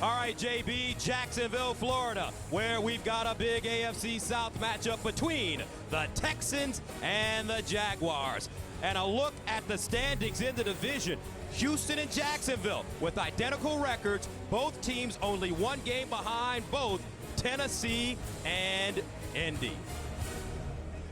All right, JB, Jacksonville, Florida, where we've got a big AFC South matchup between the Texans and the Jaguars. And a look at the standings in the division. Houston and Jacksonville with identical records. Both teams only one game behind both Tennessee and Indy.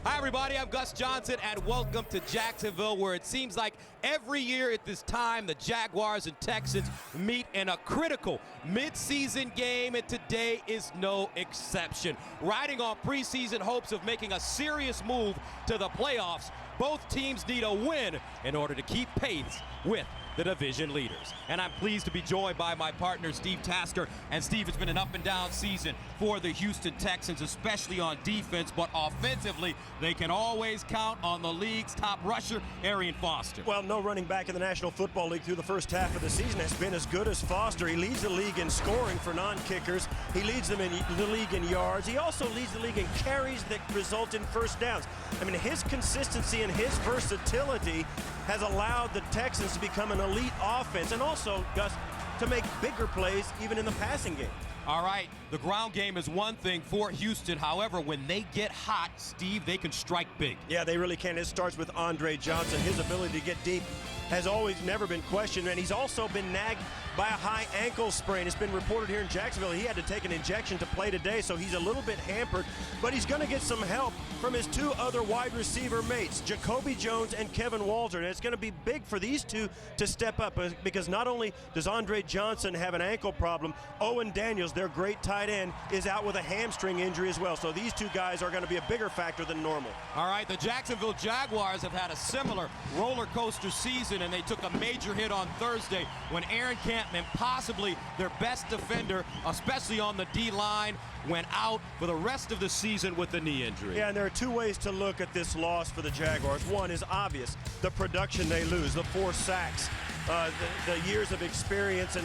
Hi, everybody. I'm Gus Johnson, and welcome to Jacksonville, where it seems like every year at this time, the Jaguars and Texans meet in a critical midseason game, and today is no exception. Riding on preseason hopes of making a serious move to the playoffs, both teams need a win in order to keep pace with the division leaders. And I'm pleased to be joined by my partner, Steve Tasker. And Steve, it's been an up and down season for the Houston Texans, especially on defense, but offensively, they can always count on the league's top rusher, Arian Foster. Well, no running back in the National Football League through the first half of the season has been as good as Foster. He leads the league in scoring for non-kickers. He leads them in the league in yards. He also leads the league in carries that result in first downs. I mean, his consistency and his versatility has allowed the Texans to become an elite offense, and also, Gus, to make bigger plays even in the passing game. All right, the ground game is one thing for Houston. However, when they get hot, Steve, they can strike big. Yeah, they really can. It starts with Andre Johnson. His ability to get deep has always never been questioned, and he's also been nagged by a high ankle sprain. It's been reported here in Jacksonville he had to take an injection to play today, so he's a little bit hampered, but he's going to get some help from his two other wide receiver mates, Jacoby Jones and Kevin Walter. And it's going to be big for these two to step up, because not only does Andre Johnson have an ankle problem, Owen Daniels, their great tight end, is out with a hamstring injury as well. So these two guys are going to be a bigger factor than normal. All right, the Jacksonville Jaguars have had a similar roller coaster season, and they took a major hit on Thursday when Aaron Campman, possibly their best defender, especially on the D-line, went out for the rest of the season with a knee injury. Yeah, and there are two ways to look at this loss for the Jaguars. One is obvious, the production they lose, the 4 sacks, the years of experience,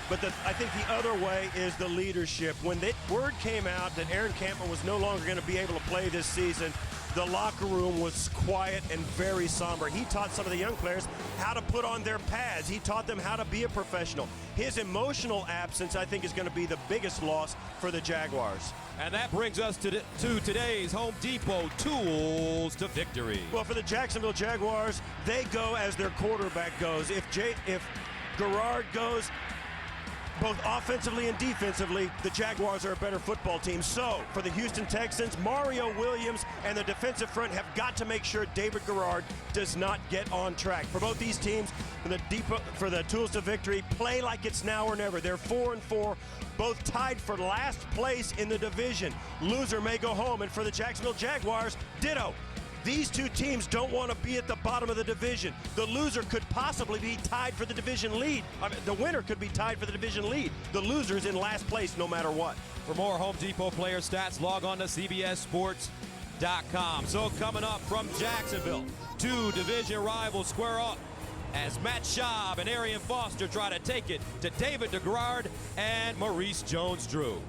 but I think the other way is the leadership. When that word came out that Aaron Campman was no longer going to be able to play this season, the locker room was quiet and very somber. He taught some of the young players how to put on their pads. He taught them how to be a professional. His emotional absence, I think, is going to be the biggest loss for the Jaguars. And that brings us to today's Home Depot Tools to Victory. Well, for the Jacksonville Jaguars, they go as their quarterback goes. If Garrard goes, both offensively and defensively, the Jaguars are a better football team. So, for the Houston Texans, Mario Williams and the defensive front have got to make sure David Garrard does not get on track. For both these teams, for the Tools to Victory, play like it's now or never. They're 4-4, both tied for last place in the division. Loser may go home, and for the Jacksonville Jaguars, ditto. These two teams don't want to be at the bottom of the division. The loser could possibly be tied for the division lead. The winner could be tied for the division lead. The loser's in last place no matter what. For more Home Depot player stats, log on to CBSSports.com. So coming up from Jacksonville, two division rivals square up as Matt Schaub and Arian Foster try to take it to David Garrard and Maurice Jones-Drew.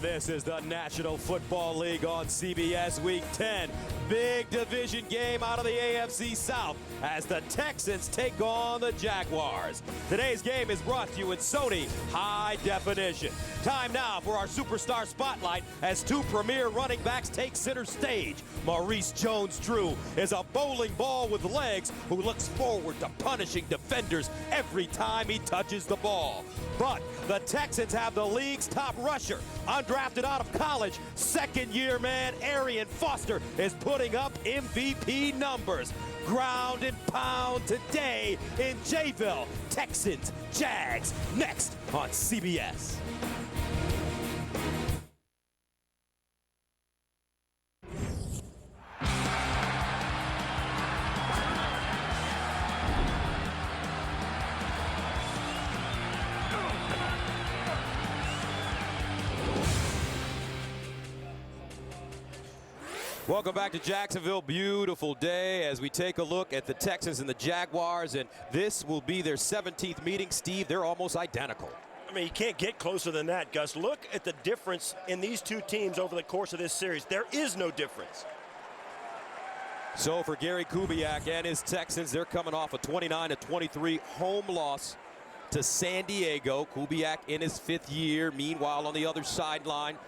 This is the National Football League on CBS Week 10. Big division game out of the AFC South as the Texans take on the Jaguars. Today's game is brought to you in Sony High Definition. Time now for our Superstar Spotlight as two premier running backs take center stage. Maurice Jones-Drew is a bowling ball with legs who looks forward to punishing defenders every time he touches the ball. But the Texans have the league's top rusher, undrafted out of college, second-year man Arian Foster is putting up MVP numbers. Ground and pound today in Jayville. Texans, Jags, next on CBS. Welcome back to Jacksonville. Beautiful day as we take a look at the Texans and the Jaguars, and this will be their 17th meeting. Steve, they're almost identical. I mean, you can't get closer than that, Gus. Look at the difference in these two teams over the course of this series. There is no difference. So for Gary Kubiak and his Texans, they're coming off a 29-23 home loss to San Diego. Kubiak in his 5th year. Meanwhile, on the other sideline,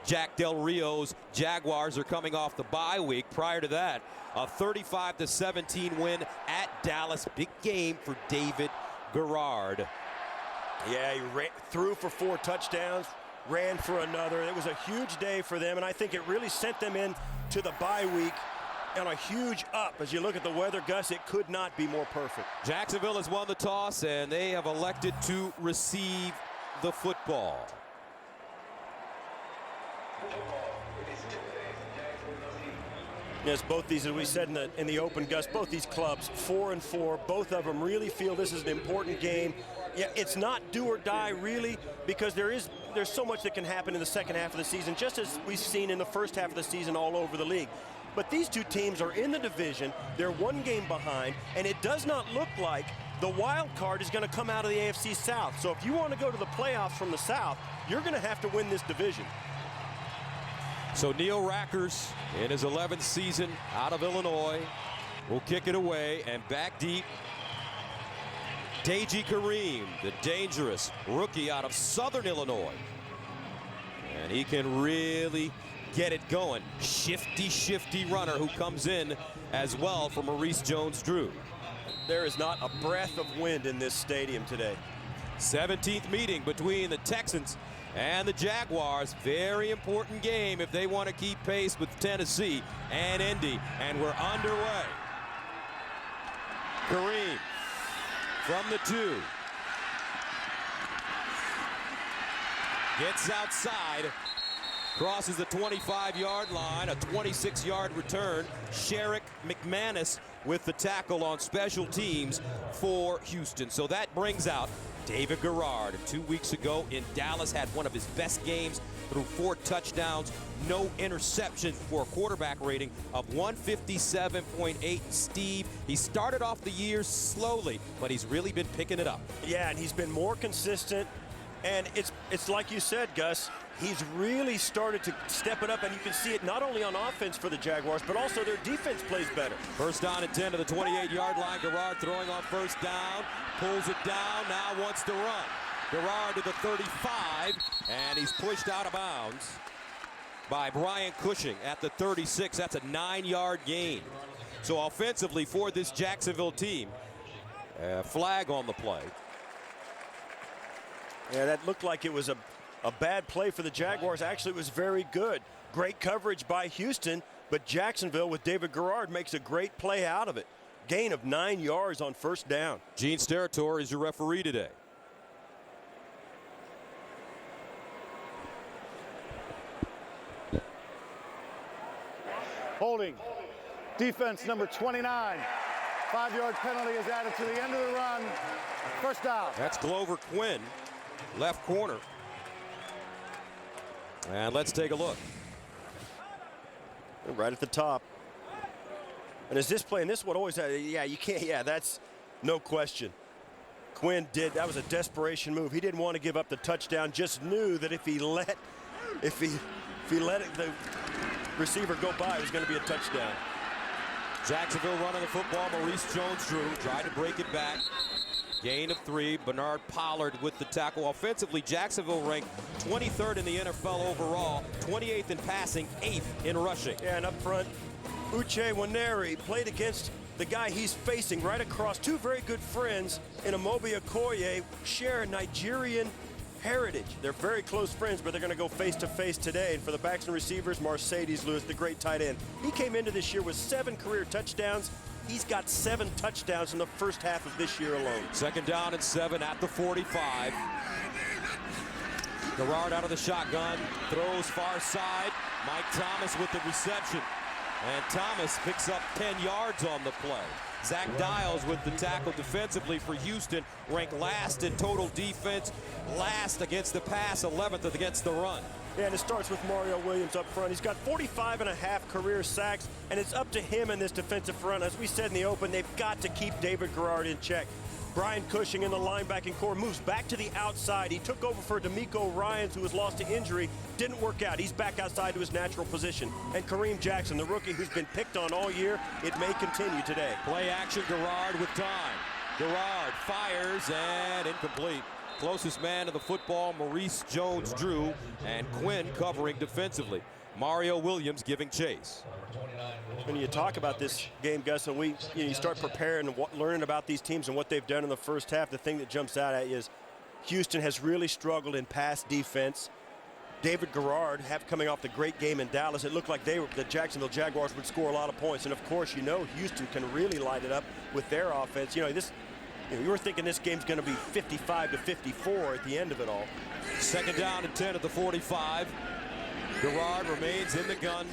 Jack Del Rio's Jaguars are coming off the bye week. Prior to that, a 35-17 win at Dallas. Big game for David Garrard. Yeah, he threw for 4 touchdowns, ran for another. It was a huge day for them, and I think it really sent them in to the bye week on a huge up. As you look at the weather, Gus, it could not be more perfect. Jacksonville has won the toss, and they have elected to receive the football. Yes, both these, as we said in the open, Gus, both these clubs, 4-4. Both of them really feel this is an important game. Yeah, it's not do or die, really, because there's so much that can happen in the second half of the season, just as we've seen in the first half of the season all over the league. But these two teams are in the division. They're 1 game behind, and it does not look like the wild card is going to come out of the AFC South. So if you want to go to the playoffs from the South, you're going to have to win this division. So Neil Rackers, in his 11th season out of Illinois, will kick it away, and back deep, Deji Kareem, the dangerous rookie out of Southern Illinois. And he can really get it going. Shifty runner who comes in as well for Maurice Jones-Drew. There is not a breath of wind in this stadium today. 17th meeting between the Texans and the Jaguars. Very important game if they want to keep pace with Tennessee and Indy. And we're underway. Kareem from the 2. Gets outside. Crosses the 25-yard line, a 26-yard return. Sherrick McManus with the tackle on special teams for Houston. So that brings out David Garrard. 2 weeks ago in Dallas, had one of his best games, threw 4 touchdowns, no interceptions for a quarterback rating of 157.8. Steve, he started off the year slowly, but he's really been picking it up. Yeah, and he's been more consistent. And it's like you said, Gus, he's really started to step it up, and you can see it not only on offense for the Jaguars, but also their defense plays better. First down and 10 to the 28-yard line. Garrard throwing on first down, pulls it down, now wants to run. Garrard to the 35, and he's pushed out of bounds by Brian Cushing at the 36. That's a 9-yard gain. So offensively for this Jacksonville team, flag on the play. Yeah, that looked like it was a bad play for the Jaguars. Actually, it was very good. Great coverage by Houston, but Jacksonville with David Garrard makes a great play out of it. Gain of 9 yards on first down. Gene Steratore is your referee today. Holding. Defense number 29. 5-yard penalty is added to the end of the run. First down. That's Glover Quinn, left corner. And let's take a look. Right at the top. And is this play, and this one always, yeah, you can't, yeah, that's no question. Quinn did, that was a desperation move. He didn't want to give up the touchdown, just knew that if he let the receiver go by, it was going to be a touchdown. Jacksonville running the football. Maurice Jones-Drew tried to break it back. Gain of 3. Bernard Pollard with the tackle. Offensively, Jacksonville ranked 23rd in the NFL overall, 28th in passing, 8th in rushing. Yeah, and up front, Uche Nwaneri played against the guy he's facing right across. 2 very good friends in Amobi Okoye share Nigerian heritage. They're very close friends, but they're going to go face-to-face today. And for the backs and receivers, Mercedes Lewis, the great tight end. He came into this year with 7 career touchdowns. He's got 7 touchdowns in the first half of this year alone. Second down and 7 at the 45. Garrard out of the shotgun, throws far side. Mike Thomas with the reception. And Thomas picks up 10 yards on the play. Zach Dials with the tackle defensively for Houston, ranked last in total defense, last against the pass, 11th against the run. Yeah, and it starts with Mario Williams up front. He's got 45.5 career sacks, and it's up to him in this defensive front. As we said in the open, they've got to keep David Garrard in check. Brian Cushing in the linebacking core moves back to the outside. He took over for D'Amico Ryans, who was lost to injury. Didn't work out. He's back outside to his natural position. And Kareem Jackson, the rookie who's been picked on all year, it may continue today. Play action, Garrard with time. Garrard fires and incomplete. Closest man to the football, Maurice Jones-Drew, and Quinn covering defensively. Mario Williams giving chase. When you talk about this game, Gus, and you start preparing and learning about these teams and what they've done in the first half, the thing that jumps out at you is Houston has really struggled in pass defense. David Garrard coming off the great game in Dallas, it looked like the Jacksonville Jaguars would score a lot of points. And of course, Houston can really light it up with their offense. You were thinking this game's going to be 55-54 at the end of it all. Second down and 10 at the 45. Garrard remains in the gun.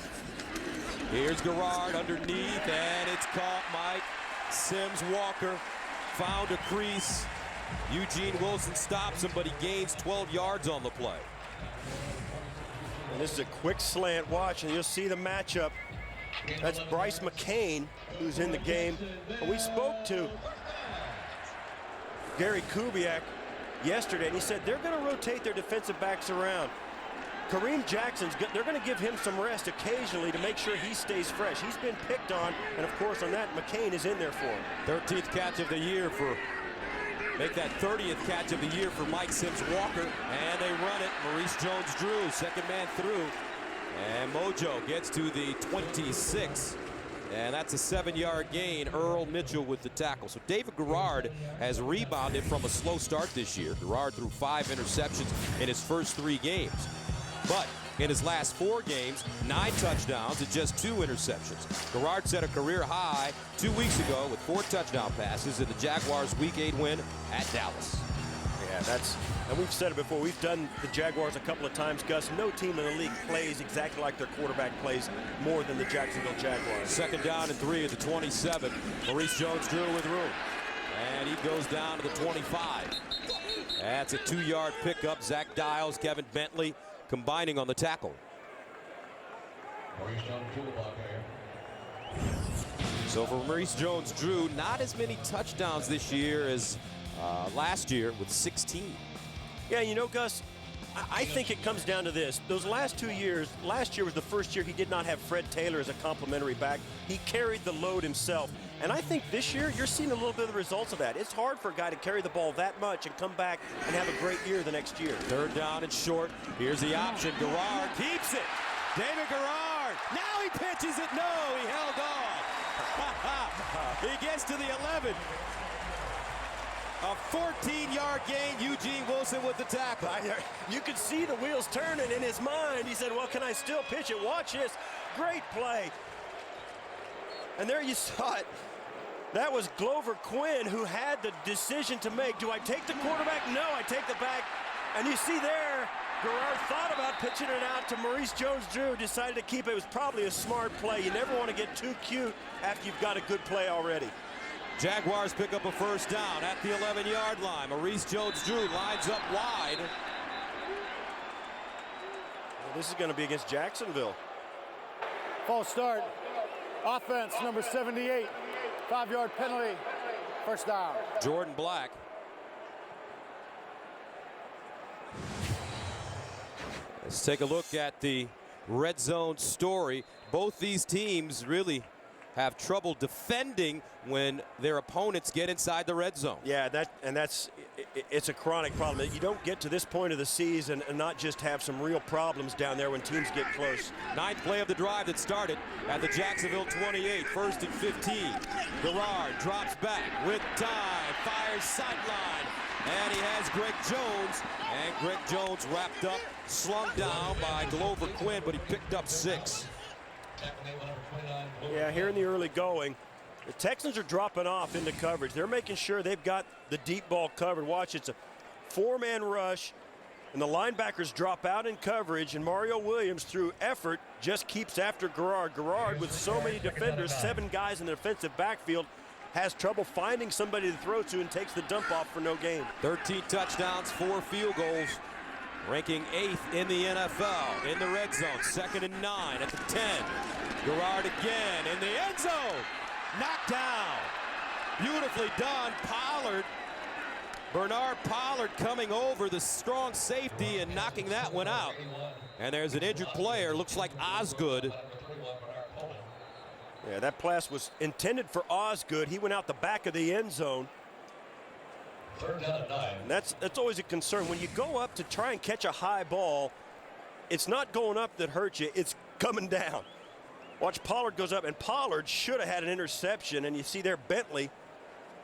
Here's Garrard underneath, and it's caught. Mike Sims Walker found a crease. Eugene Wilson stops him, but he gains 12 yards on the play. And this is a quick slant watch, and you'll see the matchup. That's Bryce McCain, who's in the game. And we spoke to Gary Kubiak yesterday, and he said they're going to rotate their defensive backs around. Kareem Jackson's good. They're going to give him some rest occasionally to make sure he stays fresh. He's been picked on, and of course on that, McCain is in there for him. 13th catch of the year make that 30th catch of the year for Mike Sims Walker, and they run it. Maurice Jones-Drew, second man through, and Mojo gets to the 26, and that's a 7-yard gain. Earl Mitchell with the tackle. So David Garrard has rebounded from a slow start this year. Garrard threw 5 interceptions in his first 3 games. But in his last 4 games, 9 touchdowns and just 2 interceptions. Garrard set a career high 2 weeks ago with 4 touchdown passes in the Jaguars' Week 8 win at Dallas. Yeah, and we've said it before. We've done the Jaguars a couple of times, Gus. No team in the league plays exactly like their quarterback plays more than the Jacksonville Jaguars. Second down and 3 at the 27. Maurice Jones-Drew with room. And he goes down to the 25. That's a 2-yard pickup. Zach Dials, Kevin Bentley combining on the tackle. So for Maurice Jones-Drew, not as many touchdowns this year as last year with 16. Yeah, Gus, I think it comes down to this. Those last 2 years, last year was the first year he did not have Fred Taylor as a complimentary back. He carried the load himself. And I think this year, you're seeing a little bit of the results of that. It's hard for a guy to carry the ball that much and come back and have a great year the next year. Third down and short. Here's the option. Garrard keeps it. David Garrard. Now he pitches it. No, he held on. He gets to the 11. A 14-yard gain. Eugene Wilson with the tackle. You could see the wheels turning in his mind. He said, well, can I still pitch it? Watch this. Great play. And there you saw it. That was Glover Quinn who had the decision to make. Do I take the quarterback? No, I take the back. And you see there, Garrard thought about pitching it out to Maurice Jones-Drew, decided to keep it. It was probably a smart play. You never want to get too cute after you've got a good play already. Jaguars pick up a first down at the 11-yard line. Maurice Jones-Drew lines up wide. Well, this is going to be against Jacksonville. False start. Offense, number 78. 5-yard penalty. First down. Jordan Black. Let's take a look at the red zone story. Both these teams really have trouble defending when their opponents get inside the red zone. Yeah, it's a chronic problem. You don't get to this point of the season and not just have some real problems down there when teams get close. 9th play of the drive that started at the Jacksonville 28, 1st and 15. Garrard drops back with time, fires sideline, and he has Greg Jones. And Greg Jones wrapped up, slung down by Glover Quinn, but he picked up 6. Yeah, here in the early going, the Texans are dropping off into coverage. They're making sure they've got the deep ball covered. Watch, it's a 4-man rush, and the linebackers drop out in coverage, and Mario Williams, through effort, just keeps after Garrard. Garrard, with so many defenders, 7 guys in the defensive backfield, has trouble finding somebody to throw to and takes the dump off for no gain. 13 touchdowns, 4 field goals. Ranking 8th in the NFL in the red zone. 2nd and 9 at the 10. Garrard again in the end zone. Knocked down. Beautifully done. Pollard Bernard Pollard coming over the strong safety and knocking that one out. And there's an injured player, looks like Osgood. Yeah, that pass was intended for Osgood. He went out the back of the end zone. And that's always a concern. When you go up to try and catch a high ball, it's not going up that hurts you, it's coming down. Watch, Pollard goes up, and Pollard should have had an interception, and you see there Bentley.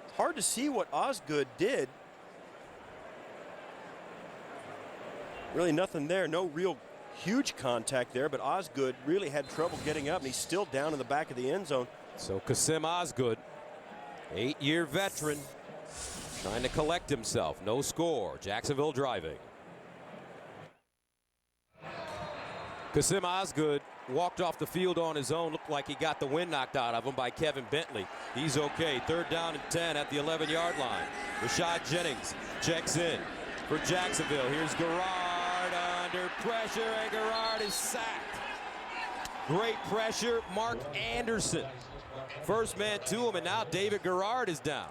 It's hard to see what Osgood did. Really nothing there, no real huge contact there, but Osgood really had trouble getting up, and he's still down in the back of the end zone. So Kasim Osgood, 8-year veteran, trying to collect himself. No score. Jacksonville driving. Kasim Osgood walked off the field on his own. Looked like he got the wind knocked out of him by Kevin Bentley. He's okay. 3rd down and 10 at the 11-yard line. Rashad Jennings checks in for Jacksonville. Here's Garrard under pressure, and Garrard is sacked. Great pressure. Mark Anderson, first man to him, and now David Garrard is down.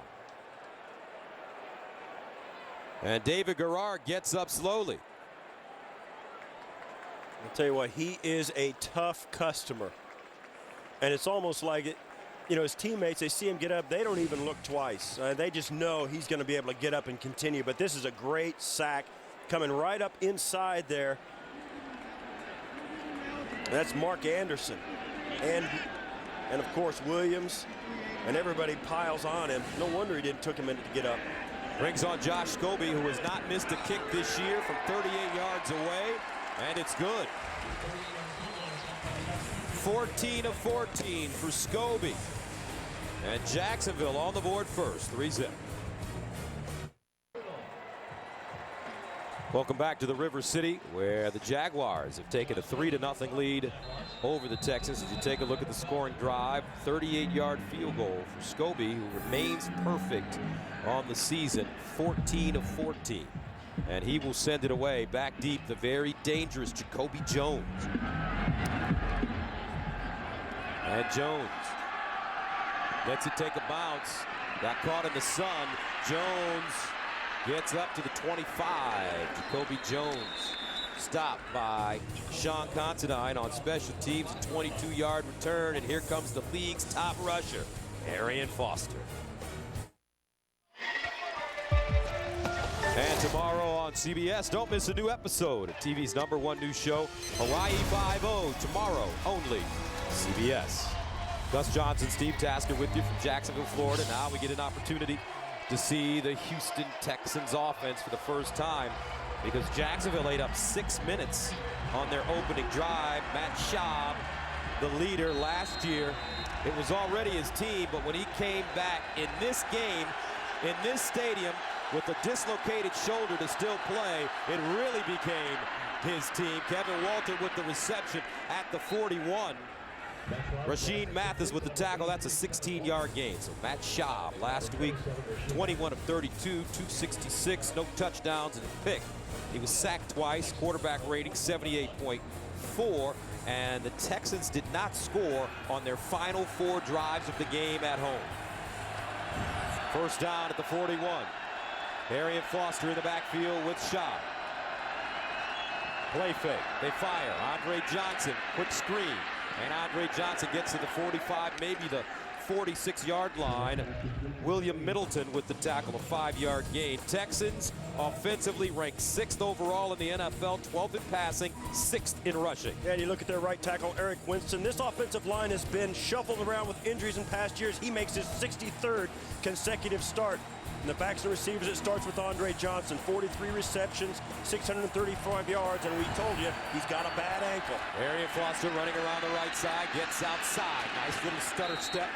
And David Garrard gets up slowly. I'll tell you what, he is a tough customer. And it's almost like it, you know, his teammates, they see him get up, they don't even look twice. They just know he's going to be able to get up and continue. But this is a great sack coming right up inside there. And that's Mark Anderson. And of course, Williams, and everybody piles on him. No wonder he took him in to get up. Brings on Josh Scobie, who has not missed a kick this year from 38 yards away. And it's good. 14 of 14 for Scobie. And Jacksonville on the board first, 3-zip. Welcome back to the River City, where the Jaguars have taken a 3-0 lead over the Texans. As you take a look at the scoring drive, 38-yard field goal for Scobie, who remains perfect on the season, 14 of 14. And he will send it away back deep, the very dangerous Jacoby Jones. And Jones lets it take a bounce. Got caught in the sun. Jones gets up to the 25. Jacoby Jones stopped by Sean Considine on special teams, a 22-yard return. And here comes the league's top rusher, Arian Foster. And tomorrow on CBS, don't miss a new episode of TV's #1 news show, Hawaii Five-0, tomorrow only CBS. Gus Johnson, Steve Tasker with you from Jacksonville, Florida. Now we get an opportunity to see the Houston Texans offense for the first time, because Jacksonville ate up 6 minutes on their opening drive. Matt Schaub, the leader last year, it was already his team, but when he came back in this game, in this stadium, with a dislocated shoulder to still play, it really became his team. Kevin Walter with the reception at the 41. Rasheed Mathis with the tackle. That's a 16-yard gain. So Matt Schaub last week, 21 of 32, 266, no touchdowns and a pick. He was sacked twice, quarterback rating 78.4, and the Texans did not score on their final 4 drives of the game at home. First down at the 41. Arian Foster in the backfield with Schaub. Play fake. They fire. Andre Johnson, quick screen. And Andre Johnson gets to the 45, maybe the 46-yard line. William Middleton with the tackle, a 5-yard gain. Texans offensively ranked 6th overall in the NFL, 12th in passing, 6th in rushing. Yeah, and you look at their right tackle, Eric Winston. This offensive line has been shuffled around with injuries in past years. He makes his 63rd consecutive start. And the backs and receivers, it starts with Andre Johnson. 43 receptions, 635 yards, and we told you he's got a bad ankle. Arian Foster running around the right side, gets outside. Nice little stutter step.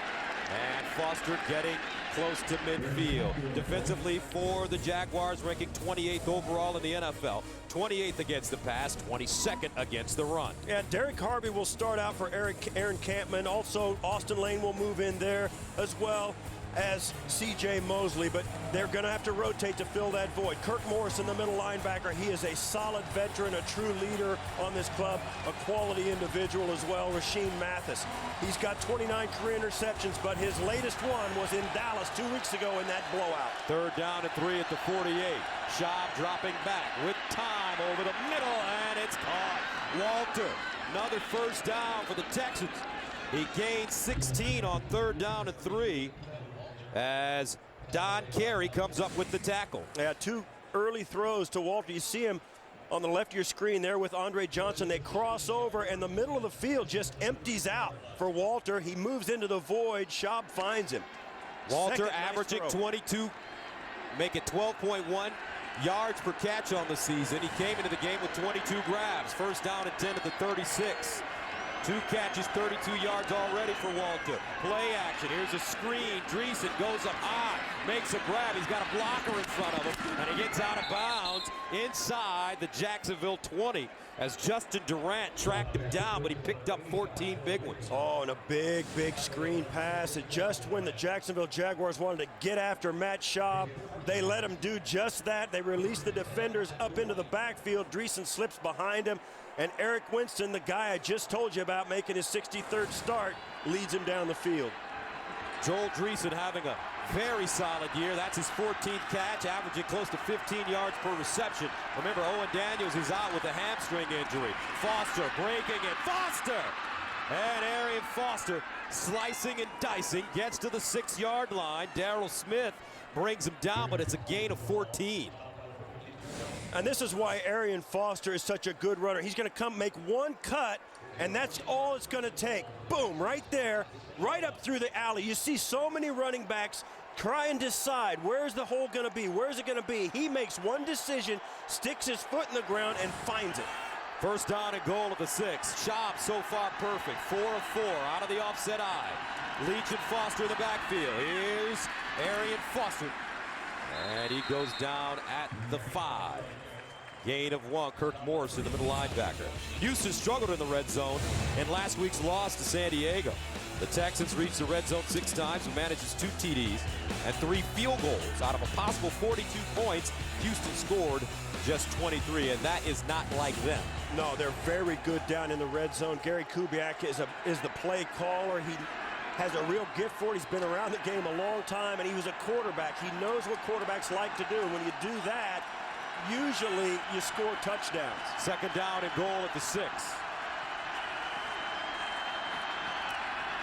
And Foster getting close to midfield. Defensively for the Jaguars, ranking 28th overall in the NFL. 28th against the pass, 22nd against the run. Yeah, Derek Harvey will start out for Aaron Campman. Also, Austin Lane will move in there as well. as C.J. Mosley, but they're going to have to rotate to fill that void. Kirk Morris in the middle linebacker. He is a solid veteran, a true leader on this club, a quality individual as well. Rasheem Mathis. He's got 29 career interceptions, but his latest one was in Dallas 2 weeks ago in that blowout. 3rd down and 3 at the 48. Schaub dropping back with time over the middle, and it's caught. Walter, another 1st down for the Texans. He gained 16 on 3rd down and 3 as Don Carey comes up with the tackle. Yeah, 2 early throws to Walter. You see him on the left of your screen there with Andre Johnson. They cross over, and the middle of the field just empties out for Walter. He moves into the void. Schaub finds him. Walter averaging 22, make it 12.1 yards per catch on the season. He came into the game with 22 grabs. 1st down and 10 at the 36. 2 catches, 32 yards already for Walter. Play action. Here's a screen. Dreesen goes up high, makes a grab. He's got a blocker in front of him, and he gets out of bounds inside the Jacksonville 20 as Justin Durant tracked him down, but he picked up 14 big ones. Oh, and a big, big screen pass. And just when the Jacksonville Jaguars wanted to get after Matt Schaub, they let him do just that. They released the defenders up into the backfield. Dreesen slips behind him. And Eric Winston, the guy I just told you about making his 63rd start, leads him down the field. Joel Dreesen having a very solid year. That's his 14th catch, averaging close to 15 yards per reception. Remember, Owen Daniels is out with a hamstring injury. Foster breaking it. Foster! And Arian Foster slicing and dicing, gets to the 6-yard line. Darrell Smith brings him down, but it's a gain of 14. And this is why Arian Foster is such a good runner. He's going to come make one cut, and that's all it's going to take. Boom, right there, right up through the alley. You see so many running backs try and decide, where's the hole going to be? Where's it going to be? He makes one decision, sticks his foot in the ground, and finds it. 1st down and goal at the 6. Schaub so far perfect. 4 of 4 out of the offset eye. Leach and Foster in the backfield. Here's Arian Foster. And he goes down at the 5. Gain of 1. Kirk Morris in the middle linebacker. Houston struggled in the red zone in last week's loss to San Diego. The Texans reached the red zone 6 times and manages 2 TDs and 3 field goals. Out of a possible 42 points, Houston scored just 23, and that is not like them. No, they're very good down in the red zone. Gary Kubiak is the play caller. He has a real gift for it. He's been around the game a long time, and he was a quarterback. He knows what quarterbacks like to do. When you do that, usually you score touchdowns. 2nd down and goal at the 6.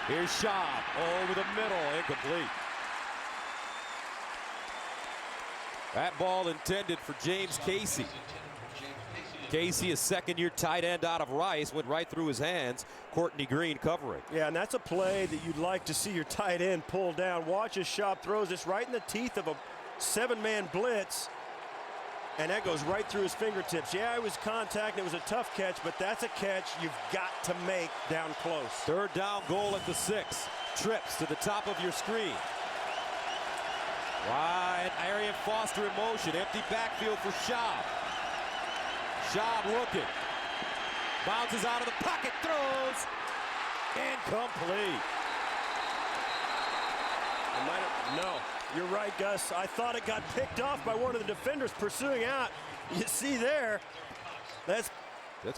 Here's Schaub over the middle, incomplete. That ball intended for James Casey. Casey, a 2nd-year tight end out of Rice, went right through his hands. Courtney Green covering. Yeah, and that's a play that you'd like to see your tight end pull down. Watch as Schaub throws this right in the teeth of a 7-man blitz, and that goes right through his fingertips. Yeah, it was contact, and it was a tough catch, but that's a catch you've got to make down close. 3rd down goal at the 6. Trips to the top of your screen. Wide, Arian Foster in motion. Empty backfield for Schaub. Schaub looking. Bounces out of the pocket, throws. Incomplete. No, you're right, Gus. I thought it got picked off by one of the defenders pursuing out. You see there, that's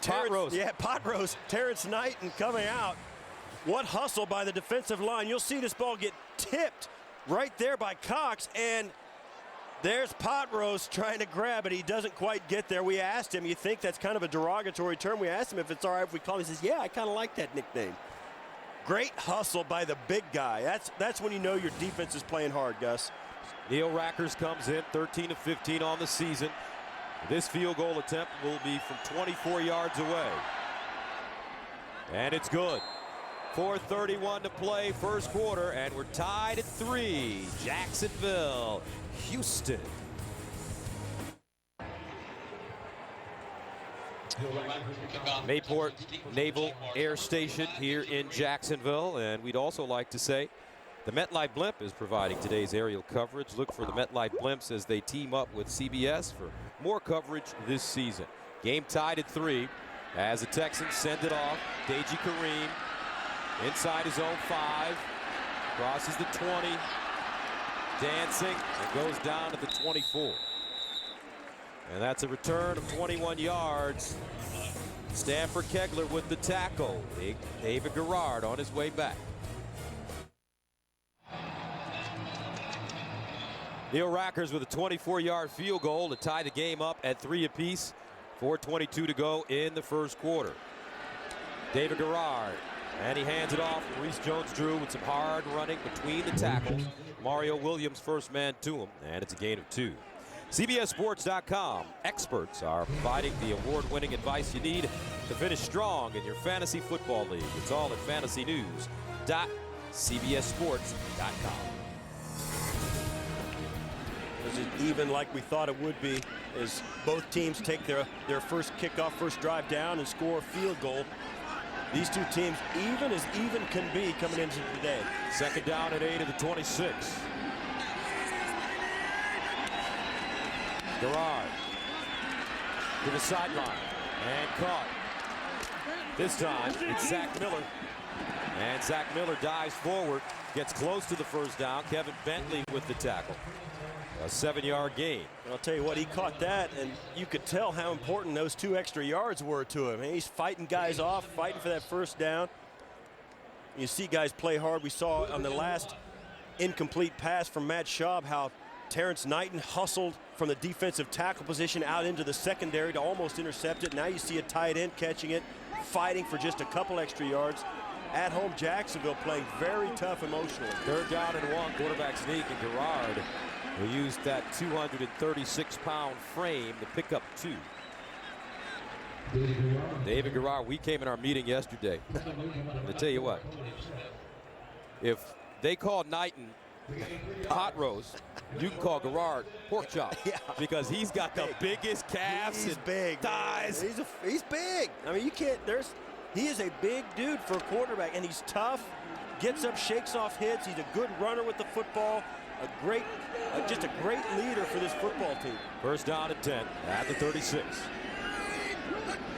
pot roast. Yeah, pot roast. Terrence Knighton coming out. What hustle by the defensive line. You'll see this ball get tipped right there by Cox, and there's pot roast trying to grab it. He doesn't quite get there. We asked him, you think that's kind of a derogatory term? We asked him if it's all right if we call him. He says, yeah, I kind of like that nickname. Great hustle by the big guy. That's when you know your defense is playing hard, Gus. Neil Rackers comes in 13 of 15 on the season. This field goal attempt will be from 24 yards away. And it's good. 4:31 to play, 1st quarter, and we're tied at 3. Jacksonville, Houston. Mayport Naval Air Station here in Jacksonville, and we'd also like to say the MetLife Blimp is providing today's aerial coverage. Look for the MetLife Blimps as they team up with CBS for more coverage this season. Game tied at 3 as the Texans send it off. Deji Kareem inside his own 5, crosses the 20, dancing and goes down to the 24. And that's a return of 21 yards. Stanford Kegler with the tackle. David Garrard on his way back. Neil Rackers with a 24-yard field goal to tie the game up at 3 apiece. 4:22 to go in the first quarter. David Garrard, and he hands it off. Reese Jones-Drew with some hard running between the tackles. Mario Williams first man to him, and it's a gain of 2. CBSSports.com experts are providing the award-winning advice you need to finish strong in your fantasy football league. It's all at fantasynews.cbssports.com. Is it even like we thought it would be as both teams take their first kickoff, first drive down and score a field goal. These two teams even as even can be coming into today. Second down at 8 of the 26. Garrard to the sideline and caught. This time it's Zach Miller. And Zach Miller dives forward, gets close to the first down. Kevin Bentley with the tackle. A 7-yard gain. I'll tell you what, he caught that, and you could tell how important those 2 extra yards were to him. He's fighting guys off, fighting for that first down. You see guys play hard. We saw on the last incomplete pass from Matt Schaub how Terrence Knighton hustled from the defensive tackle position out into the secondary to almost intercept it. Now you see a tight end catching it, fighting for just a couple extra yards. At home, Jacksonville playing very tough emotionally. 3rd down and 1, quarterback sneak, and Garrard will use that 236-pound frame to pick up 2. David Garrard, we came in our meeting yesterday. To tell you what, if they call Knighton pot roast, you can call Garrard pork chop. Yeah. Because he's got the biggest calves and big thighs. He's big. I mean, you can't. He is a big dude for a quarterback, and he's tough. Gets up, shakes off hits. He's a good runner with the football. Just a great leader for this football team. First down and 10 at the 36.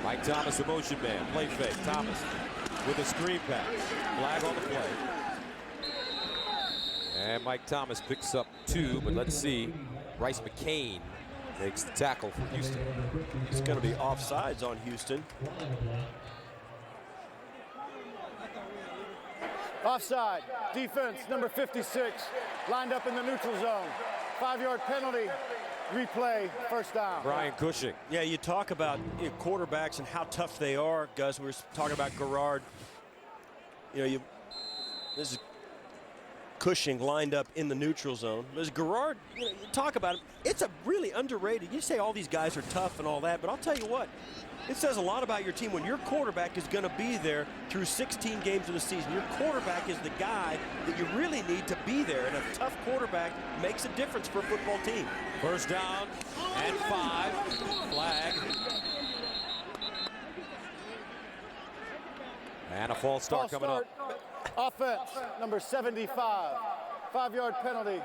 Mike Thomas, the motion man, play fake. Thomas with a screen pass. Flag on the play. And Mike Thomas picks up 2, but let's see. Bryce McCain makes the tackle for Houston. It's going to be offsides on Houston. Offside. Defense, number 56, lined up in the neutral zone. 5-yard penalty. Replay, first down. Brian Cushing. Yeah, you talk about quarterbacks and how tough they are, Gus. We were talking about Garrard. This is Cushing lined up in the neutral zone. There's Garrard, you talk about him. It's a really underrated. You say all these guys are tough and all that, but I'll tell you what. It says a lot about your team when your quarterback is going to be there through 16 games of the season. Your quarterback is the guy that you really need to be there, and a tough quarterback makes a difference for a football team. First down and 5. Flag. And a false start coming up. Offense, number 75. 5-yard penalty.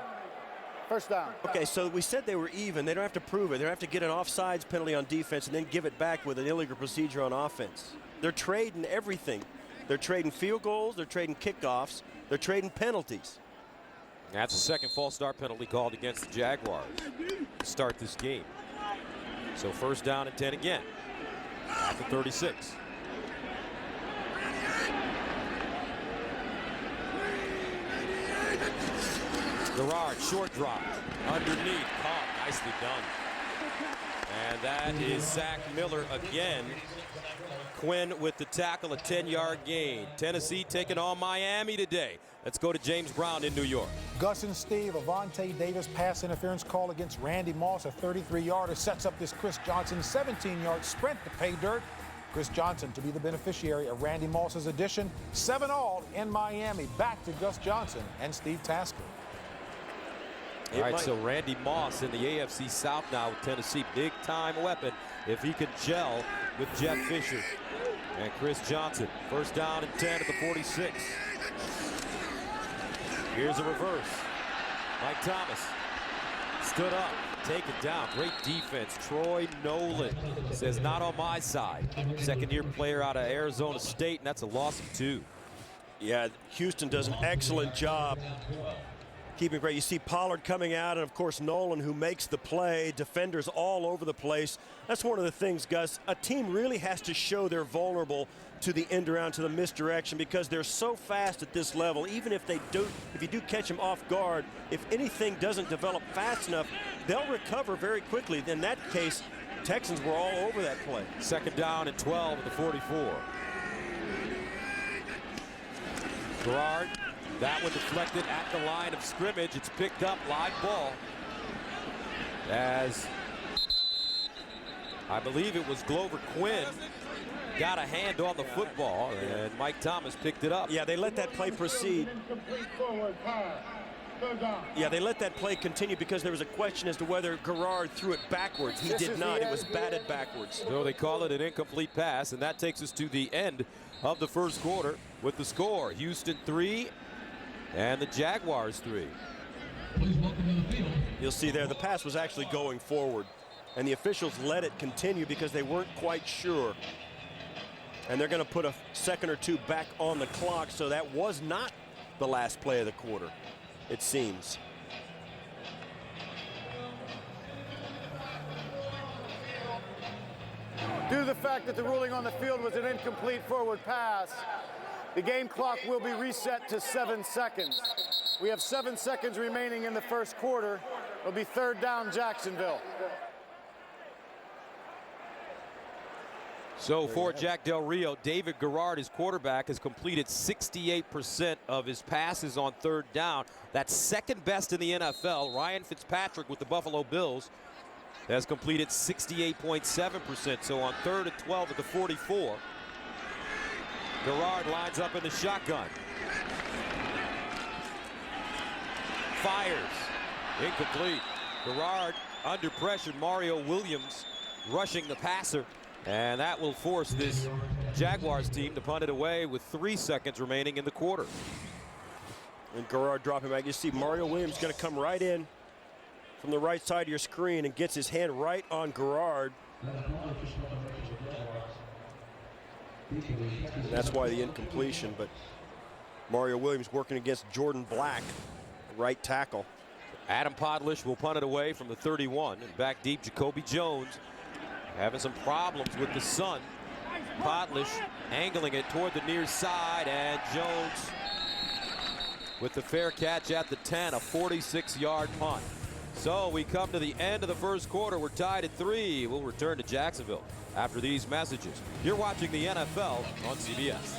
First down. Okay, so we said they were even. They don't have to prove it. They don't have to get an offsides penalty on defense and then give it back with an illegal procedure on offense. They're trading everything. They're trading field goals. They're trading kickoffs. They're trading penalties. That's the second false start penalty called against the Jaguars to start this game. So first down and 10 again at the 36. Garrard, short drop, underneath, caught, nicely done. And that is Zach Miller again. Quinn with the tackle, a 10-yard gain. Tennessee taking on Miami today. Let's go to James Brown in New York. Gus and Steve, Avonte Davis pass interference call against Randy Moss, a 33-yarder, sets up this Chris Johnson 17-yard sprint to pay dirt. Chris Johnson to be the beneficiary of Randy Moss's addition. 7-all in Miami. Back to Gus Johnson and Steve Tasker. All right, so Randy Moss in the AFC South now with Tennessee. Big-time weapon if he can gel with Jeff Fisher. And Chris Johnson, first down and 10 at the 46. Here's a reverse. Mike Thomas stood up, taken down. Great defense. Troy Nolan says, not on my side. Second-year player out of Arizona State, and that's a loss of 2. Yeah, Houston does an excellent job keeping great. You see Pollard coming out, and of course Nolan, who makes the play. Defenders all over the place. That's one of the things, Gus. A team really has to show they're vulnerable to the end around, to the misdirection, because they're so fast at this level. Even if you do catch them off guard, if anything doesn't develop fast enough, they'll recover very quickly. In that case, Texans were all over that play. Second down and 12 at the 44. Gerard, that one deflected at the line of scrimmage. It's picked up, live ball, as I believe it was Glover Quinn got a hand on the football, and Mike Thomas picked it up. Yeah, they let that play proceed. Yeah, they let that play continue because there was a question as to whether Gerard threw it backwards. He did not. It was batted backwards. So they call it an incomplete pass, and that takes us to the end of the first quarter with the score. Houston 3 and the Jaguars 3. You'll see there the pass was actually going forward, and the officials let it continue because they weren't quite sure. And they're going to put a second or two back on the clock, so that was not the last play of the quarter, it seems. Due to the fact that the ruling on the field was an incomplete forward pass, the game clock will be reset to 7 seconds. We have 7 seconds remaining in the first quarter. It'll be third down, Jacksonville. So for Jack Del Rio, David Garrard, his quarterback, has completed 68% of his passes on third down. That's second best in the NFL. Ryan Fitzpatrick with the Buffalo Bills has completed 68.7%. So on 3rd and 12 at the 44, Garrard lines up in the shotgun. Fires. Incomplete. Garrard under pressure. Mario Williams rushing the passer. And that will force this Jaguars team to punt it away with 3 seconds remaining in the quarter. And Gerard dropping back. You see Mario Williams going to come right in from the right side of your screen and gets his hand right on Gerard. And that's why the incompletion, but Mario Williams working against Jordan Black, right tackle. Adam Podlish will punt it away from the 31, and back deep Jacoby Jones having some problems with the sun. Podlish angling it toward the near side, and Jones with the fair catch at the 10, a 46-yard punt. So we come to the end of the first quarter. We're tied at 3. We'll return to Jacksonville after these messages. You're watching the NFL on CBS.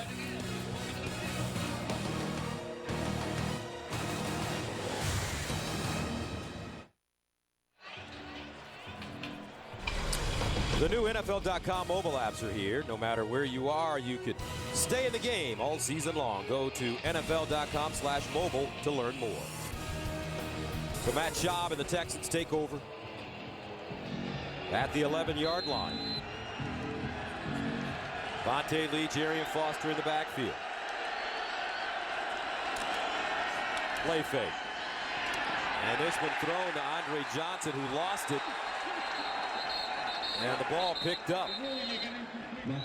The new NFL.com mobile apps are here. No matter where you are, you could stay in the game all season long. Go to NFL.com/mobile to learn more. So Matt Schaub and the Texans take over at the 11-yard line. Vontae Leach, Arian Foster in the backfield. Play fake. And this one thrown to Andre Johnson, who lost it. And the ball picked up,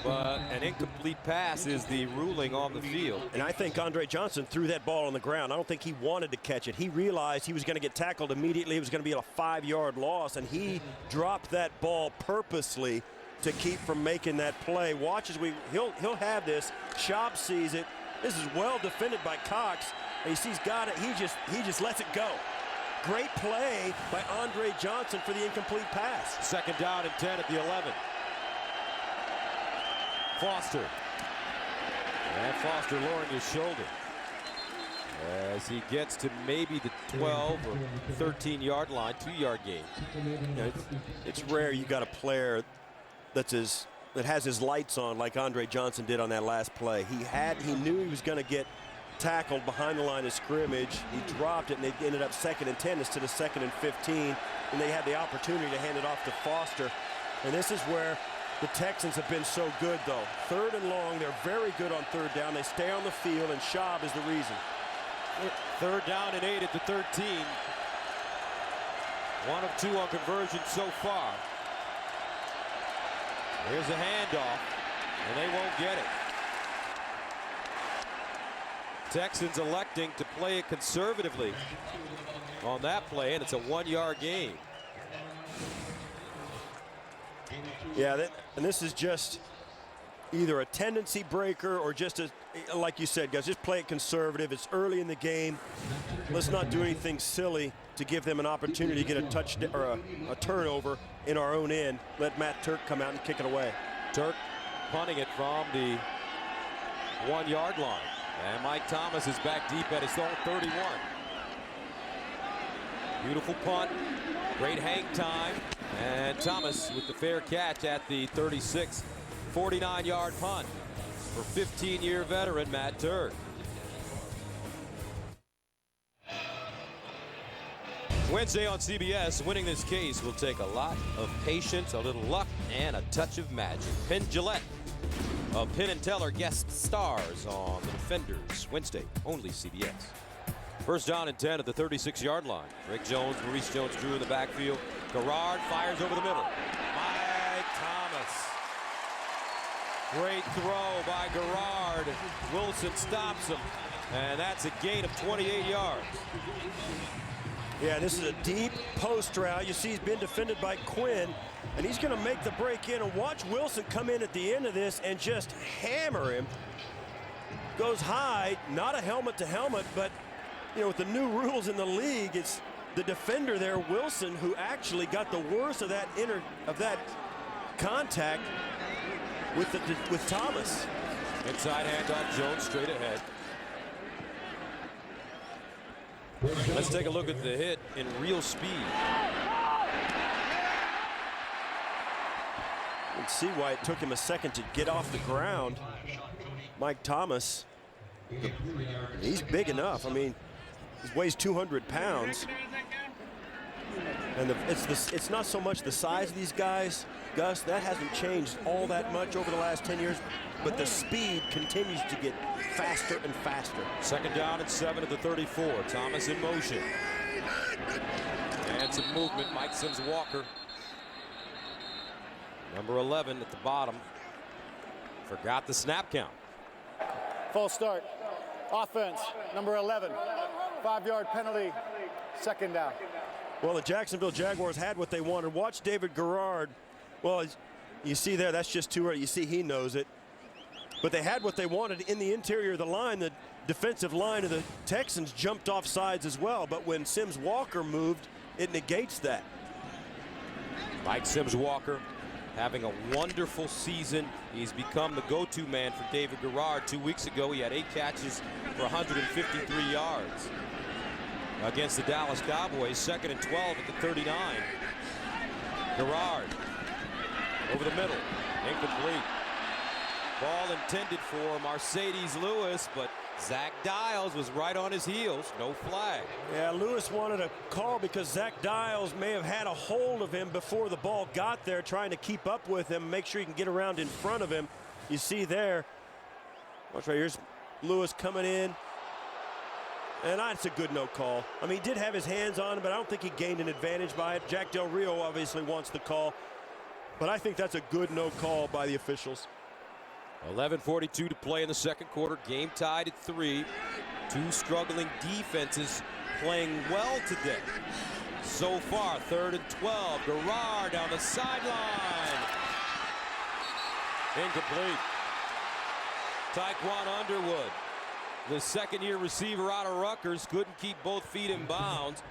but an incomplete pass is the ruling on the field. And I think Andre Johnson threw that ball on the ground. I don't think he wanted to catch it. He realized he was going to get tackled immediately. It was going to be a 5-yard loss, and he dropped that ball purposely to keep from making that play. Watch as he'll have this. Schaub sees it. This is well defended by Cox. And he sees got it. He just lets it go. Great play by Andre Johnson for the incomplete pass. Second down and 10 at the 11. Foster. And Foster lowering his shoulder as he gets to maybe the 12 or 13-yard line, 2-yard gain. You know, it's rare you got a player that has his lights on like Andre Johnson did on that last play. He knew he was going to get tackled behind the line of scrimmage. He dropped it, and they ended up 2nd and 10 instead of 2nd and 15. And they had the opportunity to hand it off to Foster. And this is where the Texans have been so good, though. 3rd and long, they're very good on 3rd down. They stay on the field, and Schaub is the reason. 3rd down and 8 at the 13. 1 of 2 on conversion so far. Here's a handoff, and they won't get it. Texans electing to play it conservatively on that play, and it's a 1-yard gain. Yeah, and this is just either a tendency breaker or just like you said, guys, just play it conservative. It's early in the game. Let's not do anything silly to give them an opportunity to get a touchdown or a turnover in our own end. Let Matt Turk come out and kick it away. Turk punting it from the 1-yard line. And Mike Thomas is back deep at his own 31. Beautiful punt, great hang time, and Thomas with the fair catch at the 36. 49-yard punt for 15-year veteran Matt Turk. Wednesday on CBS, winning this case will take a lot of patience, a little luck, and a touch of magic. Penn Jillette of Penn & Teller guest stars on The Defenders Wednesday, only CBS. First down and 10 at the 36-yard line. Rick Jones, Maurice Jones-Drew in the backfield. Garrard fires over the middle. Mike Thomas. Great throw by Garrard. Wilson stops him, and that's a gain of 28 yards. Yeah, this is a deep post route. You see he's been defended by Quinn, and he's going to make the break in. And watch Wilson come in at the end of this and just hammer him. Goes high, not a helmet to helmet, but you know, with the new rules in the league, it's the defender there, Wilson, who actually got the worst of that contact with Thomas. Inside handoff, Jones straight ahead. Let's take a look at the hit in real speed. You can see why it took him a second to get off the ground. Mike Thomas, he's big enough. I mean, he weighs 200 pounds. And it's not so much the size of these guys, Gus. That hasn't changed all that much over the last 10 years. But the speed continues to get faster and faster. Second down and 7 at the 34. Thomas in motion. And some movement. Mike Sims Walker. Number 11 at the bottom. Forgot the snap count. False start. Offense, number 11. 5-yard penalty. Second down. Well, the Jacksonville Jaguars had what they wanted. Watch David Garrard. Well, you see there, that's just too early. You see he knows it. But they had what they wanted in the interior of the line. The defensive line of the Texans jumped off sides as well. But when Sims Walker moved, it negates that. Mike Sims Walker having a wonderful season. He's become the go-to man for David Garrard. 2 weeks ago, he had 8 catches for 153 yards against the Dallas Cowboys. 2nd and 12 at the 39. Garrard over the middle, incomplete. Ball intended for Mercedes Lewis, but Zach Dials was right on his heels. No flag. Yeah, Lewis wanted a call because Zach Dials may have had a hold of him before the ball got there, trying to keep up with him, make sure he can get around in front of him. You see there, watch right, here's Lewis coming in. And that's a good no call. I mean, he did have his hands on him, but I don't think he gained an advantage by it. Jack Del Rio obviously wants the call, but I think that's a good no call by the officials. 11:42 to play in the second quarter. Game tied at 3. Two struggling defenses playing well today. So far, 3rd and 12. Garrard down the sideline. Incomplete. Tyquan Underwood, the second-year receiver out of Rutgers, couldn't keep both feet in bounds.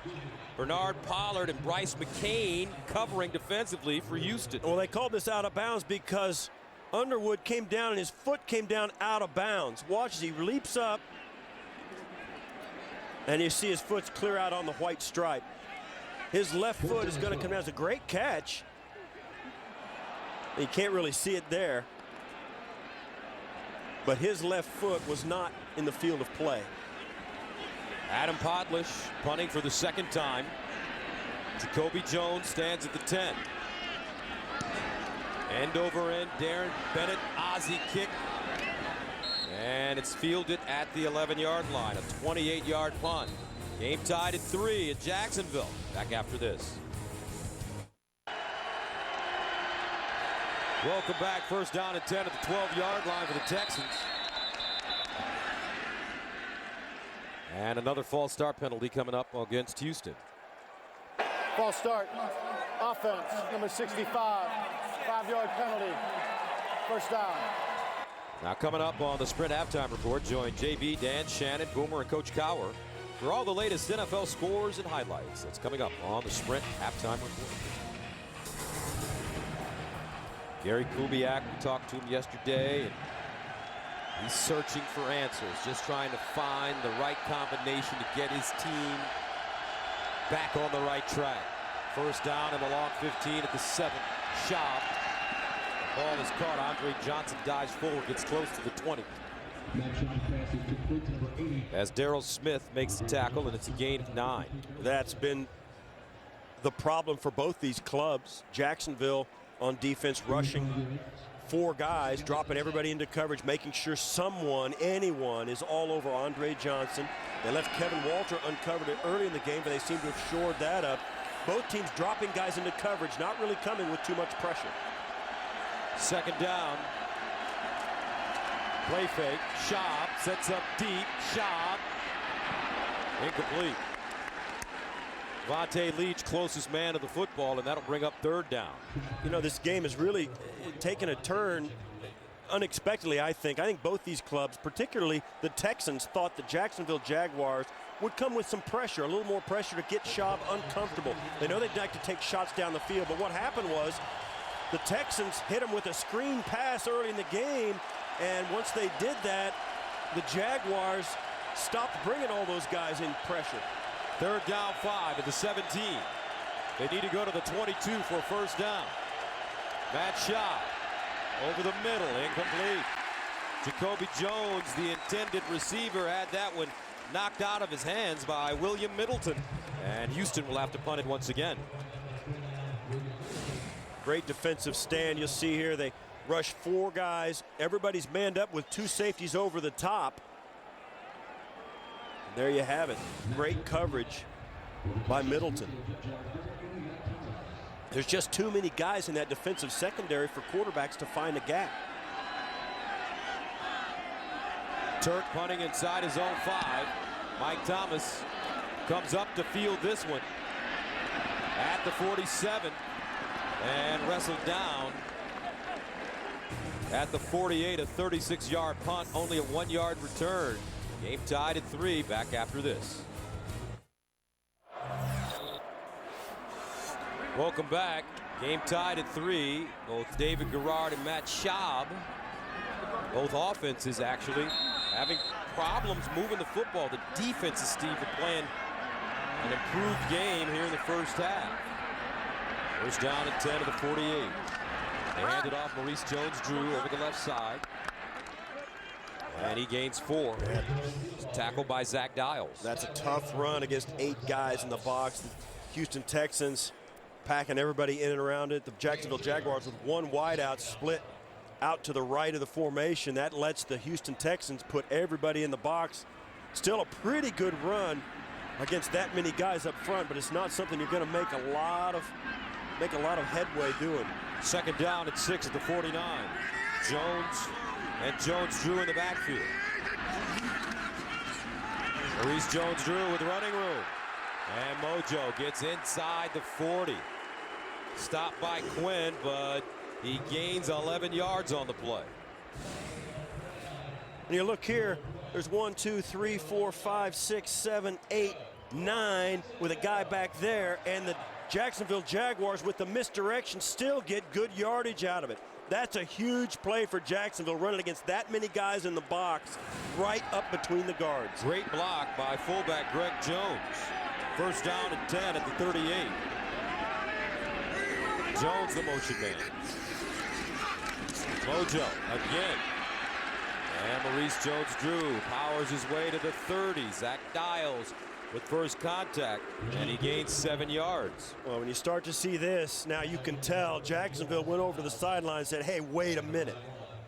Bernard Pollard and Bryce McCain covering defensively for Houston. Well, they called this out of bounds because Underwood came down and his foot came down out of bounds. Watch as he leaps up, and you see his foot's clear out on the white stripe. His left foot is going to come down. It's a great catch. You can't really see it there, but his left foot was not in the field of play. Adam Podlish punting for the second time. Jacoby Jones stands at the 10. End over end, Darren Bennett, Ozzie kick. And it's fielded at the 11-yard line, a 28-yard punt. Game tied at 3 at Jacksonville. Back after this. Welcome back. First down and 10 at the 12-yard line for the Texans. And another false start penalty coming up against Houston. False start. Offense, number 65. 5-yard penalty. First down. Now coming up on the Sprint Halftime Report, join JB, Dan, Shannon, Boomer, and Coach Cower for all the latest NFL scores and highlights. That's coming up on the Sprint Halftime Report. Gary Kubiak, we talked to him yesterday, and he's searching for answers, just trying to find the right combination to get his team back on the right track. First down and a long 15 at the 7. Schaub. The ball is caught. Andre Johnson dives forward, gets close to the 20. As Darrell Smith makes the tackle, and it's a gain of 9. That's been the problem for both these clubs. Jacksonville on defense, rushing 4 guys, dropping everybody into coverage, making sure someone, anyone, is all over Andre Johnson. They left Kevin Walter uncovered early in the game, but they seem to have shored that up. Both teams dropping guys into coverage, not really coming with too much pressure. Second down. Play fake. Schaub sets up deep. Schaub. Incomplete. Vontae Leach, closest man to the football, and that'll bring up third down. You know, this game has really taken a turn unexpectedly, I think. I think both these clubs, particularly the Texans, thought the Jacksonville Jaguars would come with some pressure, a little more pressure to get Schaub uncomfortable. They know they'd like to take shots down the field, but what happened was the Texans hit him with a screen pass early in the game, and once they did that, the Jaguars stopped bringing all those guys in pressure. Third down 5 at the 17. They need to go to the 22 for a first down. Matt Schaub over the middle, incomplete. Jacoby Jones, the intended receiver, had that one knocked out of his hands by William Middleton. And Houston will have to punt it once again. Great defensive stand. You'll see here they rush 4 guys. Everybody's manned up with 2 safeties over the top. And there you have it. Great coverage by Middleton. There's just too many guys in that defensive secondary for quarterbacks to find a gap. Turk punting inside his own 5. Mike Thomas comes up to field this one at the 47 and wrestled down at the 48. A 36-yard punt, only a 1-yard return. Game tied at 3. Back after this. Welcome back. Game tied at 3. Both David Garrard and Matt Schaub, both offenses actually having problems moving the football. The defenses, Steve, are playing an improved game here in the first half. First down and 10 to the 48. They hand it off Maurice Jones-Drew over the left side. And he gains 4. Tackled by Zach Dials. That's a tough run against 8 guys in the box. The Houston Texans packing everybody in and around it. The Jacksonville Jaguars with 1 wideout split out to the right of the formation. That lets the Houston Texans put everybody in the box. Still a pretty good run against that many guys up front, but it's not something you're going to make a lot of headway doing. Second down at 6 at the 49. Jones and Jones-Drew in the backfield. Maurice Jones-Drew with running room. And Mojo gets inside the 40. Stopped by Quinn, but he gains 11 yards on the play. And you look here, there's 1, 2, 3, 4, 5, 6, 7, 8, 9 with a guy back there, and the Jacksonville Jaguars with the misdirection still get good yardage out of it. That's a huge play for Jacksonville, running against that many guys in the box right up between the guards. Great block by fullback Greg Jones. First down and 10 at the 38. Jones the motion man. Mojo again. And Maurice Jones-Drew powers his way to the 30. Zach Dials with first contact, and he gains 7 yards. Well, when you start to see this, now you can tell Jacksonville went over to the sideline and said, hey, wait a minute.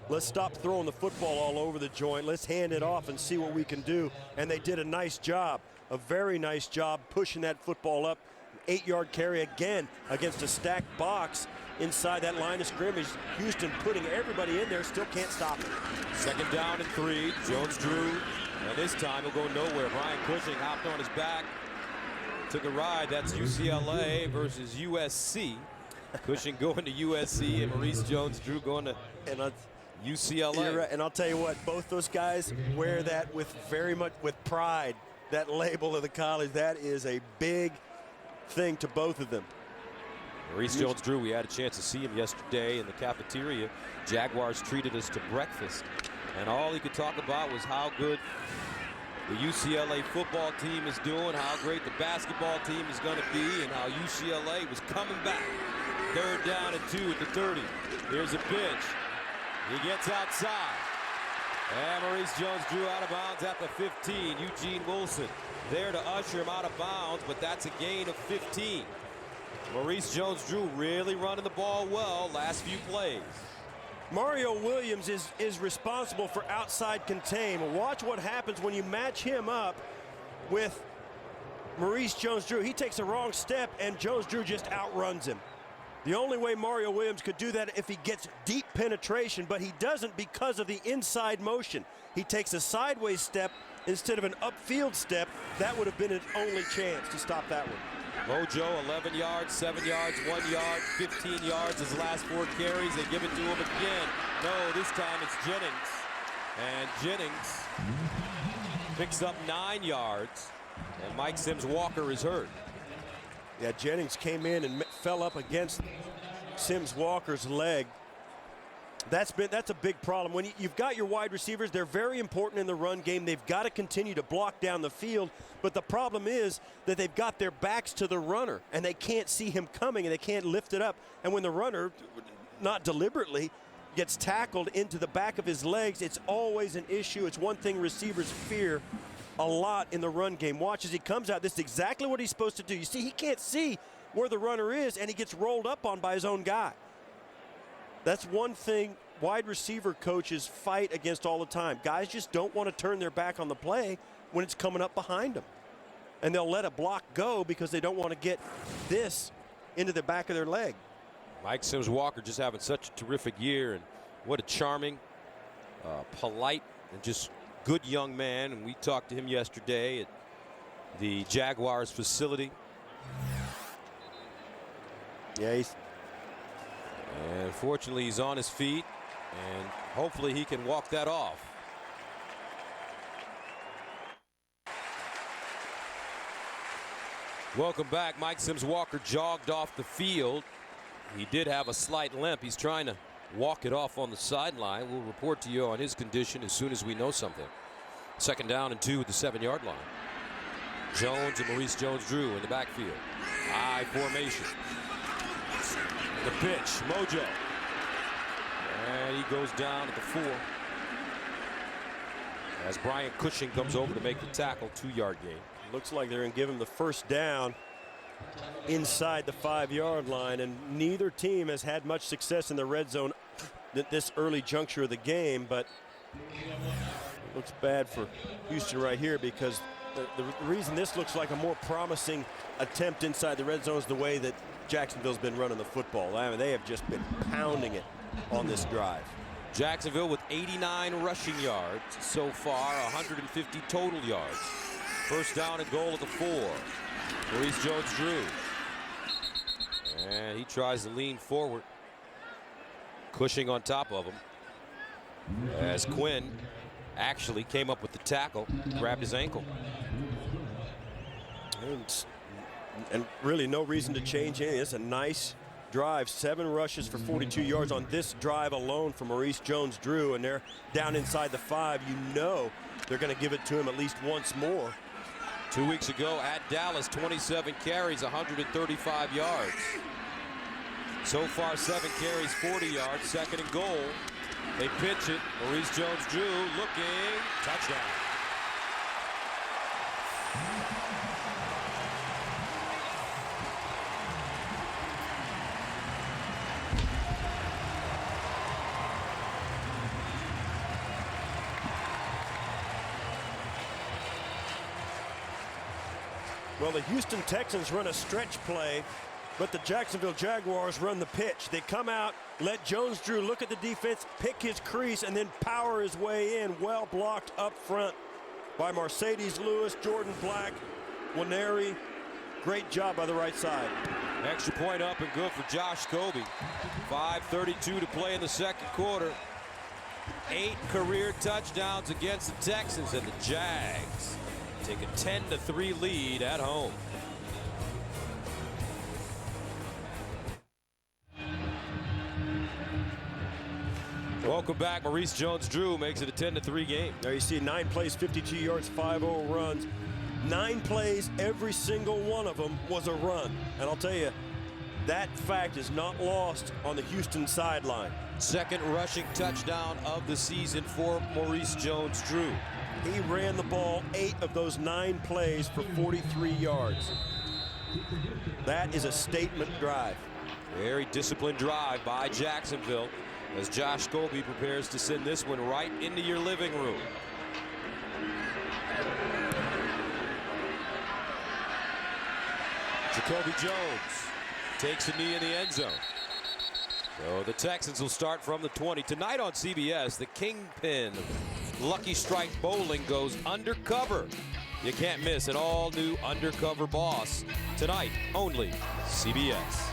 Let's stop throwing the football all over the joint. Let's hand it off and see what we can do. And they did a nice job, a very nice job pushing that football up. 8-yard carry again against a stacked box inside that line of scrimmage. Houston putting everybody in there, still can't stop it. Second down and 3. Jones-Drew And this time he'll go nowhere. Brian Cushing hopped on his back, took a ride. That's UCLA versus USC. Cushing going to USC and Maurice Jones-Drew going to UCLA. Right. And I'll tell you what, both those guys wear that with pride. That label of the college, that is a big thing to both of them. Maurice Jones-Drew, we had a chance to see him yesterday in the cafeteria. Jaguars treated us to breakfast, and all he could talk about was how good the UCLA football team is doing, how great the basketball team is going to be, and how UCLA was coming back. 3rd down and 2 at the 30. Here's a pitch. He gets outside. And Maurice Jones-Drew out of bounds at the 15. Eugene Wilson there to usher him out of bounds, but that's a gain of 15. Maurice Jones-Drew really running the ball well last few plays. Mario Williams is responsible for outside contain. Watch what happens when you match him up with Maurice Jones-Drew. He takes a wrong step, and Jones-Drew just outruns him. The only way Mario Williams could do that if he gets deep penetration, but he doesn't because of the inside motion. He takes a sideways step instead of an upfield step. That would have been his only chance to stop that one. Mojo, 11 yards, 7 yards, 1 yard, 15 yards his last 4 carries. They give it to him again. No, this time it's Jennings. And Jennings picks up 9 yards. And Mike Sims-Walker is hurt. Yeah, Jennings came in and fell up against Sims-Walker's leg. That's a big problem. When you've got your wide receivers, they're very important in the run game. They've got to continue to block down the field. But the problem is that they've got their backs to the runner, and they can't see him coming, and they can't lift it up. And when the runner, not deliberately, gets tackled into the back of his legs, it's always an issue. It's one thing receivers fear a lot in the run game. Watch as he comes out. This is exactly what he's supposed to do. You see, he can't see where the runner is, and he gets rolled up on by his own guy. That's one thing wide receiver coaches fight against all the time. Guys just don't want to turn their back on the play when it's coming up behind them. And they'll let a block go because they don't want to get this into the back of their leg. Mike Sims-Walker just having such a terrific year, and what a charming, polite, and just good young man. And we talked to him yesterday at the Jaguars facility. Yeah, and fortunately he's on his feet, and hopefully he can walk that off. Welcome back. Mike Sims-Walker jogged off the field. He did have a slight limp. He's trying to walk it off on the sideline. We'll report to you on his condition as soon as we know something. 2nd down and 2 at the 7-yard line. Jones and Maurice Jones-Drew in the backfield. I formation. The pitch, Mojo. And he goes down at the 4. As Brian Cushing comes over to make the tackle, 2-yard gain. Looks like they're going to give him the 1st down inside the 5-yard line, and neither team has had much success in the red zone at this early juncture of the game, but it looks bad for Houston right here because the reason this looks like a more promising attempt inside the red zone is the way that Jacksonville's been running the football. I mean, they have just been pounding it on this drive. Jacksonville with 89 rushing yards so far, 150 total yards. 1st down and goal at the 4. Maurice Jones-Drew. And he tries to lean forward. Cushing on top of him. As Quinn actually came up with the tackle, grabbed his ankle. And really no reason to change anything. It's a nice drive. 7 rushes for 42 yards on this drive alone for Maurice Jones-Drew, and they're down inside the 5. You know they're going to give it to him at least once more. 2 weeks ago at Dallas, 27 carries, 135 yards. So far, 7 carries, 40 yards. 2nd and goal. They pitch it. Maurice Jones-Drew looking. Touchdown. Well, the Houston Texans run a stretch play, but the Jacksonville Jaguars run the pitch. They come out, let Jones-Drew look at the defense, pick his crease, and then power his way in. Well blocked up front by Mercedes Lewis, Jordan Black, Waneri. Great job by the right side. Extra point up and good for Josh Scobie. 5:32 to play in the second quarter. 8 career touchdowns against the Texans, and the Jags take a 10-3 lead at home. Welcome back. Maurice Jones-Drew makes it a 10-3 game. There you see 9 plays, 52 yards, 5 runs. 9 plays, every single one of them was a run. And I'll tell you, that fact is not lost on the Houston sideline. Second rushing touchdown of the season for Maurice Jones-Drew. He ran the ball 8 of those 9 plays for 43 yards. That is a statement drive. Very disciplined drive by Jacksonville as Josh Scobie prepares to send this one right into your living room. Jacoby Jones takes a knee in the end zone. So the Texans will start from the 20. Tonight on CBS, the kingpin Lucky Strike Bowling goes undercover. You can't miss an all-new Undercover Boss. Tonight, only CBS.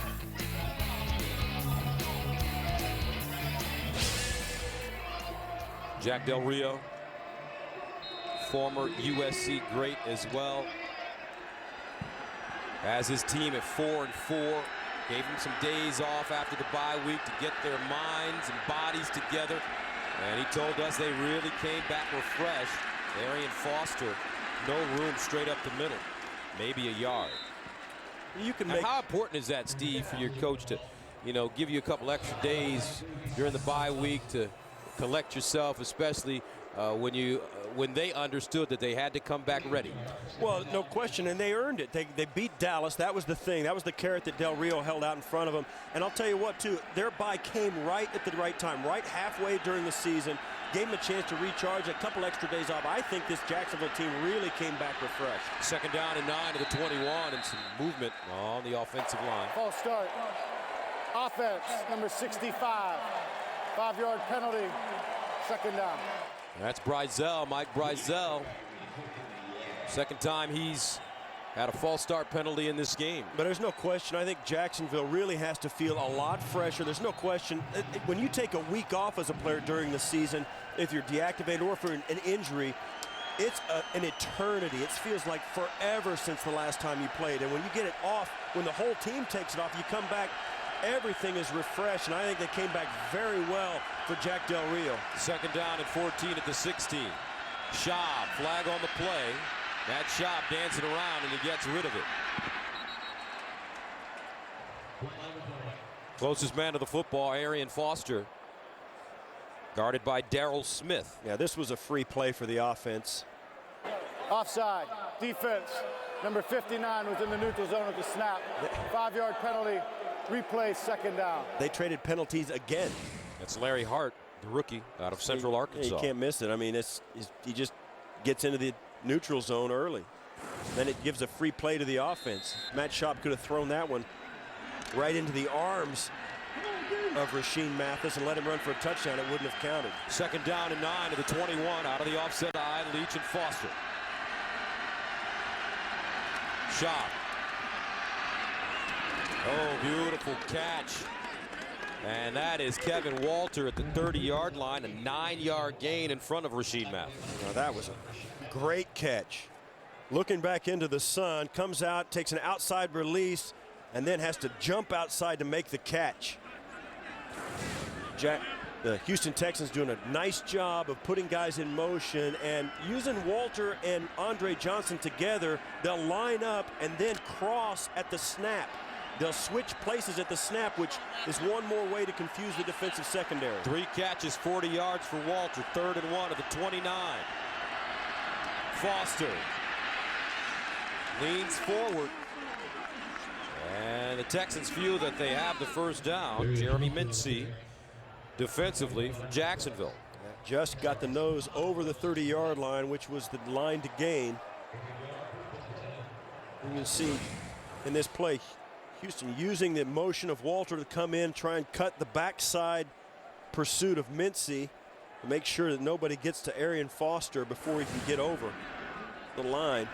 Jack Del Rio, former USC great as well, has his team at 4-4. Gave them some days off after the bye week to get their minds and bodies together. And he told us they really came back refreshed. Arian Foster, no room straight up the middle, maybe a yard. You can and how important is that, Steve, for your coach to, give you a couple extra days during the bye week to collect yourself, especially when they understood that they had to come back ready? Well, no question, and they earned it. They beat Dallas. That was the thing. That was the carrot that Del Rio held out in front of them. And I'll tell you what, too, their bye came right at the right time, right halfway during the season. Gave them a chance to recharge, a couple extra days off. I think this Jacksonville team really came back refreshed. Second down and 9 to the 21, and some movement on the offensive line. False start. Offense, number 65. 5-yard penalty. Second down. That's Brizell, Mike Brizell. Second time he's had a false start penalty in this game. But there's no question, I think Jacksonville really has to feel a lot fresher. There's no question, when you take a week off as a player during the season, if you're deactivated or for an injury, it's an eternity. It feels like forever since the last time you played. And when you get it off, when the whole team takes it off, you come back, everything is refreshed, and I think they came back very well for Jack Del Rio. Second down and 14 at the 16. Schaub, flag on the play. That Schaub dancing around, and he gets rid of it. Closest man to the football, Arian Foster, guarded by Darrell Smith. Yeah, this was a free play for the offense. Offside. Defense. Number 59 was in the neutral zone at the snap. 5-yard penalty. Replay, second down. They traded penalties again. That's Larry Hart, the rookie out of Central Arkansas. You can't miss it. I mean, he just gets into the neutral zone early. Then it gives a free play to the offense. Matt Schaub could have thrown that one right into the arms of Rasheem Mathis and let him run for a touchdown. It wouldn't have counted. Second down and 9 to the 21 out of the offset side. Leach and Foster. Schaub. Oh, beautiful catch. And that is Kevin Walter at the 30-yard line, a 9-yard gain in front of Rasheem Mathis. Now that was a great catch. Looking back into the sun, comes out, takes an outside release, and then has to jump outside to make the catch. The Houston Texans doing a nice job of putting guys in motion and using Walter and Andre Johnson together. They'll line up and then cross at the snap. They'll switch places at the snap, which is one more way to confuse the defensive secondary. 3 catches, 40 yards for Walter. 3rd and 1 at the 29. Foster leans forward. And the Texans feel that they have the first down. Jeremy Mincey defensively for Jacksonville. Just got the nose over the 30-yard line, which was the line to gain. You can see in this play, Houston using the motion of Walter to come in, try and cut the backside pursuit of Mincey. Make sure that nobody gets to Arian Foster before he can get over the line.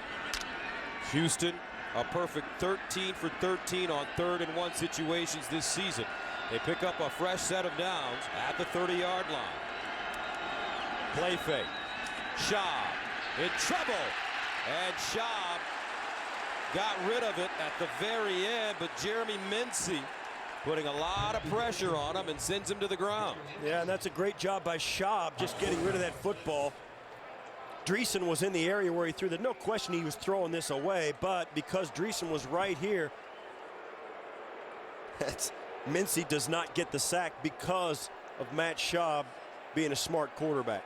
Houston, a perfect 13 for 13 on 3rd and 1 situations this season. They pick up a fresh set of downs at the 30-yard line. Play fake. Schaub in trouble. And Schaub got rid of it at the very end, but Jeremy Mincy putting a lot of pressure on him and sends him to the ground. Yeah, and that's a great job by Schaub just getting rid of that football. Dreesen was in the area where he threw that. No question he was throwing this away, but because Dreesen was right here, Mincy does not get the sack because of Matt Schaub being a smart quarterback.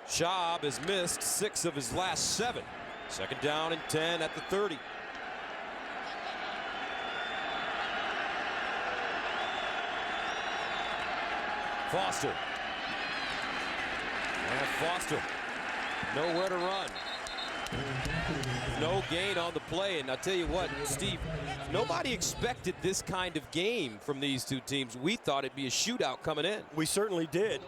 Schaub has missed 6 of his last 7. 2nd down and 10 at the 30. Foster. And Foster nowhere to run. No gain on the play, and I'll tell you what, Steve, nobody expected this kind of game from these two teams. We thought it'd be a shootout coming in. We certainly did,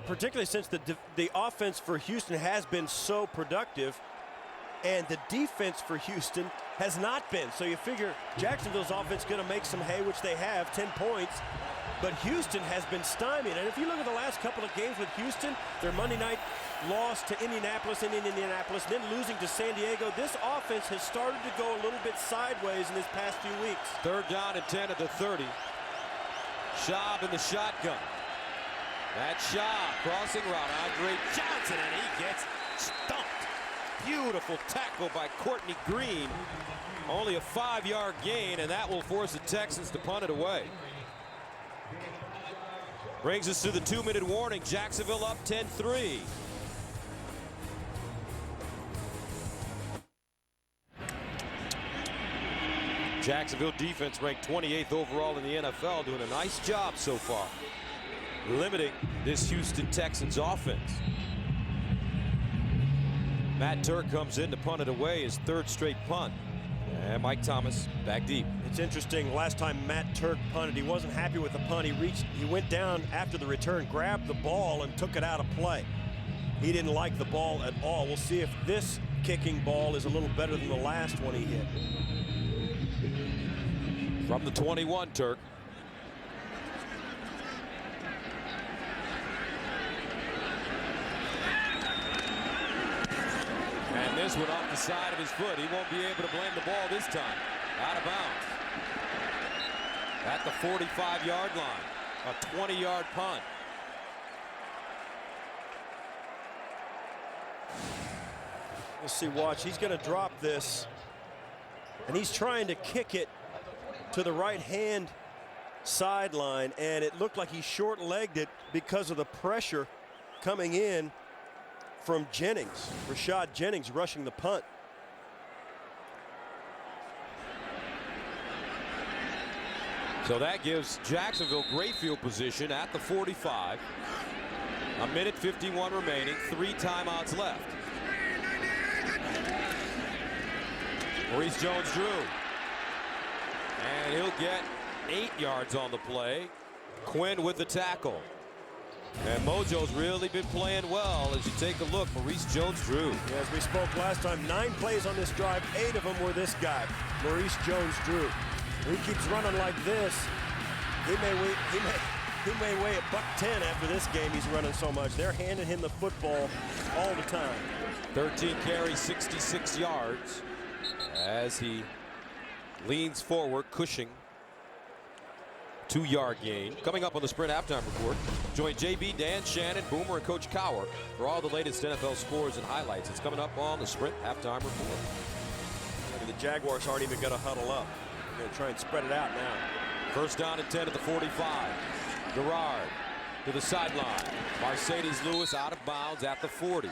particularly since the offense for Houston has been so productive, and the defense for Houston has not been. So you figure Jacksonville's offense going to make some hay, which they have, 10 points. But Houston has been stymied. And if you look at the last couple of games with Houston, their Monday night loss to Indianapolis and Indianapolis, then losing to San Diego, this offense has started to go a little bit sideways in this past few weeks. 3rd down and 10 at the 30. Schaub in the shotgun. That Schaub crossing route. Andre Johnson, and he gets stumped. Beautiful tackle by Courtney Green. Only a 5-yard gain, and that will force the Texans to punt it away. Brings us to the 2-minute warning. Jacksonville up 10-3. Jacksonville defense ranked 28th overall in the NFL, doing a nice job so far, limiting this Houston Texans offense. Matt Turk comes in to punt it away, his 3rd straight punt. And Mike Thomas back deep. It's interesting, last time Matt Turk punted, he wasn't happy with the punt. He went down after the return, grabbed the ball, and took it out of play. He didn't like the ball at all. We'll see if this kicking ball is a little better than the last one he hit. From the 21, Turk. And this one off the side of his foot. He won't be able to blame the ball this time. Out of bounds. At the 45-yard line. A 20-yard punt. Let's see, watch. He's going to drop this. And he's trying to kick it to the right-hand sideline. And it looked like he short-legged it because of the pressure coming in from Jennings. Rashad Jennings rushing the punt. So that gives Jacksonville great field position at the 45. A minute 51 remaining, 3 timeouts left. Maurice Jones-Drew. And he'll get 8 yards on the play. Quinn with the tackle. And Mojo's really been playing well as you take a look. Maurice Jones-Drew. Yeah, as we spoke last time, 9 plays on this drive, 8 of them were this guy, Maurice Jones-Drew. He keeps running like this. He may weigh a $110 after this game. He's running so much. They're handing him the football all the time. 13 carries, 66 yards as he leans forward. Cushing, 2-yard gain. Coming up on the Sprint Halftime Report, join JB, Dan, Shannon, Boomer, and Coach Cower for all the latest NFL scores and highlights. It's coming up on the Sprint Halftime Report. The Jaguars aren't even going to huddle up. They're going to try and spread it out now. 1st down and 10 at the 45. Gerard to the sideline. Mercedes Lewis out of bounds at the 40.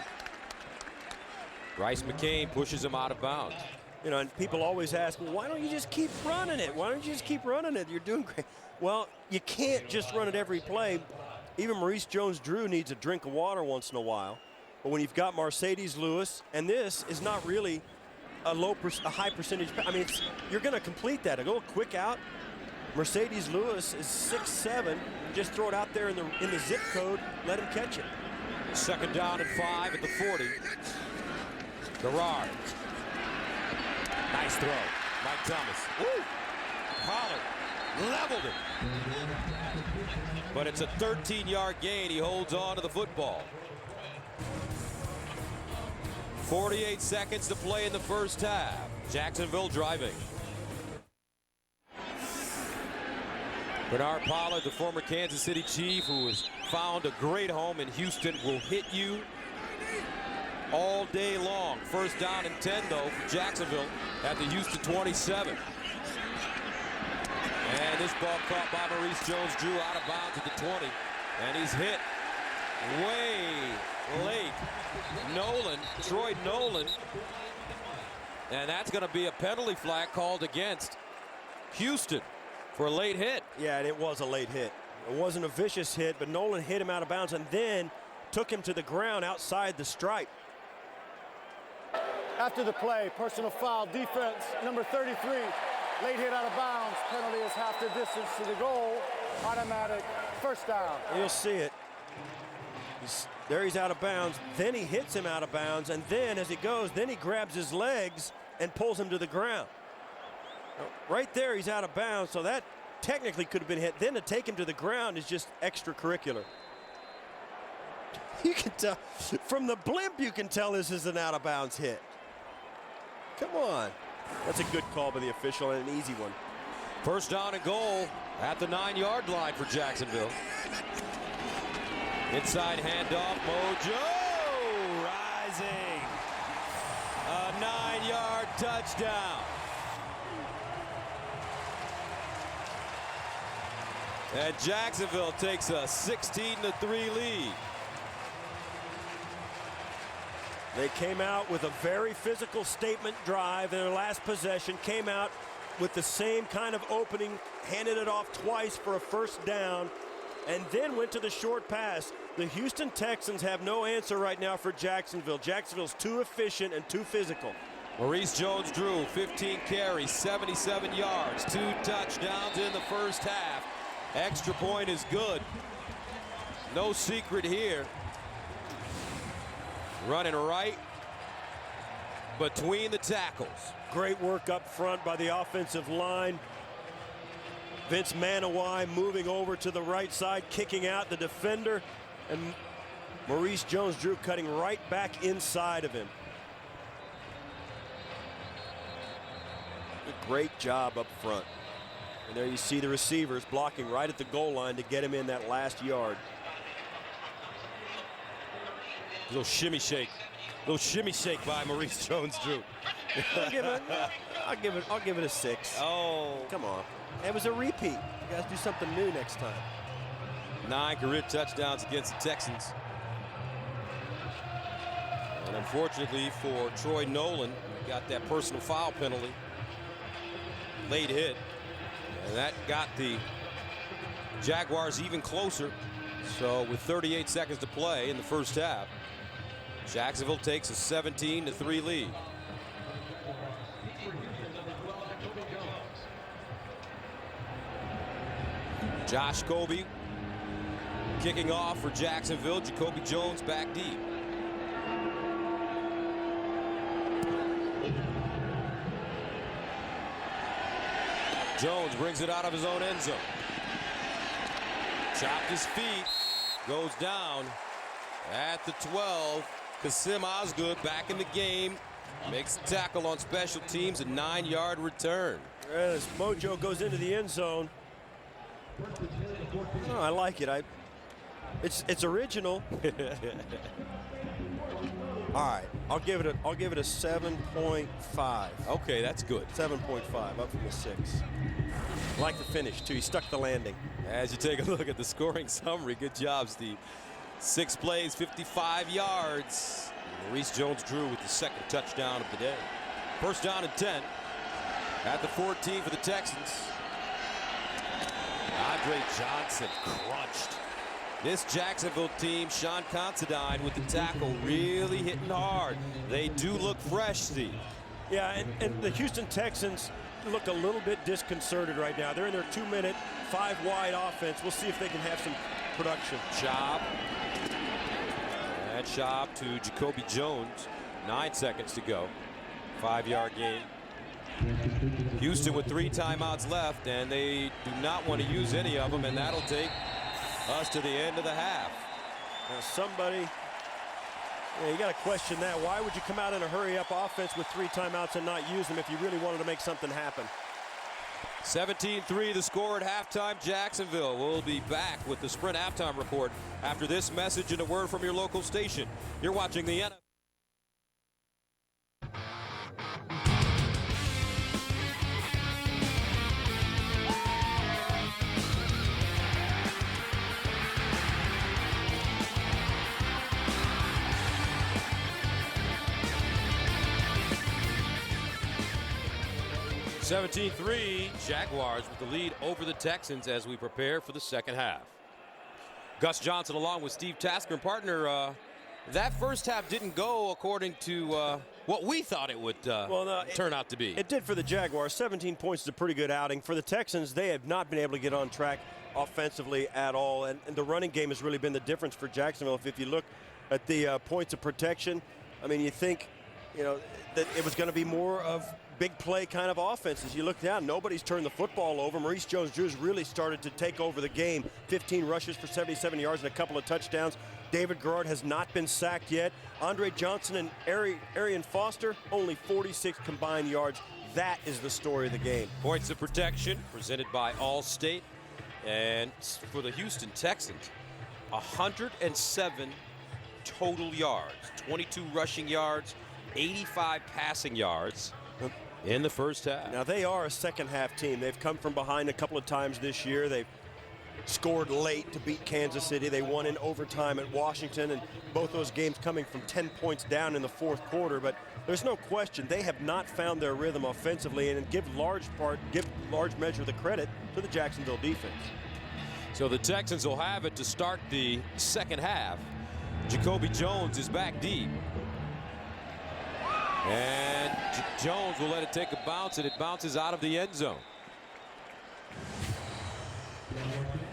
Bryce McCain pushes him out of bounds. You know, and people always ask, well, why don't you just keep running it? Why don't you just keep running it? You're doing great. Well, you can't just run it every play. Even Maurice Jones-Drew needs a drink of water once in a while. But when you've got Mercedes Lewis, and this is not really a high percentage. I mean, you're going to complete that. Go a quick out. Mercedes Lewis is 6'7". Just throw it out there in the zip code. Let him catch it. Second down and 5 at the 40. Gerard. Nice throw. Mike Thomas. Woo! Pollard leveled it. But it's a 13-yard gain. He holds on to the football. 48 seconds to play in the first half. Jacksonville driving. Bernard Pollard, the former Kansas City Chief who has found a great home in Houston, will hit you all day long. First down and 10, though, for Jacksonville at the Houston 27. And this ball caught by Maurice Jones-Drew out of bounds at the 20. And he's hit way late. Troy Nolan. And that's going to be a penalty flag called against Houston for a late hit. Yeah, and it was a late hit. It wasn't a vicious hit, but Nolan hit him out of bounds and then took him to the ground outside the stripe. After the play, personal foul, defense, number 33. Late hit out of bounds. Penalty is half the distance to the goal. Automatic first down. You'll see it. There he's out of bounds. Then he hits him out of bounds. And then as he goes, then he grabs his legs and pulls him to the ground. Right there, he's out of bounds. So that technically could have been hit. Then to take him to the ground is just extracurricular. You can tell. From the blimp, you can tell this is an out of bounds hit. Come on. That's a good call by the official and an easy one. First down and goal at the 9-yard line for Jacksonville. Inside handoff, Mojo rising. A 9-yard touchdown. And Jacksonville takes a 16-3 lead. They came out with a very physical statement drive in their last possession, came out with the same kind of opening, handed it off twice for a first down, and then went to the short pass. The Houston Texans have no answer right now for Jacksonville. Jacksonville's too efficient and too physical. Maurice Jones-Drew, 15 carries, 77 yards, 2 touchdowns in the first half. Extra point is good. No secret here. Running right between the tackles. Great work up front by the offensive line. Vince Manawai moving over to the right side, kicking out the defender, and Maurice Jones-Drew cutting right back inside of him. A great job up front. And there you see the receivers blocking right at the goal line to get him in that last yard. Little shimmy shake by Maurice Jones-Drew. I'll give it a 6. Oh, Come on. It was a repeat. You guys do something new next time. 9 career touchdowns against the Texans. And unfortunately for Troy Nolan, he got that personal foul penalty. Late hit. And that got the Jaguars even closer. So with 38 seconds to play in the first half, Jacksonville takes a 17-3 lead. Josh Kobe kicking off for Jacksonville. Jacoby Jones back deep. Jones brings it out of his own end zone. Chopped his feet. Goes down at the 12. Kasim Osgood back in the game. Makes the tackle on special teams. A 9-yard return. As Mojo goes into the end zone. Oh, I like it. It's original. All right, I'll give it a 7.5. Okay, that's good. 7.5, up from the 6. I like the finish too. He stuck the landing. As you take a look at the scoring summary, good job, Steve. 6 plays, 55 yards. Maurice Jones-Drew with the second touchdown of the day. First down and 10 at the 14 for the Texans. Andre Johnson crunched. This Jacksonville team, Sean Considine with the tackle, really hitting hard. They do look fresh, Steve. Yeah, and the Houston Texans look a little bit disconcerted right now. They're in their 2-minute, 5-wide offense. We'll see if they can have some production. Chop. Matt Schaub to Jacoby Jones. 9 seconds to go. 5-yard gain. Houston with 3 timeouts left, and they do not want to use any of them, and that'll take us to the end of the half. Now somebody, you got to question that. Why would you come out in a hurry-up offense with 3 timeouts and not use them if you really wanted to make something happen? 17-3 the score at halftime. Jacksonville will be back with the Sprint halftime report after this message and a word from your local station. You're watching the NFL. (17-3) Jaguars with the lead over the Texans as we prepare for the second half. Gus Johnson along with Steve Tasker and partner. That first half didn't go according to what we thought it would turn out to be. It did for the Jaguars. 17 points is a pretty good outing. For the Texans, they have not been able to get on track offensively at all. And the running game has really been the difference for Jacksonville. If you look at the points of protection, I mean, you think, that it was going to be more of big play kind of offenses. You look down, nobody's turned the football over. Maurice Jones-Drew's really started to take over the game. 15 rushes for 77 yards and a couple of touchdowns. David Garrard has not been sacked yet. Andre Johnson and Arian Foster, only 46 combined yards. That is the story of the game. Points of protection presented by Allstate. And for the Houston Texans, 107 total yards, 22 rushing yards, 85 passing yards in the first half. Now they are a second half team. They've come from behind a couple of times this year. They've scored late to beat Kansas City. They won in overtime at Washington, and both those games coming from 10 points down in the fourth quarter. But there's no question they have not found their rhythm offensively, and give large measure the credit to the Jacksonville defense. So the Texans will have it to start the second half. Jacoby Jones is back deep. And Jones will let it take a bounce, and it bounces out of the end zone.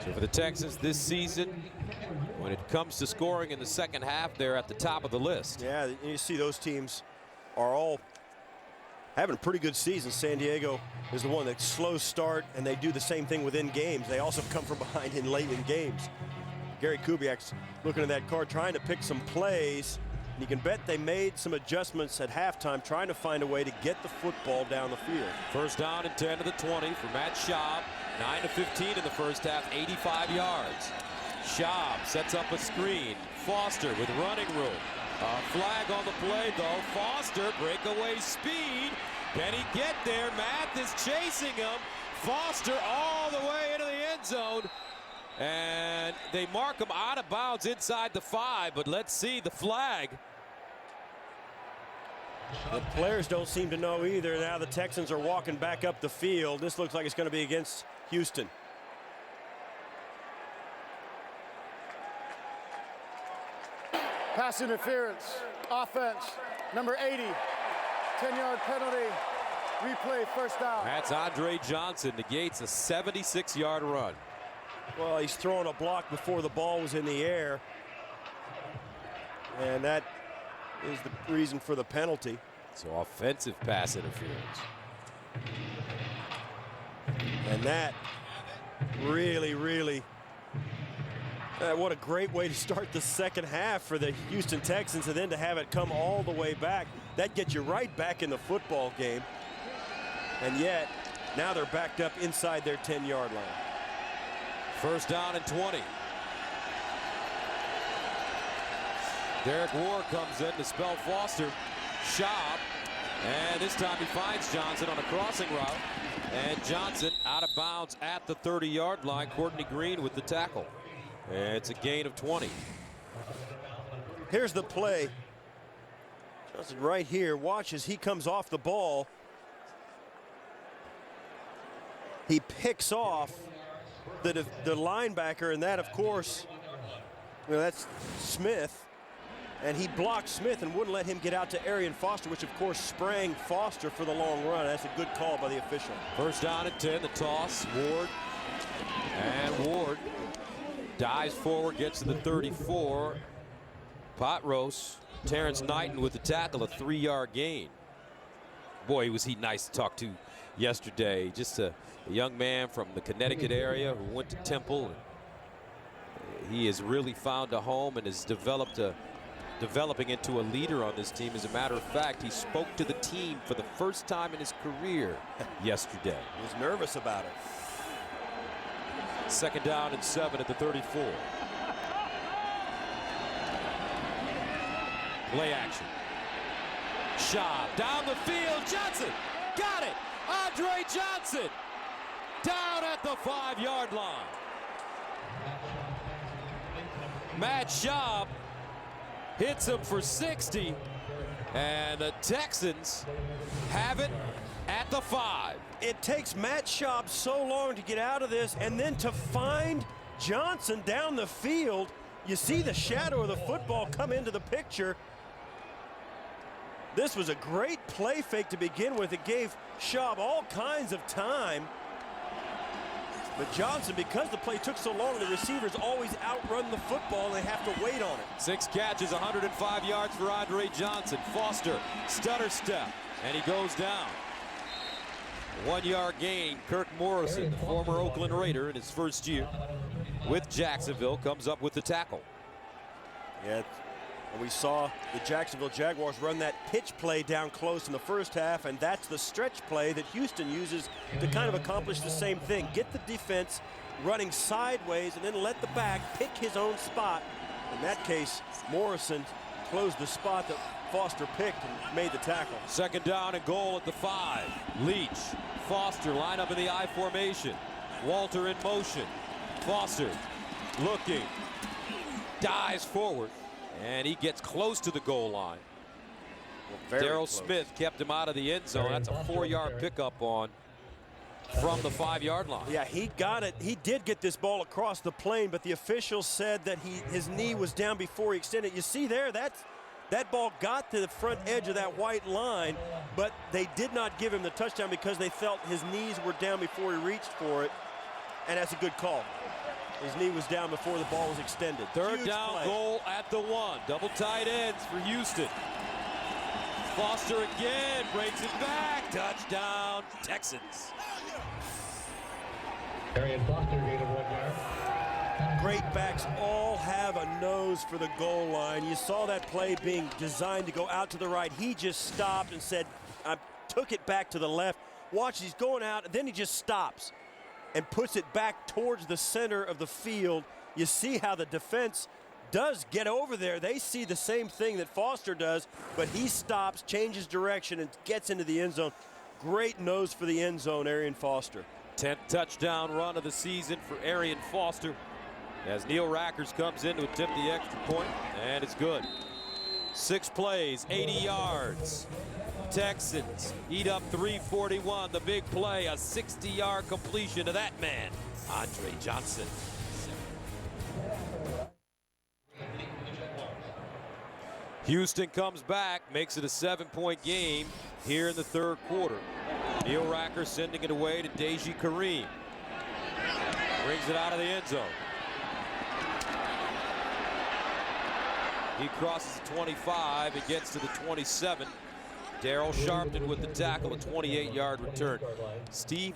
So for the Texans this season, when it comes to scoring in the second half, they're at the top of the list. Yeah, you see those teams are all having a pretty good season. San Diego is the one that slow start, and they do the same thing within games. They also come from behind late in games. Gary Kubiak's looking at that card, trying to pick some plays. You can bet they made some adjustments at halftime, trying to find a way to get the football down the field. First down and 10 to the 20 for Matt Schaub. 9-15 in the first half, 85 yards. Schaub sets up a screen. Foster with running room. A flag on the play, though. Foster, breakaway speed. Can he get there? Math is chasing him. Foster all the way into the end zone. And they mark him out of bounds inside the 5, but let's see the flag. The players don't seem to know either. Now the Texans are walking back up the field. This looks like it's going to be against Houston. Pass interference, offense, number 80, 10-yard penalty, replay, first down. That's Andre Johnson, negates a 76-yard run. Well, he's throwing a block before the ball was in the air. And that is the reason for the penalty. So offensive pass interference. And that really, what a great way to start the second half for the Houston Texans, and then to have it come all the way back. That gets you right back in the football game. And yet, now they're backed up inside their 10-yard line. First down and 20. Derek Ward comes in to spell Foster. Schaub, and this time he finds Johnson on a crossing route, and Johnson out of bounds at the 30-yard line. Courtney Green with the tackle. And it's a gain of 20. Here's the play. Johnson right here. Watch as he comes off the ball. He picks off the linebacker, and that, of course, that's Smith. And he blocked Smith and wouldn't let him get out to Arian Foster, which, of course, sprang Foster for the long run. That's a good call by the official. First down and 10, the toss. Ward. And Ward dives forward, gets to the 34. Pot roast. Terrence Knighton with the tackle, a 3-yard gain. Boy, was he nice to talk to yesterday. Just a young man from the Connecticut area who went to Temple. He has really found a home and is developing into a leader on this team. As a matter of fact, he spoke to the team for the first time in his career yesterday. He was nervous about it. 2nd down and 7 at the 34. Play action. Schaub down the field. Johnson got it. Andre Johnson down at the 5-yard line. Matt Schaub hits him for 60, and the Texans have it at the 5. It takes Matt Schaub so long to get out of this, and then to find Johnson down the field. You see the shadow of the football come into the picture. This was a great play fake to begin with. It gave Schaub all kinds of time. But Johnson, because the play took so long, the receivers always outrun the football, and they have to wait on it. 6 catches, 105 yards for Andre Johnson. Foster, stutter step, and he goes down. 1-yard gain. Kirk Morrison, the former Oakland Raider in his first year with Jacksonville, comes up with the tackle. Yeah, and we saw the Jacksonville Jaguars run that pitch play down close in the first half, and that's the stretch play that Houston uses to kind of accomplish the same thing. Get the defense running sideways and then let the back pick his own spot. In that case, Morrison closed the spot that Foster picked and made the tackle. 2nd down and goal at the 5. Leach, Foster line up in the I formation. Walter in motion. Foster looking, dives forward, and he gets close to the goal line. Darryl Smith kept him out of the end zone. That's a 4-yard pickup from the 5-yard line. Yeah, he got it. He did get this ball across the plane, but the officials said that his knee was down before he extended. You see there, that ball got to the front edge of that white line, but they did not give him the touchdown because they felt his knees were down before he reached for it, and that's a good call. His knee was down before the ball was extended. 3rd down play. Goal at the 1. Double tight ends for Houston. Foster again breaks it back. Touchdown, Texans. Arian Foster gained of 1 yard. Great backs all have a nose for the goal line. You saw that play being designed to go out to the right. He just stopped and said, I took it back to the left. Watch, he's going out, and then he just stops and puts it back towards the center of the field. You see how the defense does get over there. They see the same thing that Foster does, but he stops, changes direction, and gets into the end zone. Great nose for the end zone, Arian Foster. 10th touchdown run of the season for Arian Foster as Neil Rackers comes in to attempt the extra point, and it's good. 6 plays, 80 yards. Texans eat up 341. The big play, a 60-yard completion to that man, Andre Johnson. Houston comes back, makes it a 7-point game here in the 3rd quarter. Neil Racker sending it away to Deji Kareem. Brings it out of the end zone. He crosses the 25 and gets to the 27. Daryl Sharpton with the tackle, a 28-yard return. Steve,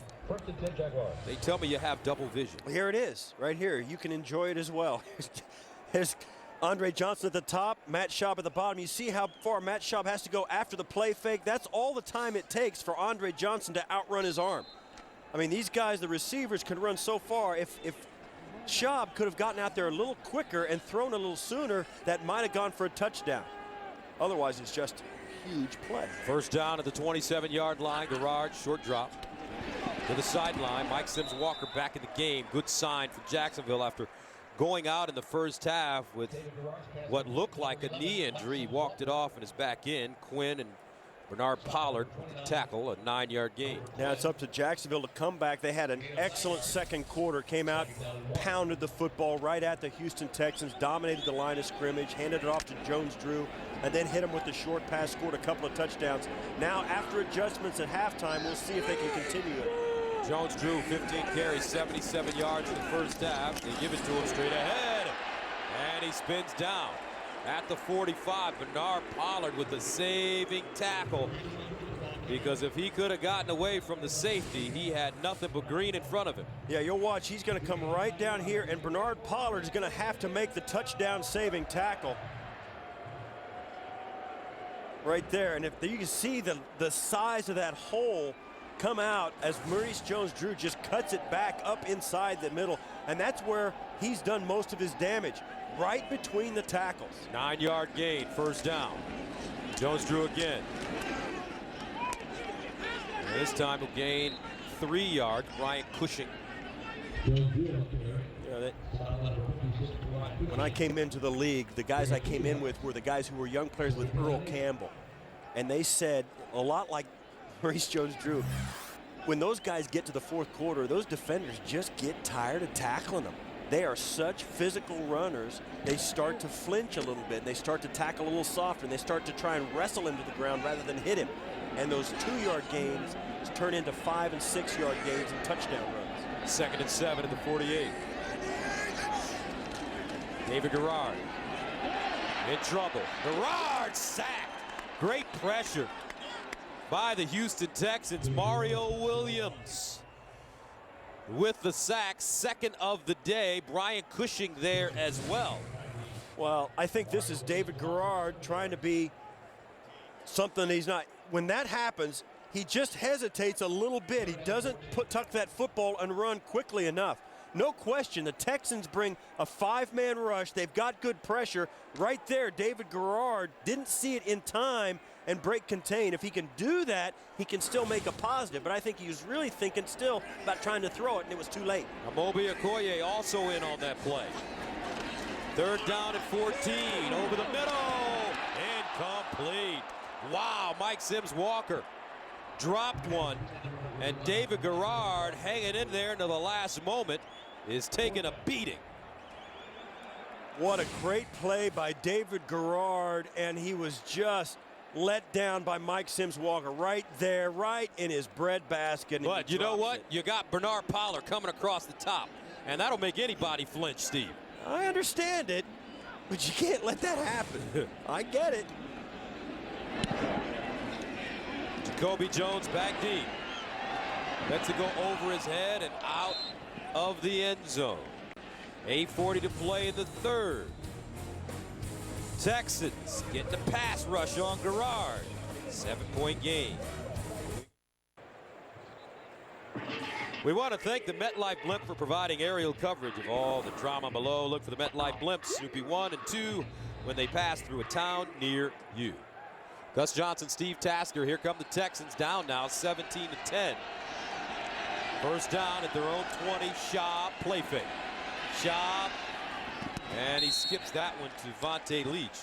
they tell me you have double vision. Here it is, right here. You can enjoy it as well. Here's Andre Johnson at the top, Matt Schaub at the bottom. You see how far Matt Schaub has to go after the play fake. That's all the time it takes for Andre Johnson to outrun his arm. I mean, these guys, the receivers, can run so far. If Schaub could have gotten out there a little quicker and thrown a little sooner, that might have gone for a touchdown. Otherwise, it's just huge play. 1st down at the 27-yard line. Garrard, short drop to the sideline. Mike Sims-Walker back in the game. Good sign for Jacksonville after going out in the first half with what looked like a knee injury. He walked it off and is back in. Quinn and Bernard Pollard tackle, a 9-yard gain. Now it's up to Jacksonville to come back. They had an excellent 2nd quarter, came out, pounded the football right at the Houston Texans, dominated the line of scrimmage, handed it off to Jones-Drew, and then hit him with the short pass, scored a couple of touchdowns. Now, after adjustments at halftime, we'll see if they can continue it. Jones-Drew, 15 carries, 77 yards in the first half. They give it to him straight ahead, and he spins down. at the 45. Bernard Pollard with the saving tackle, because if he could have gotten away from the safety, he had nothing but green in front of him. Yeah, you'll watch. He's going to come right down here, and Bernard Pollard is going to have to make the touchdown saving tackle right there. And if you can see the size of that hole come out as Maurice Jones-Drew just cuts it back up inside the middle, and that's where he's done most of his damage, right between the tackles. 9-yard gain, first down. Jones-Drew again. And this time he'll gain 3 yards. Brian Cushing. When I came into the league, the guys I came in with were the guys who were young players with Earl Campbell. And they said, a lot like Maurice Jones-Drew, when those guys get to the fourth quarter, those defenders just get tired of tackling them. They are such physical runners, they start to flinch a little bit, and they start to tackle a little softer, and they start to try and wrestle him to the ground rather than hit him. And those 2-yard gains turn into 5- and 6-yard gains and touchdown runs. 2nd and 7 at the 48. David Garrard in trouble. Garrard sacked. Great pressure by the Houston Texans. Mario Williams with the sack, 2nd of the day. Brian Cushing there as well. Well, I think this is David Garrard trying to be something he's not. When that happens, he just hesitates a little bit. He doesn't tuck that football and run quickly enough. No question, the Texans bring a 5-man rush. They've got good pressure. Right there, David Garrard didn't see it in time and break contain. If he can do that, he can still make a positive. But I think he was really thinking still about trying to throw it, and it was too late. Amobi Okoye also in on that play. 3rd down at 14, over the middle, incomplete. Wow, Mike Sims-Walker dropped one, and David Garrard, hanging in there until the last moment, is taking a beating. What a great play by David Garrard, and he was just let down by Mike Sims-Walker right there, right in his breadbasket. But you know what? You got Bernard Pollard coming across the top, and that'll make anybody flinch, Steve. I understand it, but you can't let that happen. I get it. Jacoby Jones back deep. Lets it go over his head and out of the end zone. 8:40 to play in the 3rd. Texans getting the pass rush on Garrard. 7-point gain. We want to thank the MetLife Blimp for providing aerial coverage of all the drama below. Look for the MetLife Blimps, Snoopy 1 and 2, when they pass through a town near you. Gus Johnson, Steve Tasker. Here come the Texans, down now 17-10. First down at their own 20. Schaub, play fake. Schaub, and he skips that one to Vontae Leach.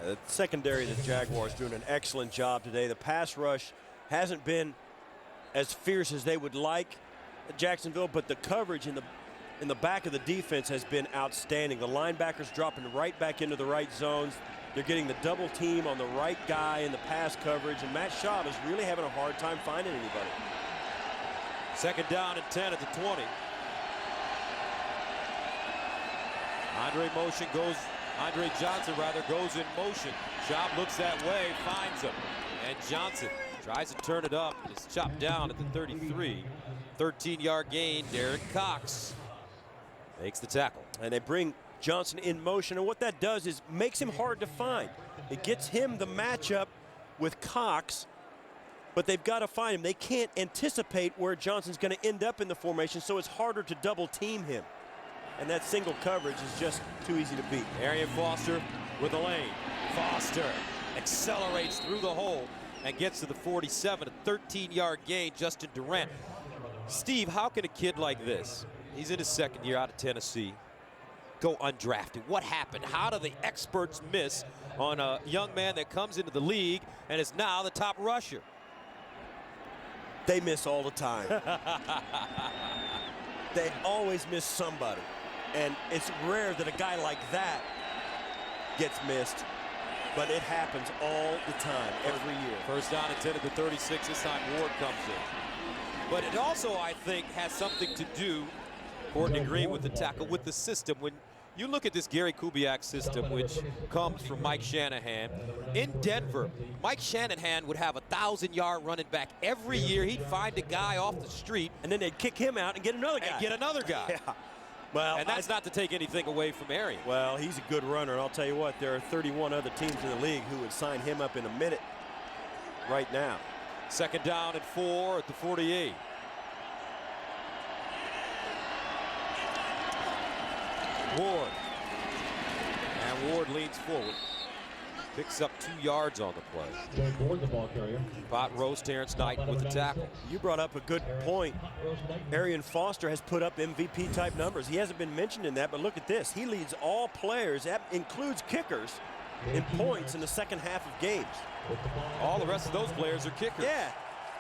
Yeah, the secondary of the Jaguars doing an excellent job today. The pass rush hasn't been as fierce as they would like at Jacksonville, but the coverage in the back of the defense has been outstanding. The linebackers dropping right back into the right zones. They're getting the double team on the right guy in the pass coverage, and Matt Schaub is really having a hard time finding anybody. 2nd down and 10 at the 20. Andre Johnson goes in motion. Schaub looks that way, finds him, and Johnson tries to turn it up. It's chopped down at the 33. 13-yard gain. Derek Cox makes the tackle. And they bring Johnson in motion, and what that does is makes him hard to find. It gets him the matchup with Cox, but they've got to find him. They can't anticipate where Johnson's going to end up in the formation, so it's harder to double team him. And that single coverage is just too easy to beat. Arian Foster with the lane. Foster accelerates through the hole and gets to the 47, a 13-yard gain. Justin Durant. Steve, how can a kid like this, he's in his 2nd year out of Tennessee, go undrafted? What happened? How do the experts miss on a young man that comes into the league and is now the top rusher? They miss all the time. They always miss somebody. And it's rare that a guy like that gets missed, but it happens all the time, every year. First down and 10 at the 36. This time Ward comes in. But it also, I think, has something to do Courtney Green with the tackle, with the system. When you look at this Gary Kubiak system, which comes from Mike Shanahan, in Denver, Mike Shanahan would have a 1,000-yard running back every year. He'd find a guy off the street, and then they'd kick him out and get another guy. Yeah. Well, and that's not to take anything away from Arian. Well, he's a good runner, and I'll tell you what, there are 31 other teams in the league who would sign him up in a minute right now. 2nd down and 4 at the 48. Ward. And Ward leans forward. Picks up 2 yards on the play. Going toward the ball carrier. Bot Rose, Terrence Knight with the tackle. You brought up a good point. Arian Foster has put up MVP-type numbers. He hasn't been mentioned in that, but look at this. He leads all players, that includes kickers, in points in the second half of games. All the rest of those players are kickers. Yeah.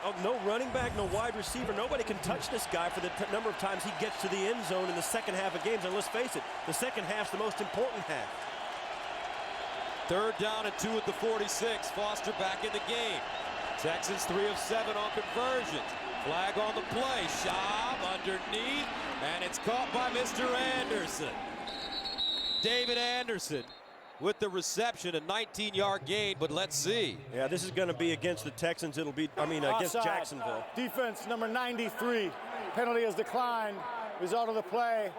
Oh, no running back, no wide receiver. Nobody can touch this guy for the number of times he gets to the end zone in the second half of games. And let's face it, the second half's the most important half. 3rd down and 2 at the 46. Foster back in the game. Texans 3 of 7 on conversions. Flag on the play. Schaub underneath, and it's caught by Mr. Anderson. David Anderson with the reception, a 19-yard gain, but let's see. Yeah, this is going to be against the Texans. It'll be, against Offside. Jacksonville. Defense number 93. Penalty has declined. Result of the play,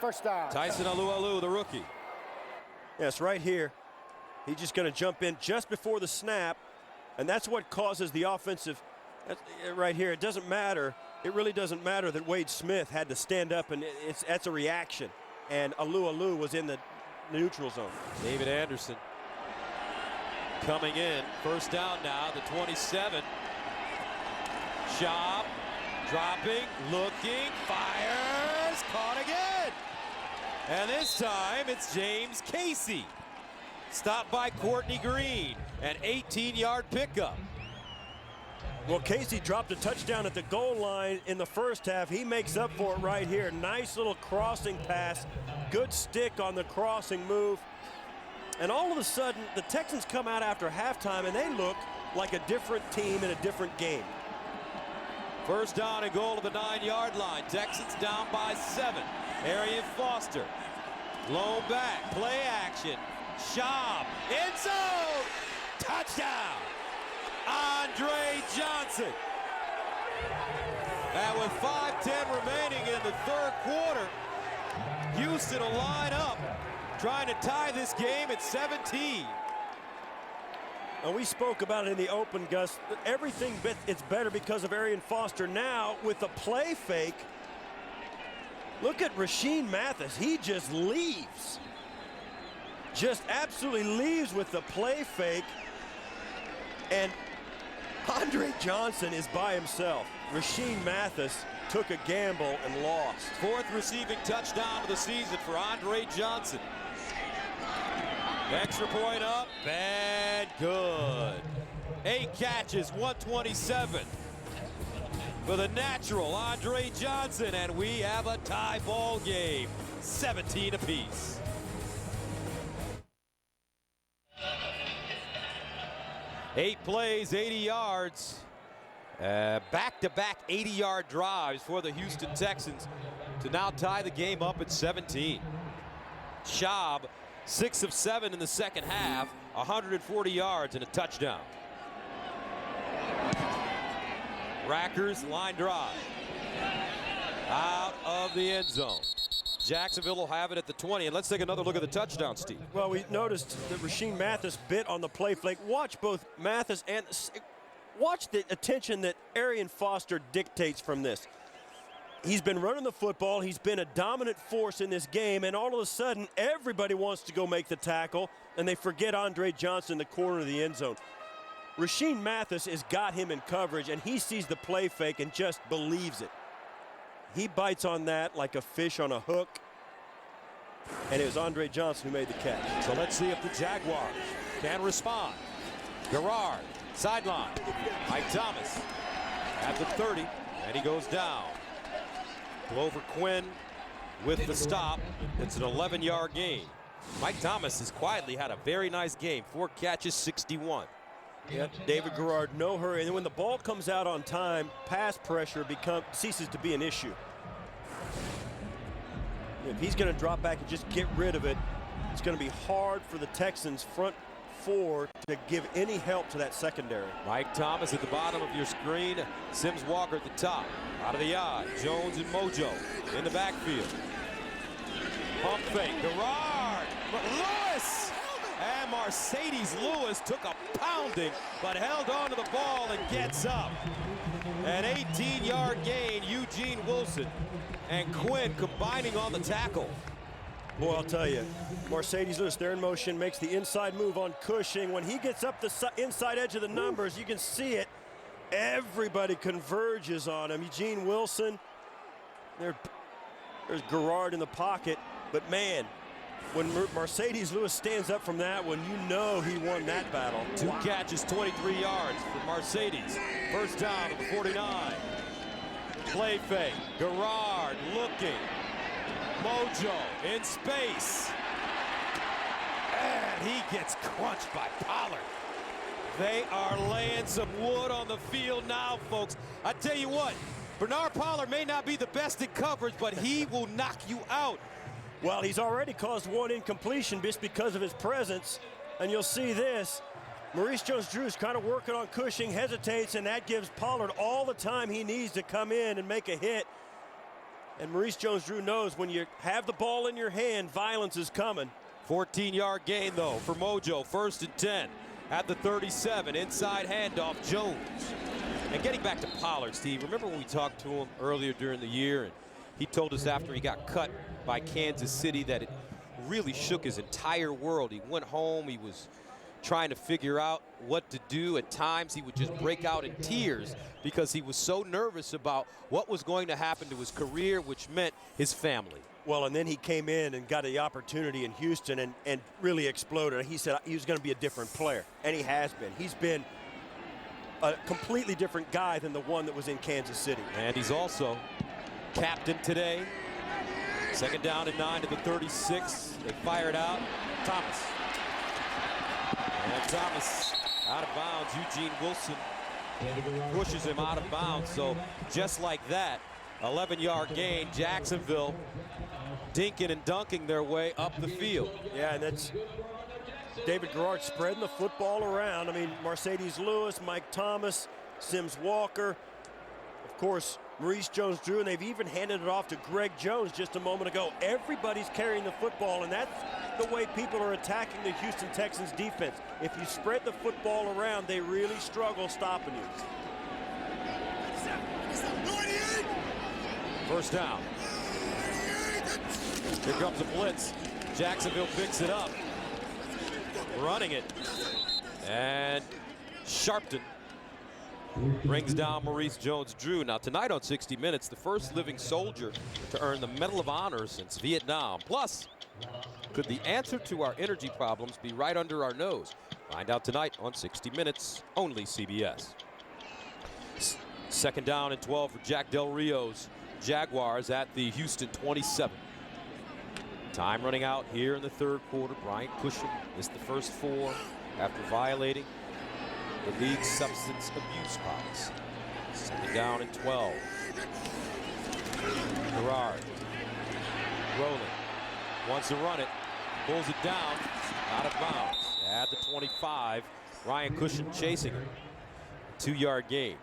1st down. Tyson Alualu, the rookie. Yes, right here. He's just going to jump in just before the snap, and that's what causes the offensive. Right here, it doesn't matter. It really doesn't matter that Wade Smith had to stand up, and that's a reaction. And Alualu was in the neutral zone. David Anderson coming in. 1st down now, the 27. Schaub dropping, looking, fires, caught again. And this time it's James Casey. Stopped by Courtney Green, an 18-yard pickup. Well, Casey dropped a touchdown at the goal line in the first half. He makes up for it right here. Nice little crossing pass. Good stick on the crossing move. And all of a sudden, the Texans come out after halftime, and they look like a different team in a different game. 1st down and goal to the 9-yard line. Texans down by 7. Arian Foster. Low back, play action. Schaub, end zone, touchdown, Andre Johnson. And with 5:10 remaining in the 3rd quarter, Houston will line up, trying to tie this game at 17. And we spoke about it in the open, Gus. Everything it's better because of Arian Foster. Now, with the play fake, look at Rashean Mathis. He just leaves. Just absolutely leaves with the play fake. And Andre Johnson is by himself. Rashean Mathis took a gamble and lost. 4th receiving touchdown of the season for Andre Johnson. Extra point up, and good. 8 catches, 127 for the natural Andre Johnson, and we have a tie ball game, 17 apiece. Eight plays, 80 yards. Back-to-back 80-yard drives for the Houston Texans to now tie the game up at 17. Schaub, 6 of 7 in the second half, 140 yards and a touchdown. Rackers line drive. Out of the end zone. Jacksonville will have it at the 20, and let's take another look at the touchdown, Steve. Well, we noticed that Rashean Mathis bit on the play flake. Watch both Mathis and watch the attention that Arian Foster dictates from this. He's been running the football. He's been a dominant force in this game, and all of a sudden, everybody wants to go make the tackle, and they forget Andre Johnson in the corner of the end zone. Rashean Mathis has got him in coverage, and he sees the play fake and just believes it. He bites on that like a fish on a hook, and it was Andre Johnson who made the catch. So let's see if the Jaguars can respond. Garrard, sideline. Mike Thomas at the 30, and he goes down. Glover Quinn with the stop. It's an 11-yard gain. Mike Thomas has quietly had a very nice game. 4 catches, 61. Yep, David Garrard, no hurry. And then when the ball comes out on time, pass pressure ceases to be an issue. If he's going to drop back and just get rid of it, it's going to be hard for the Texans front four to give any help to that secondary. Mike Thomas at the bottom of your screen. Sims Walker at the top. Out of the eye. Jones and Mojo in the backfield. Pump fake. Garrard. Lewis. And Mercedes Lewis took a pounding, but held on to the ball and gets up. An 18-yard gain. Eugene Wilson and Quinn combining on the tackle. Boy, I'll tell you, Mercedes Lewis, they're in motion, makes the inside move on Cushing. When he gets up the inside edge of the numbers, you can see it. Everybody converges on him. Eugene Wilson, there's Garrard in the pocket. But man, when Mercedes Lewis stands up from that one, you know he won that battle. 2 catches, 23 yards for Mercedes. First down at the 49. Play fake. Garrard looking. Mojo in space. And he gets crunched by Pollard. They are laying some wood on the field now, folks. I tell you what, Bernard Pollard may not be the best in coverage, but he will knock you out. Well, he's already caused 1 incompletion just because of his presence. And you'll see this. Maurice Jones-Drew is kind of working on Cushing, hesitates, and that gives Pollard all the time he needs to come in and make a hit. And Maurice Jones-Drew knows when you have the ball in your hand, violence is coming. 14-yard gain, though, for Mojo. 1st and 10 at the 37. Inside handoff, Jones. And getting back to Pollard, Steve, remember when we talked to him earlier during the year, and he told us after he got cut by Kansas City that it really shook his entire world. He went home, he was trying to figure out what to do. At times he would just break out in tears because he was so nervous about what was going to happen to his career, which meant his family. Well, and then he came in and got the opportunity in Houston and really exploded. He said he was going to be a different player, and he has been. He's been a completely different guy than the one that was in Kansas City. And he's also captain today. 2nd down and 9 to the 36. They fire it out. Thomas. And Thomas out of bounds. Eugene Wilson pushes him out of bounds. So just like that, 11-yard gain. Jacksonville dinking and dunking their way up the field. Yeah, and that's David Garrard spreading the football around. I mean, Mercedes Lewis, Mike Thomas, Sims Walker, of course, Maurice Jones-Drew, and they've even handed it off to Greg Jones just a moment ago. Everybody's carrying the football, and that's the way people are attacking the Houston Texans defense. If you spread the football around, they really struggle stopping you. First down. Here comes a blitz. Jacksonville picks it up. Running it. And Sharpton brings down Maurice Jones-Drew. Now tonight on 60 Minutes, the first living soldier to earn the Medal of Honor since Vietnam. Plus, could the answer to our energy problems be right under our nose? Find out tonight on 60 Minutes, only CBS. 2nd down and 12 for Jack Del Rio's Jaguars at the Houston 27. Time running out here in the 3rd quarter. Brian Cushing missed the first 4 after violating the league's substance abuse policy. 2nd down and 12. Garrard rolling. Wants to run it. Pulls it down. Out of bounds. At the 25. Brian Cushing chasing him. 2-yard gain.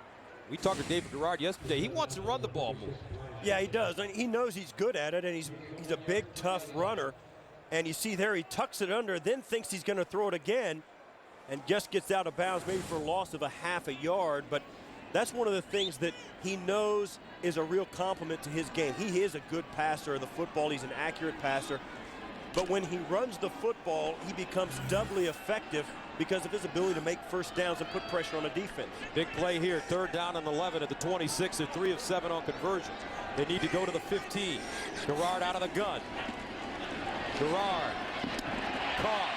We talked to David Garrard yesterday. He wants to run the ball more. Yeah, he does. And he knows he's good at it, and he's a big, tough runner. And you see there, he tucks it under, then thinks he's going to throw it again, and just gets out of bounds, maybe for a loss of a half a yard. But that's one of the things that he knows is a real compliment to his game. He is a good passer of the football. He's an accurate passer. But when he runs the football, he becomes doubly effective because of his ability to make first downs and put pressure on the defense. Big play here. 3rd down and 11 at the 26. They're 3 of 7 on conversions. They need to go to the 15. Gerard out of the gun. Gerard caught,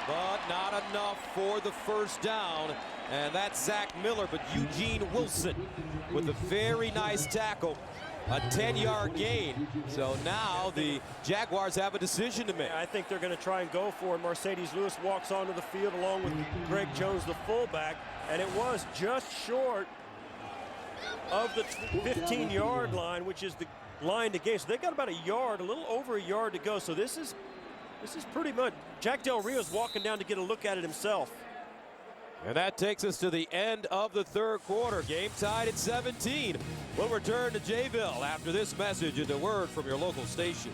but not enough for the first down. And that's Zach Miller, but Eugene Wilson with a very nice tackle. A 10-yard gain. So now the Jaguars have a decision to make. I think they're going to try and go for it. Mercedes Lewis walks onto the field along with Greg Jones, the fullback, and it was just short of the 15-yard line, which is line to gain. So they got about a yard, a little over a yard to go. So this is pretty much Jack Del Rio's walking down to get a look at it himself. And that takes us to the end of the third quarter. Game tied at 17. We'll return to Jayville after this message and a word from your local station.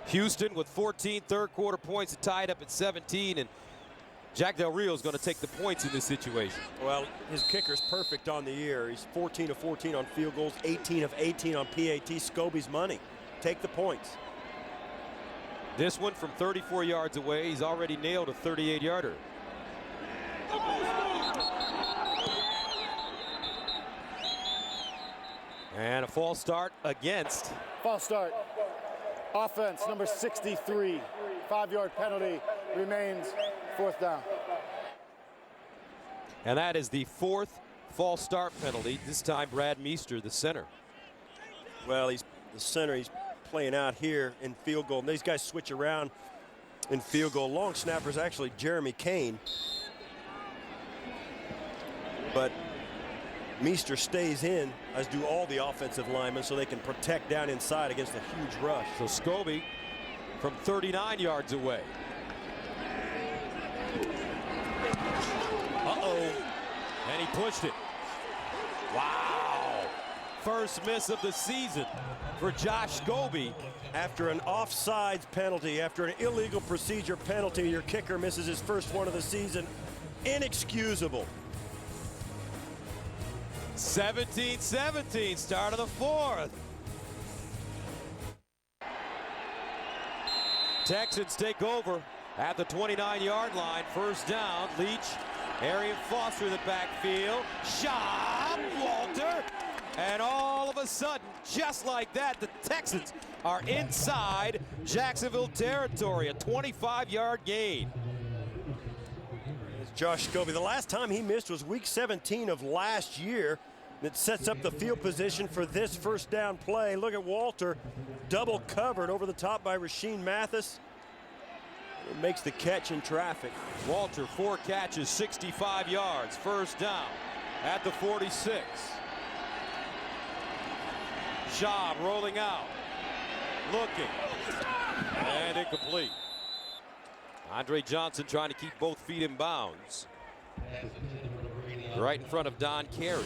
Houston with 14 third quarter points tied up at 17, and Jack Del Rio is going to take the points in this situation. Well, his kicker's perfect on the year. He's 14 of 14 on field goals, 18 of 18 on PAT. Scobie's money. Take the points. This one from 34 yards away. He's already nailed a 38-yarder. And a false start against. False start. Offense, number 63. 5-yard penalty remains, 4th down. And that is the 4th false start penalty. This time Brad Meester, the center. Well, he's the center. He's playing out here in field goal. And these guys switch around in field goal. Long snapper is actually Jeremy Kane. But Meester stays in, as do all the offensive linemen, so they can protect down inside against a huge rush. So Scobie from 39 yards away. Uh-oh. And he pushed it. Wow. First miss of the season for Josh Scobie. After an offsides penalty, after an illegal procedure penalty, your kicker misses his first one of the season. Inexcusable. 17-17, start of the 4th. Texans take over at the 29-yard line. First down, Leach, Arian Foster in the backfield. Shot, Walter. And all of a sudden, just like that, the Texans are inside Jacksonville territory, a 25-yard gain. It's Josh Scobie. The last time he missed was week 17 of last year. That sets up the field position for this first down play. Look at Walter, double covered over the top by Rasheem Mathis. It makes the catch in traffic. Walter, 4 catches, 65 yards. First down at the 46. Schaub rolling out, looking, and incomplete. Andre Johnson trying to keep both feet in bounds. Right in front of Don Carey.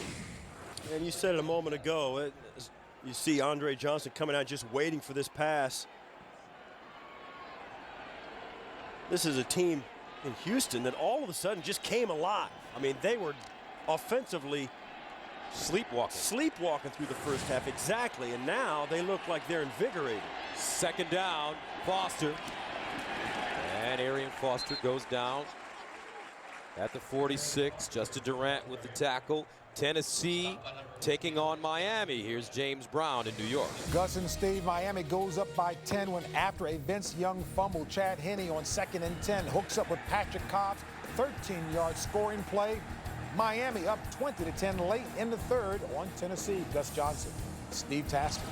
And you said it a moment ago, you see Andre Johnson coming out just waiting for this pass. This is a team in Houston that all of a sudden just came alive. I mean, they were offensively sleepwalking through the first half, exactly, and now they look like they're invigorated. Second down, Foster. And Arian Foster goes down at the 46. Justin Durant with the tackle. Tennessee taking on Miami. Here's James Brown in New York. Gus and Steve, Miami goes up by 10 when after a Vince Young fumble, Chad Henne on 2nd and 10 hooks up with Patrick Cobb's 13-yard scoring play. Miami up 20-10 late in the 3rd on Tennessee. Gus Johnson, Steve Tasker.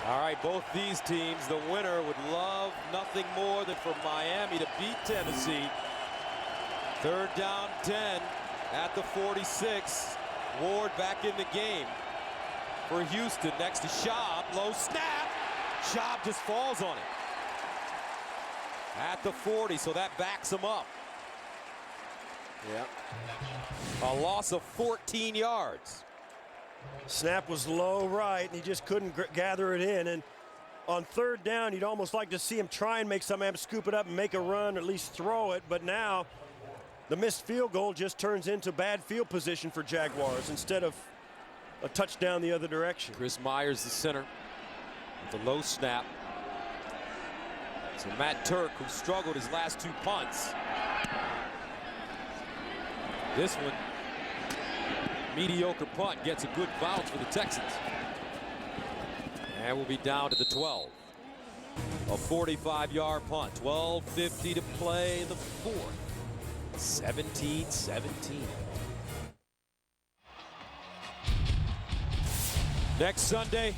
All right, both these teams, the winner would love nothing more than for Miami to beat Tennessee. 3rd down, 10 at the 46. Ward back in the game for Houston next to Schaub. Low snap. Schaub just falls on it at the 40, so that backs him up. Yeah. A loss of 14 yards. Snap was low right, and he just couldn't gather it in. And on 3rd down, you'd almost like to see him try and make something happen, scoop it up and make a run, or at least throw it. But now the missed field goal just turns into bad field position for Jaguars instead of a touchdown the other direction. Chris Myers, the center, with a low snap. So Matt Turk, who struggled his last 2 punts. This one, mediocre punt, gets a good bounce for the Texans. And we'll be down to the 12. A 45-yard punt, 12:50 to play the 4th. 17-17. Next Sunday,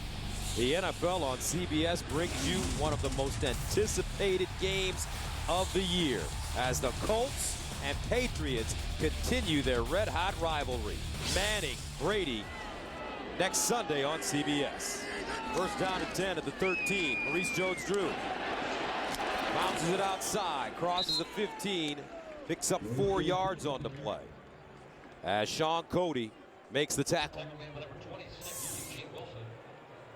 the NFL on CBS brings you one of the most anticipated games of the year as the Colts and Patriots continue their red-hot rivalry. Manning, Brady, next Sunday on CBS. First down and 10 at the 13. Maurice Jones-Drew bounces it outside, crosses the 15, picks up 4 yards on the play as Sean Cody makes the tackle.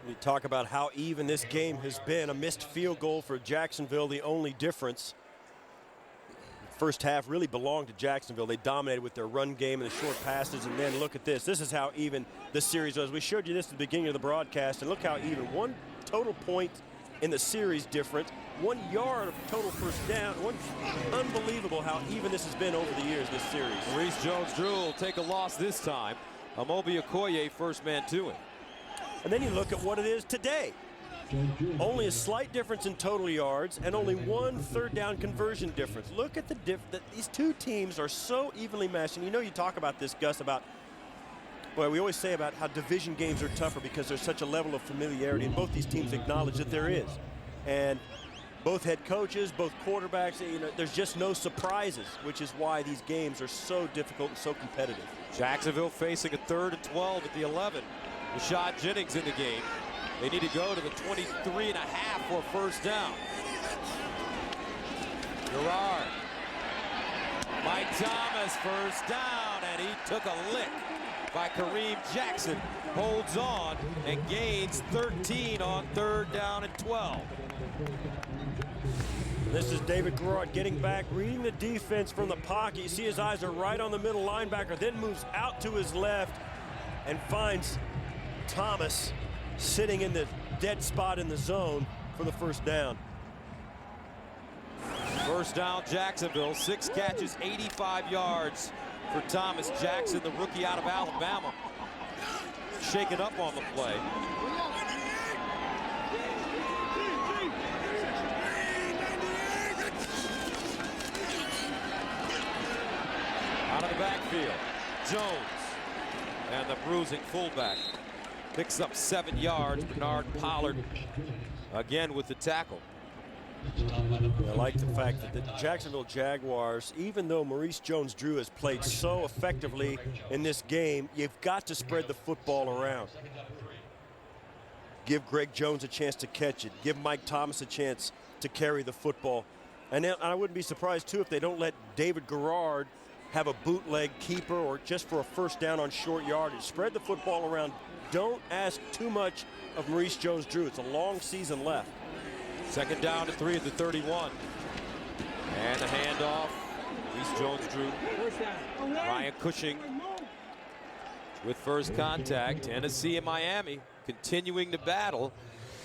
You talk about how even this game has been. A missed field goal for Jacksonville, the only difference. First half really belonged to Jacksonville. They dominated with their run game and the short passes, and then look at this. This is how even the series was. We showed you this at the beginning of the broadcast, and look how even. 1 total point in the series difference, 1 yard of total first down. Unbelievable how even this has been over the years, this series. Maurice Jones-Drew will take a loss this time. Amobi Okoye first man to him. And then you look at what it is today. Only a slight difference in total yards and only 1 third down conversion difference. Look at these two teams are so evenly matched. And you know, you talk about this, Gus, about, well, we always say about how division games are tougher because there's such a level of familiarity, and both these teams acknowledge that there is. And both head coaches, both quarterbacks, you know, there's just no surprises, which is why these games are so difficult and so competitive. Jacksonville facing a 3rd and 12 at the 11. Rashad Jennings in the game. They need to go to the 23.5 for a first down. Gerard. Mike Thomas first down, and he took a lick by Kareem Jackson. Holds on and gains 13 on 3rd down and 12. This is David Gerard getting back, reading the defense from the pocket. You see his eyes are right on the middle linebacker, then moves out to his left and finds Thomas sitting in the dead spot in the zone for the first down. First down, Jacksonville. 6 catches, 85 yards for Thomas Jackson, the rookie out of Alabama. Shaken up on the play. Out of the backfield, Jones, and the bruising fullback picks up 7 yards. Bernard Pollard again with the tackle. I like the fact that the Jacksonville Jaguars, even though Maurice Jones-Drew has played so effectively in this game, you've got to spread the football around. Give Greg Jones a chance to catch it. Give Mike Thomas a chance to carry the football. And I wouldn't be surprised, too, if they don't let David Gerard have a bootleg keeper or just for a first down on short yardage. Spread the football around. Don't ask too much of Maurice Jones-Drew. It's a long season left. 2nd down to 3 at the 31. And the handoff. Maurice Jones-Drew. Ryan Cushing with first contact. Tennessee and Miami continuing to battle.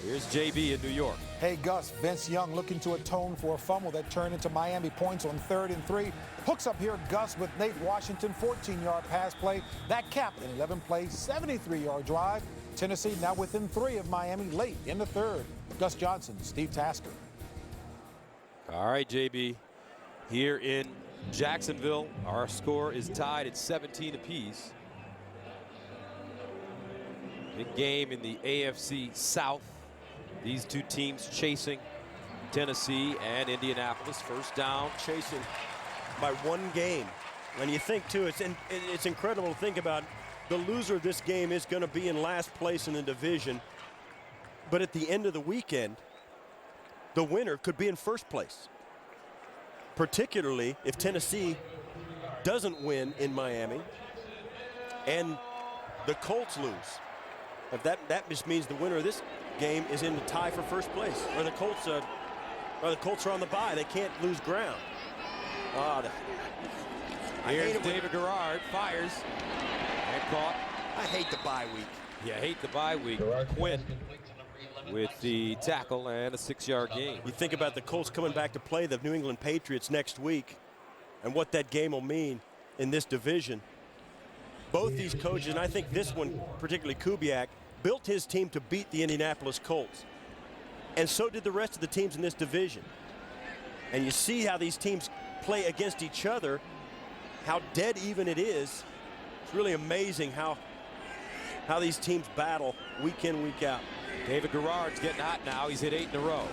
Here's JB in New York. Hey, Gus, Vince Young looking to atone for a fumble that turned into Miami points on 3rd and 3. Hooks up here, Gus, with Nate Washington, 14-yard pass play. That capped an 11-play, 73-yard drive. Tennessee now within 3 of Miami late in the 3rd. Gus Johnson, Steve Tasker. All right, JB. Here in Jacksonville, our score is tied at 17 apiece. Big game in the AFC South. These two teams chasing Tennessee and Indianapolis. First down. Chasing by 1 game. And you think, too, it's incredible to think about. The loser of this game is going to be in last place in the division. But at the end of the weekend, the winner could be in first place. Particularly if Tennessee doesn't win in Miami and the Colts lose. If that just means the winner of this game is in the tie for first place, or the Colts are on the bye. They can't lose ground. Here's David Gerard, fires and caught. I hate the bye week. You hate the bye week. Quinn with the tackle and a 6-yard gain. You think about the Colts coming back to play the New England Patriots next week and what that game will mean in this division. Both these coaches, and I think this one, particularly Kubiak, built his team to beat the Indianapolis Colts. And so did the rest of the teams in this division. And you see how these teams play against each other, how dead even it is. It's really amazing how these teams battle week in, week out. David Gerard's getting hot now. He's hit 8 in a row.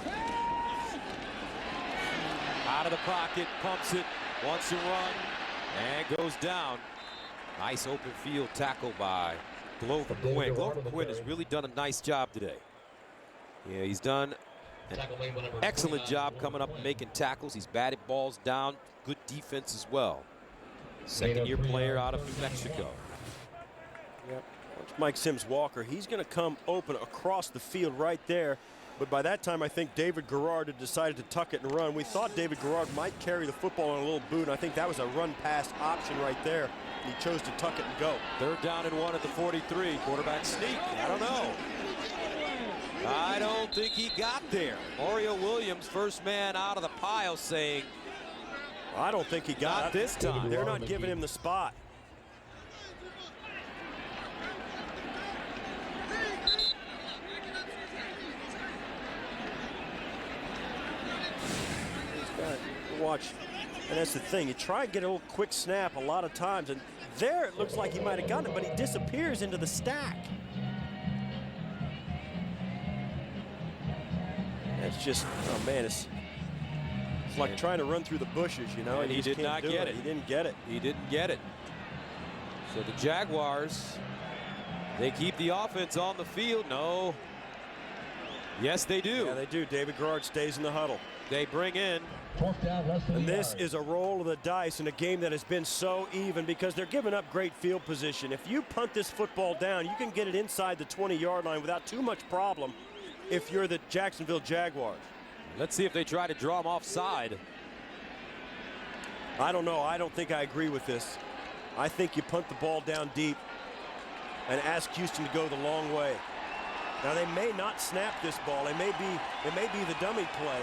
Out of the pocket, pumps it, wants to run and goes down. Nice open field tackle by Glover Quinn. Glover Quinn has really done a nice job today. Yeah, he's done an excellent job coming up and making tackles. He's batted balls down. Good defense as well. Second-year player out of New Mexico. Yep. Mike Sims Walker, he's going to come open across the field right there. But by that time, I think David Garrard had decided to tuck it and run. We thought David Garrard might carry the football on a little boot, and I think that was a run-pass option right there. He chose to tuck it and go. 3rd down and 1 at the 43. Quarterback sneak. I don't know. I don't think he got there. Mario Williams, first man out of the pile, saying, I don't think he got not this time. They're not giving him the spot. Watch, and that's the thing. You try and get a little quick snap a lot of times, and there it looks like he might have gotten it, but he disappears into the stack. That's just, oh man, it's like trying to run through the bushes, you know. And he did not get it. He didn't get it. He didn't get it. So the Jaguars, they keep the offense on the field. No. Yes, they do. Yeah, they do. David Garrard stays in the huddle. They bring in. And this is a roll of the dice in a game that has been so even because they're giving up great field position. If you punt this football down, you can get it inside the 20-yard line without too much problem if you're the Jacksonville Jaguars. Let's see if they try to draw him offside. I don't know. I don't think I agree with this. I think you punt the ball down deep and ask Houston to go the long way. Now they may not snap this ball. It may be the dummy play.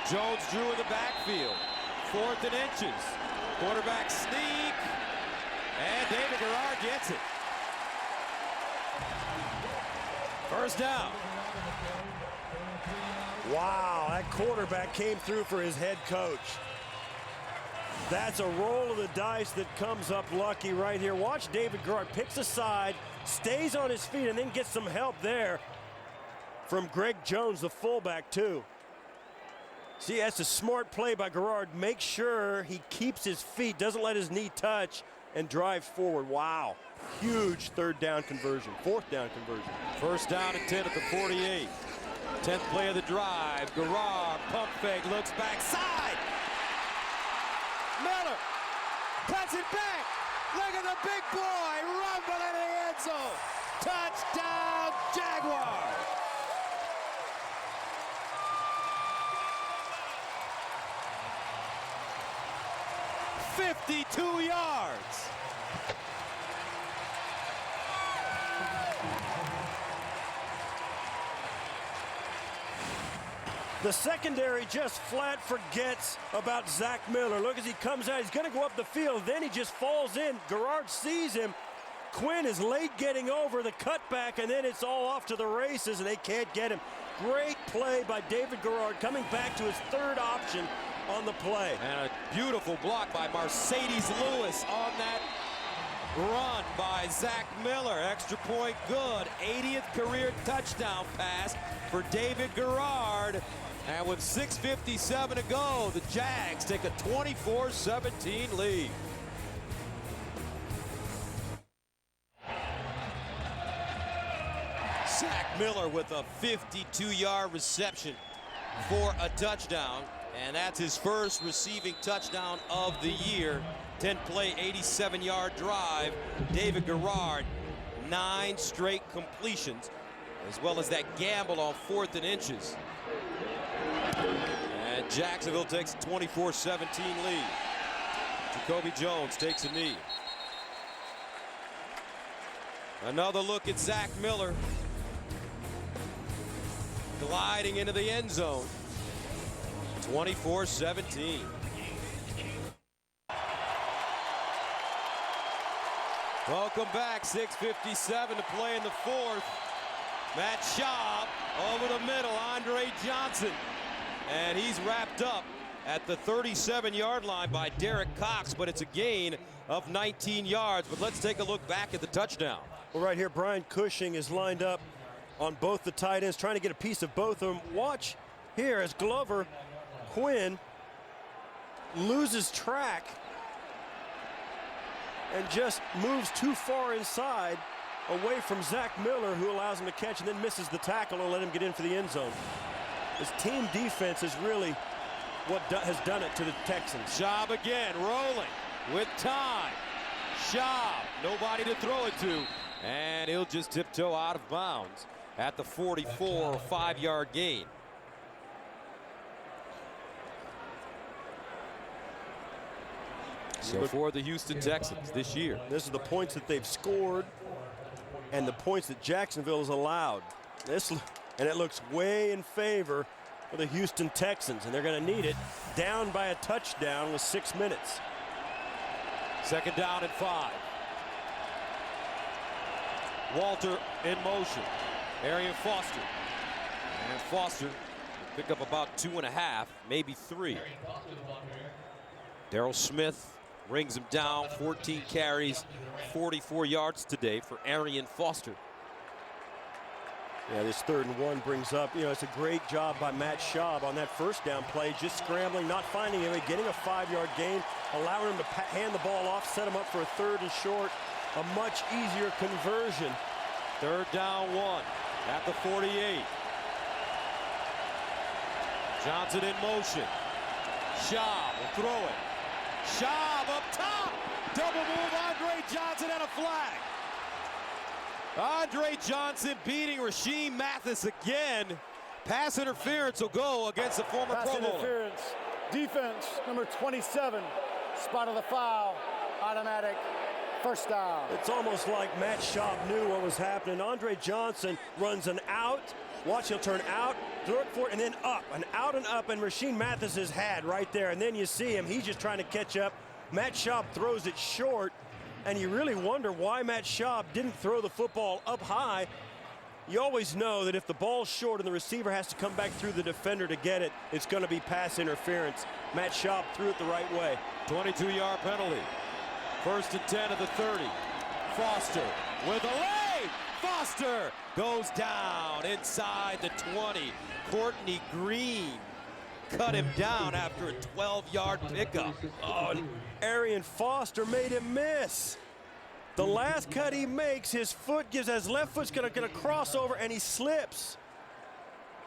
Jones drew in the backfield. 4th and inches. Quarterback sneak. And David Garrard gets it. First down. Wow, that quarterback came through for his head coach. That's a roll of the dice that comes up lucky right here. Watch David Garrard picks a side, stays on his feet, and then gets some help there from Greg Jones, the fullback, too. See, that's a smart play by Garrard. Make sure he keeps his feet, doesn't let his knee touch, and drives forward. Wow. Huge 3rd down conversion, 4th down conversion. First down and 10 at the 48. 10th play of the drive. Garrard, pump fake, looks backside. Miller cuts it back. Look at the big boy rumbling in the end zone. Touchdown, Jaguars. $52 yards. The secondary just flat forgets about Zach Miller. Look as he comes out, he's gonna go up the field, then he just falls in. Garrard sees him. Quinn is late getting over the cutback, and then it's all off to the races, and they can't get him. Great play by David Garrard, coming back to his 3rd option on the play. And a beautiful block by Mercedes Lewis on that run by Zach Miller. Extra point good. 80th career touchdown pass for David Garrard. And with 6:57 to go, the Jags take a 24-17 lead. Zach Miller with a 52-yard reception for a touchdown. And that's his first receiving touchdown of the year. 10-play, 87-yard drive. David Garrard, 9 straight completions, as well as that gamble on 4th and inches. And Jacksonville takes a 24-17 lead. Jacoby Jones takes a knee. Another look at Zach Miller gliding into the end zone. 24-17. Welcome back. 6:57 to play in the 4th. Matt Schaub over the middle. Andre Johnson. And he's wrapped up at the 37-yard line by Derek Cox, but it's a gain of 19 yards. But let's take a look back at the touchdown. Well, right here, Brian Cushing is lined up on both the tight ends, trying to get a piece of both of them. Watch here as Glover Quinn loses track and just moves too far inside away from Zach Miller, who allows him to catch and then misses the tackle and let him get in for the end zone. His team defense is really what has done it to the Texans. Schaub again, rolling with time. Schaub, nobody to throw it to, and he'll just tiptoe out of bounds at the 44, 5-yard gain. So for the Houston Texans this year. This is the points that they've scored and the points that Jacksonville has allowed. And it looks way in favor of the Houston Texans, and they're going to need it. Down by a touchdown with 6 minutes. 2nd down and 5. Walter in motion. Arian Foster. And Foster will pick up about 2.5, maybe 3. Darrell Smith rings him down. 14 carries, 44 yards today for Arian Foster. Yeah, this 3rd and 1 brings up, it's a great job by Matt Schaub on that 1st down play, just scrambling, not finding him, getting a 5-yard gain, allowing him to hand the ball off, set him up for a 3rd and short, a much easier conversion. 3rd down 1 at the 48. Johnson in motion. Schaub will throw it. Schaub up top. Double move, Andre Johnson, and a flag. Andre Johnson beating Rasheem Mathis again. Pass interference will go against the former Pro Bowler. Pass interference. Defense, number 27. Spot of the foul. Automatic. 1st down. It's almost like Matt Schaub knew what was happening. Andre Johnson runs an out. Watch, he'll turn out, look for it, and then up. An out and up, and Rasheem Mathis is had right there. And then you see him. He's just trying to catch up. Matt Schaub throws it short. And you really wonder why Matt Schaub didn't throw the football up high. You always know that if the ball's short and the receiver has to come back through the defender to get it, it's going to be pass interference. Matt Schaub threw it the right way. 22-yard penalty. 1st and 10 of the 30. Foster with a lane. Foster goes down inside the 20. Courtney Green cut him down after a 12-yard pickup. Oh, and Arian Foster made him miss. The last cut he makes, his left foot's gonna cross over, and he slips.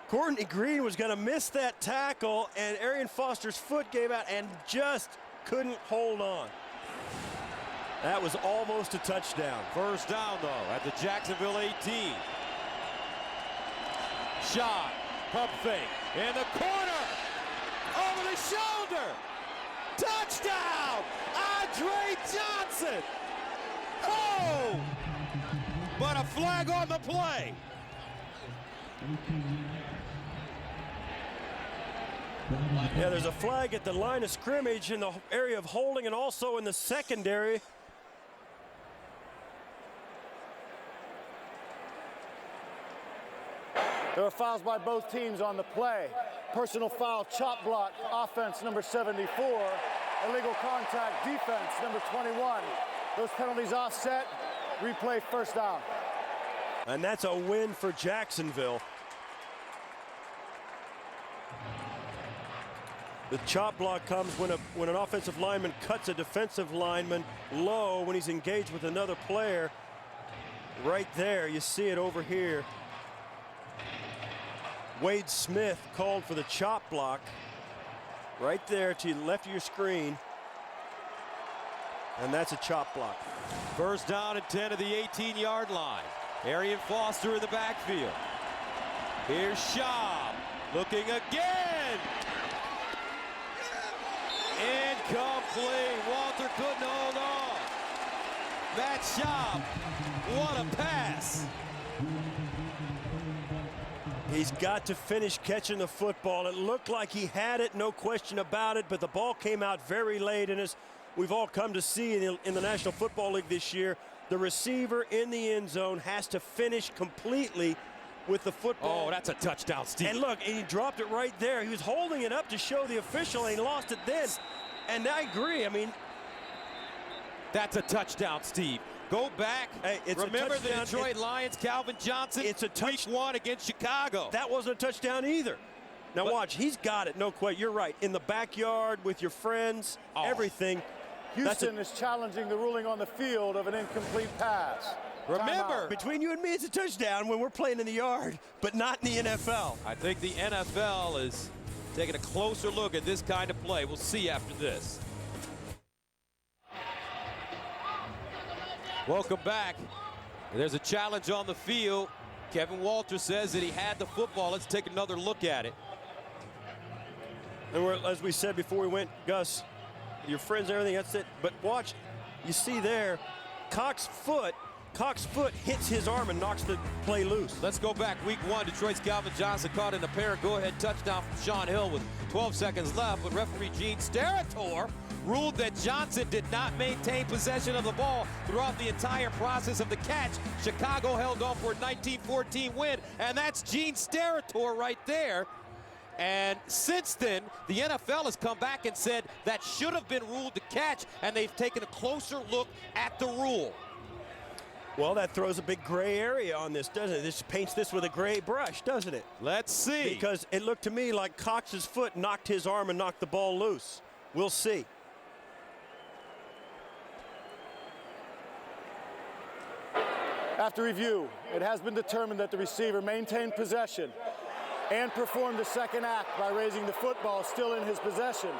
Courtney Green was gonna miss that tackle, and Arian Foster's foot gave out and just couldn't hold on. That was almost a touchdown. 1st down, though, at the Jacksonville 18. Shot, pump fake, in the corner, over the shoulder. Touchdown, Andre Johnson. Oh, but a flag on the play. Yeah, there's a flag at the line of scrimmage in the area of holding and also in the secondary. There are fouls by both teams on the play. Personal foul, chop block, offense number 74. Illegal contact, defense number 21. Those penalties offset, replay 1st down. And that's a win for Jacksonville. The chop block comes when an offensive lineman cuts a defensive lineman low when he's engaged with another player. Right there, you see it over here. Wade Smith called for the chop block. Right there to the left of your screen. And that's a chop block. 1st down and 10 of the 18-yard line. Arian Foster in the backfield. Here's Schaub looking again. Incomplete. Walter couldn't hold on. Matt Schaub, what a pass. He's got to finish catching the football. It looked like he had it, no question about it, but the ball came out very late, and as we've all come to see in the National Football League this year, the receiver in the end zone has to finish completely with the football. Oh, that's a touchdown, Steve. And look, he dropped it right there. He was holding it up to show the official, and he lost it then. And I agree. I mean, that's a touchdown, Steve. Go back. Hey, remember the Detroit Lions, Calvin Johnson? It's a Week 1 against Chicago. That wasn't a touchdown either. Now watch, he's got it, no question. You're right. In the backyard with your friends, everything. Houston is challenging the ruling on the field of an incomplete pass. Remember, between you and me, it's a touchdown when we're playing in the yard, but not in the NFL. I think the NFL is taking a closer look at this kind of play. We'll see after this. Welcome back. There's a challenge on the field. Kevin Walter says that he had the football. Let's take another look at it. And as we said before we went, Gus, your friends and everything, that's it. But watch, you see there, Cox's foot hits his arm and knocks the play loose. Let's go back. Week 1, Detroit's Calvin Johnson caught an apparent go-ahead touchdown from Sean Hill with 12 seconds left, but referee Gene Steratore ruled that Johnson did not maintain possession of the ball throughout the entire process of the catch. Chicago held on for a 19-14 win, and that's Gene Steratore right there. And since then, the NFL has come back and said that should have been ruled to catch, and they've taken a closer look at the rule. Well, that throws a big gray area on this, doesn't it? This paints this with a gray brush, doesn't it? Let's see. Because it looked to me like Cox's foot knocked his arm and knocked the ball loose. We'll see. After review, it has been determined that the receiver maintained possession and performed the second act by raising the football still in his possession.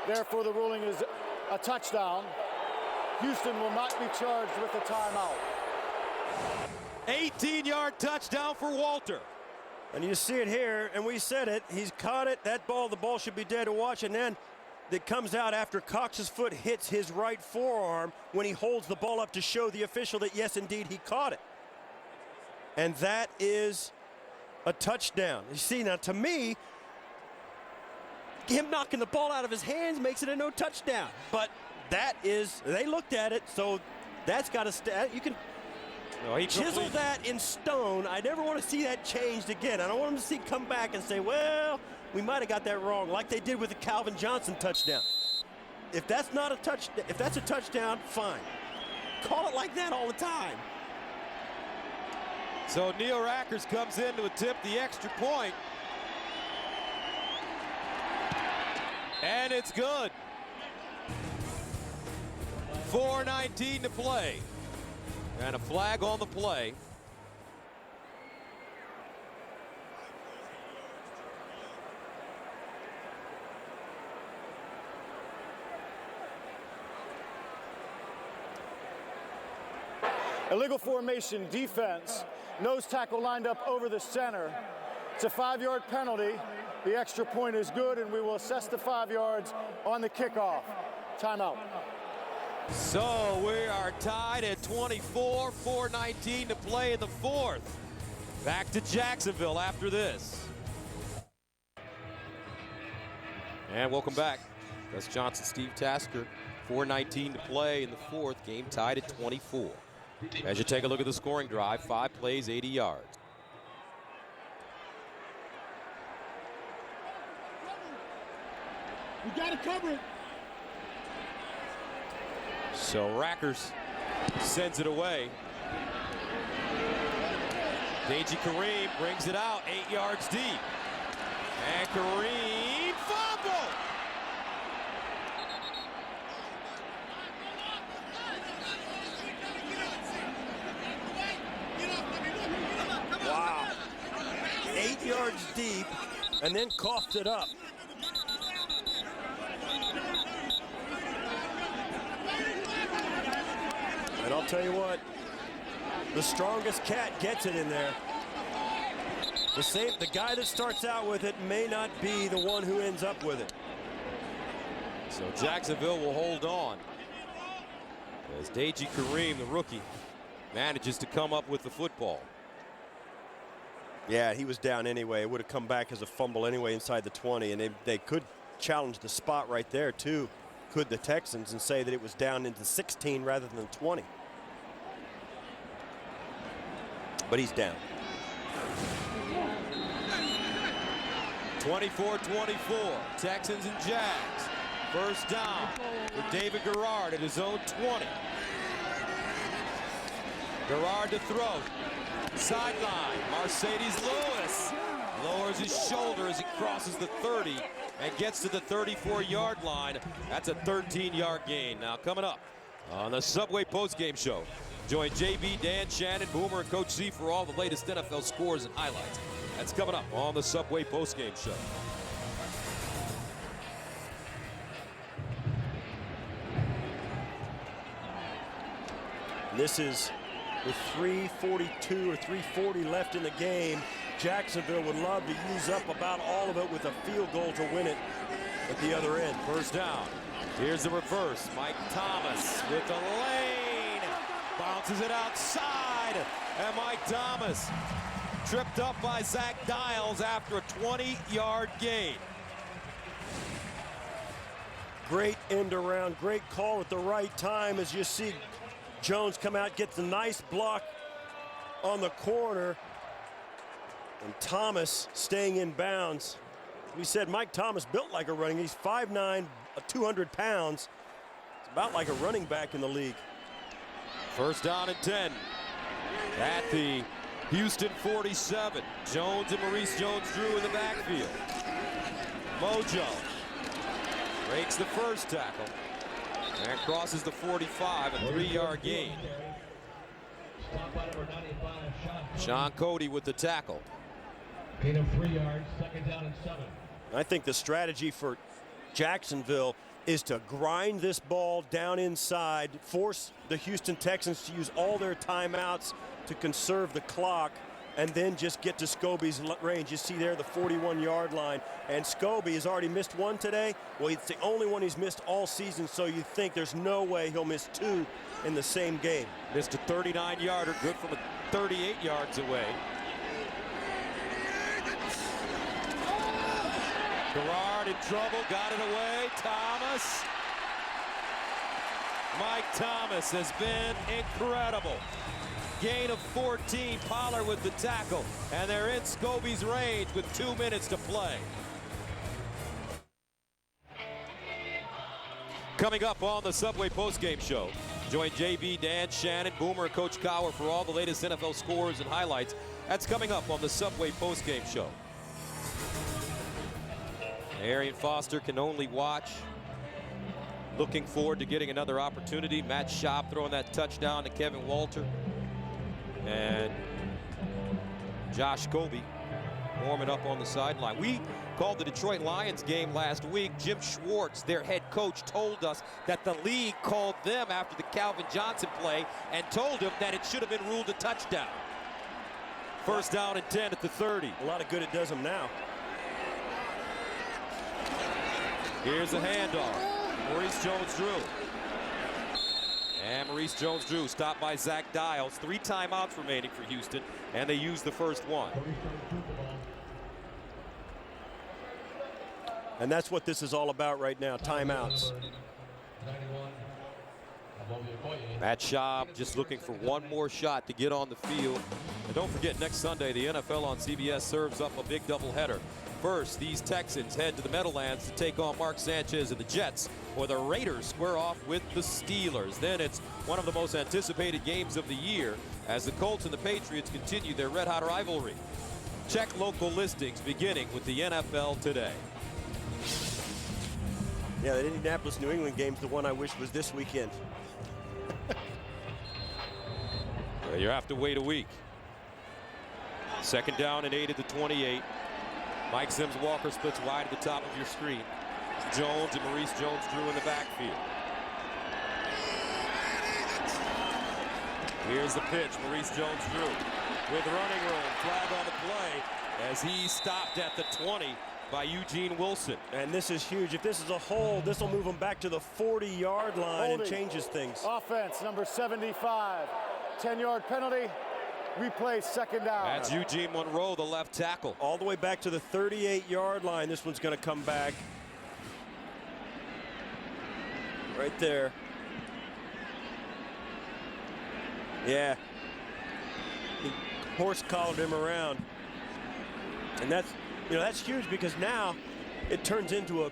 Therefore, the ruling is a touchdown. Houston will not be charged with a timeout. 18-yard touchdown for Walter. And you see it here, and we said it. He's caught it. That ball, the ball should be dead to watch. And then it comes out after Cox's foot hits his right forearm when he holds the ball up to show the official that, yes, indeed, he caught it. And that is a touchdown. You see, now, to me, him knocking the ball out of his hands makes it a no touchdown. But that is, they looked at it, so that's got to, you can chisel that in stone. I never want to see that changed again. I don't want him to see come back and say, well, we might have got that wrong, like they did with the Calvin Johnson touchdown. If that's not a touchdown, if that's a touchdown, fine. Call it like that all the time. So Neil Rackers comes in to attempt the extra point. And it's good. 4:19 to play. And a flag on the play. Illegal formation defense. Nose tackle lined up over the center. It's a 5-yard penalty. The extra point is good, and we will assess the 5 yards on the kickoff. Timeout. So we are tied at 24, 4:19 to play in the fourth. Back to Jacksonville after this. And welcome back. Gus Johnson, Steve Tasker, 4:19 to play in the fourth. Game tied at 24. As you take a look at the scoring drive, 5 plays, 80 yards. We got to cover it. So Rackers sends it away. Deji Kareem brings it out 8 yards deep. And Kareem fumble. Wow. 8 yards deep and then coughed it up. And I'll tell you what, the strongest cat gets it in there. The guy that starts out with it may not be the one who ends up with it. So Jacksonville will hold on as Deji Kareem, the rookie, manages to come up with the football. Yeah, he was down anyway. It would have come back as a fumble anyway inside the 20, and they could challenge the spot right there too, could the Texans, and say that it was down into 16 rather than 20. But he's down. 24-24, Texans and Jags. First down with David Garrard at his own 20. Garrard to throw. Sideline, Mercedes Lewis Lowers his shoulder as he crosses the 30 and gets to the 34-yard line. That's a 13-yard gain. Now coming up on the Subway postgame show, join JB, Dan, Shannon, Boomer, and Coach C for all the latest NFL scores and highlights. That's coming up on the Subway postgame show. This is with 3:42 or 3:40 left in the game. Jacksonville would love to use up about all of it with a field goal to win it at the other end. First down. Here's the reverse. Mike Thomas with the lane. Bounces it outside. And Mike Thomas tripped up by Zach Dials after a 20-yard gain. Great end around, great call at the right time as you see Jones come out, gets a nice block on the corner. And Thomas staying in bounds. We said Mike Thomas built like a running. He's 5'9", 200 pounds. It's about like a running back in the league. First down and 10 at the Houston 47. Jones and Maurice Jones-Drew in the backfield. Mojo breaks the first tackle and crosses the 45, a 3-yard gain. Sean Cody with the tackle. Gain of 3 yards, second down and 7. I think the strategy for Jacksonville is to grind this ball down inside, force the Houston Texans to use all their timeouts to conserve the clock, and then just get to Scobie's range. You see there the 41-yard line, and Scobie has already missed one today. Well, it's the only one he's missed all season, so you think there's no way he'll miss two in the same game. Missed a 39-yarder, good from 38 yards away. Garrard in trouble, got it away. Thomas. Mike Thomas has been incredible. Gain of 14, Pollard with the tackle, and they're in Scobie's range with 2 minutes to play. Coming up on the Subway postgame show, join JB, Dan, Shannon, Boomer, and Coach Cowher for all the latest NFL scores and highlights. That's coming up on the Subway postgame show. Arian Foster can only watch. Looking forward to getting another opportunity. Matt Schaub throwing that touchdown to Kevin Walter. And Josh Scobie warming up on the sideline. We called the Detroit Lions game last week. Jim Schwartz, their head coach, told us that the league called them after the Calvin Johnson play and told him that it should have been ruled a touchdown. First down and 10 at the 30. A lot of good it does them now. Here's a handoff. Maurice Jones-Drew. And Maurice Jones-Drew stopped by Zach Dials. 3 timeouts remaining for Houston, and they used the first one. And that's what this is all about right now, timeouts. Matt Schaub just looking for one more shot to get on the field. And don't forget, next Sunday, the NFL on CBS serves up a big doubleheader. First, these Texans head to the Meadowlands to take on Mark Sanchez and the Jets, or the Raiders square off with the Steelers. Then it's one of the most anticipated games of the year as the Colts and the Patriots continue their red-hot rivalry. Check local listings beginning with the NFL Today. Yeah, the Indianapolis-New England game's the one I wish was this weekend. Well, you have to wait a week. Second down and 8 at the 28. Mike Sims-Walker splits wide at the top of your screen. Jones and Maurice Jones-Drew in the backfield. Here's the pitch. Maurice Jones-Drew with running room. Flag on the play as he stopped at the 20 by Eugene Wilson. And this is huge. If this is a hold, this will move them back to the 40-yard line and changes things. Offense, number 75. 10-yard penalty. Replay, second down. That's Eugene Monroe, the left tackle. All the way back to the 38-yard line. This one's going to come back. Right there. Yeah. He horse-collared him around. And that's, you know, that's huge because now it turns into a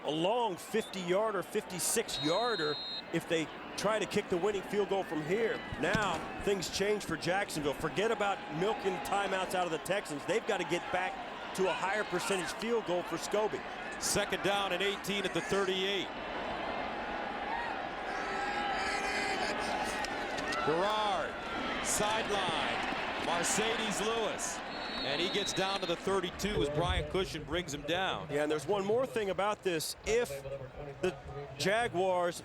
long 50-yarder, 56-yarder if they try to kick the winning field goal from here. Now things change for Jacksonville. Forget about milking timeouts out of the Texans. They've got to get back to a higher percentage field goal for Scobie. Second down and 18 at the 38. Gerard, sideline, Mercedes Lewis. And he gets down to the 32 as Brian Cushion brings him down. Yeah, and there's one more thing about this. If the Jaguars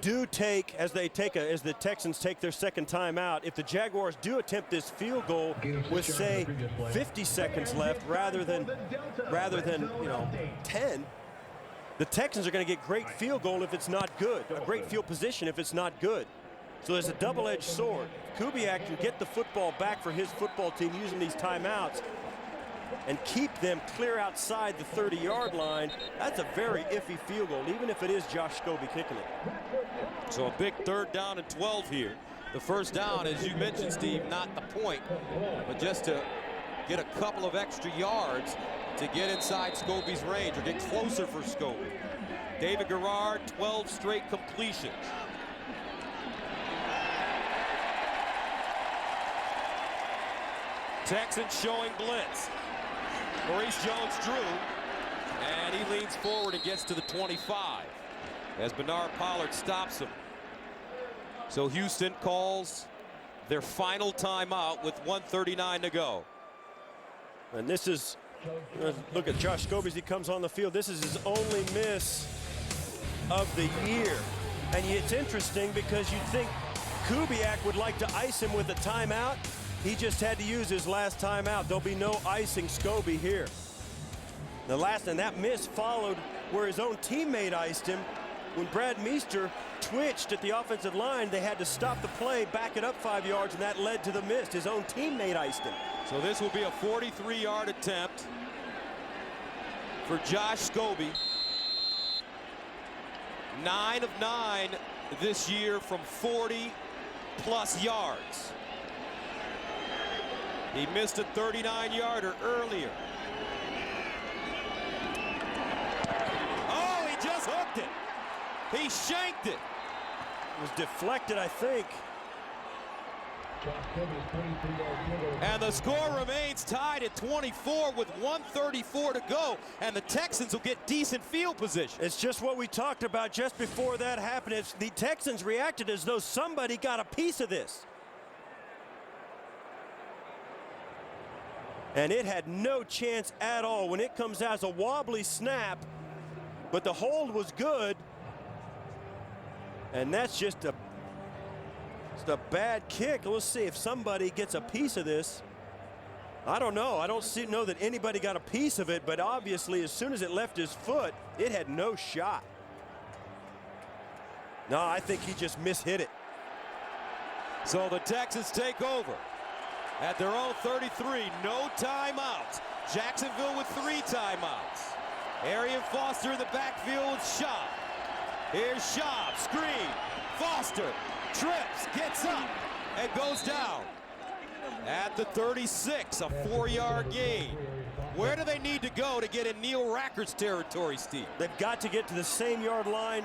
do take, as the Texans take their second timeout, if the Jaguars do attempt this field goal with, say, 50 seconds left rather than 10, the Texans are going to get great field goal if it's not good, a great field position if it's not good. So there's a double-edged sword. Kubiak can get the football back for his football team using these timeouts and keep them clear outside the 30-yard line. That's a very iffy field goal, even if it is Josh Scobie kicking it. So a big 3rd down and 12 here. The first down, as you mentioned, Steve, not the point, but just to get a couple of extra yards to get inside Scobie's range or get closer for Scobie. David Garrard, 12 straight completions. Texans showing blitz. Maurice Jones-Drew, and he leans forward and gets to the 25 as Bernard Pollard stops him. So Houston calls their final timeout with 1:39 to go. And this is, look at Josh Scobie as he comes on the field. This is his only miss of the year. And it's interesting because you'd think Kubiak would like to ice him with a timeout. He just had to use his last timeout. There'll be no icing Scobie here. And that miss followed where his own teammate iced him. When Brad Meester twitched at the offensive line, they had to stop the play, back it up 5 yards, and that led to the miss. His own teammate iced him. So this will be a 43-yard attempt for Josh Scobie. 9 of 9 this year from 40+ yards. He missed a 39-yarder earlier. Oh, he just hooked it. He shanked it. It was deflected, I think. And the score remains tied at 24 with 1:34 to go, and the Texans will get decent field position. It's just what we talked about just before that happened. The Texans reacted as though somebody got a piece of this. And it had no chance at all when it comes as a wobbly snap, but the hold was good. And that's just a bad kick. Let's see if somebody gets a piece of this. I don't know. I don't know that anybody got a piece of it, but obviously as soon as it left his foot, it had no shot. No, I think he just mishit it. So the Texans take over at their own 33, no timeouts. Jacksonville with 3 timeouts. Arian Foster in the backfield with Schaub. Here's Schaub, screen. Foster trips, gets up, and goes down. At the 36, a 4-yard gain. Where do they need to go to get in Neil Racker's territory, Steve? They've got to get to the same yard line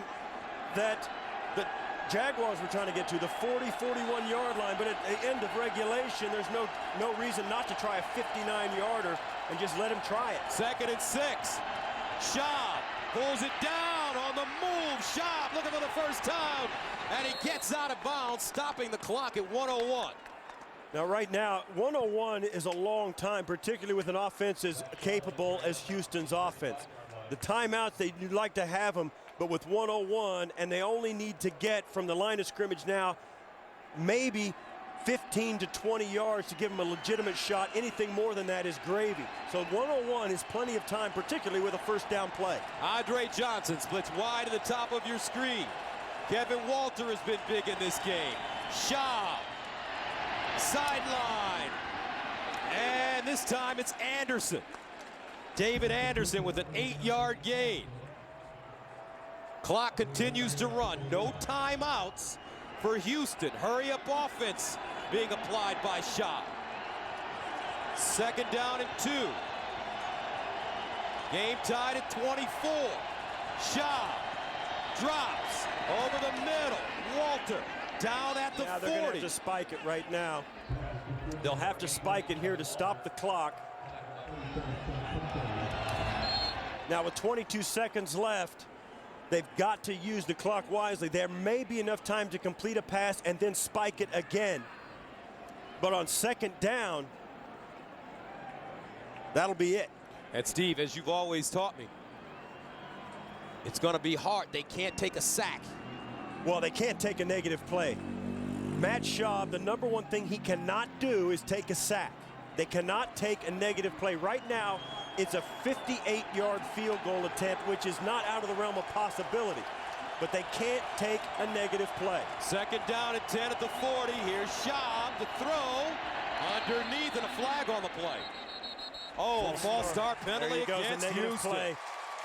that the Jaguars were trying to get to, the 40-41-yard line, but at the end of regulation, there's no reason not to try a 59-yarder and just let him try it. 2nd and 6. Schaub pulls it down on the move. Schaub looking for the first down, and he gets out of bounds, stopping the clock at 1:01. Now, right now, 1:01 is a long time, particularly with an offense as capable as Houston's offense. The timeouts, you'd like to have them, but with 1:01, and they only need to get from the line of scrimmage now maybe 15 to 20 yards to give them a legitimate shot. Anything more than that is gravy. So 1:01 is plenty of time, particularly with a first down play. Andre Johnson splits wide to the top of your screen. Kevin Walter has been big in this game. Schaub, sideline, and this time it's Anderson. David Anderson with an 8-yard gain. Clock continues to run. No timeouts for Houston. Hurry up offense being applied by Schaub. 2nd down and 2. Game tied at 24. Schaub drops over the middle. Walter down at the 40. They're going to have to spike it right now. They'll have to spike it here to stop the clock. Now with 22 seconds left, they've got to use the clock wisely. There may be enough time to complete a pass and then spike it again. But on second down, that'll be it. And Steve, as you've always taught me, it's going to be hard. They can't take a sack. Well, they can't take a negative play. Matt Schaub, the number one thing he cannot do is take a sack. They cannot take a negative play. Right now, it's a 58-yard field goal attempt, which is not out of the realm of possibility. But they can't take a negative play. Second down and 10 at the 40. Here's Schaub to throw. Underneath and a flag on the play. Oh, a false start penalty against Houston. Play.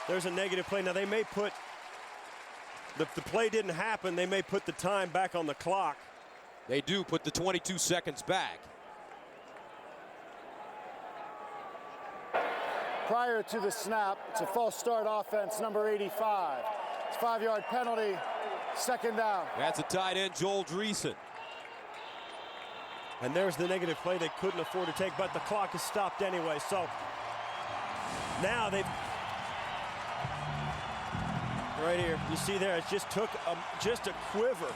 There's a negative play. Now, they may put, if the play didn't happen, they may put the time back on the clock. They do put the 22 seconds back. Prior to the snap, it's a false start offense, number 85. It's a 5-yard penalty, second down. That's a tight end, Joel Dreesen. And there's the negative play they couldn't afford to take, but the clock is stopped anyway. So now they've, right here, you see there, it just took just a quiver.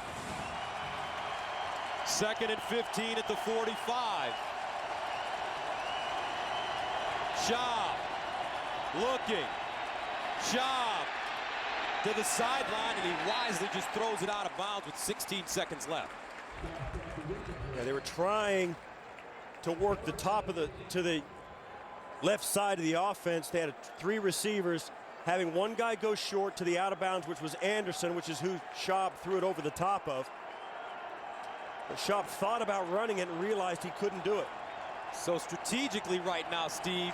Second and 15 at the 45. Schaub looking. Schaub to the sideline, and he wisely just throws it out of bounds with 16 seconds left. Yeah, they were trying to work the top of to the left side of the offense. They had 3 receivers, having one guy go short to the out of bounds, which was Anderson, which is who Schaub threw it over the top of. But Schaub thought about running it and realized he couldn't do it. So strategically right now, Steve,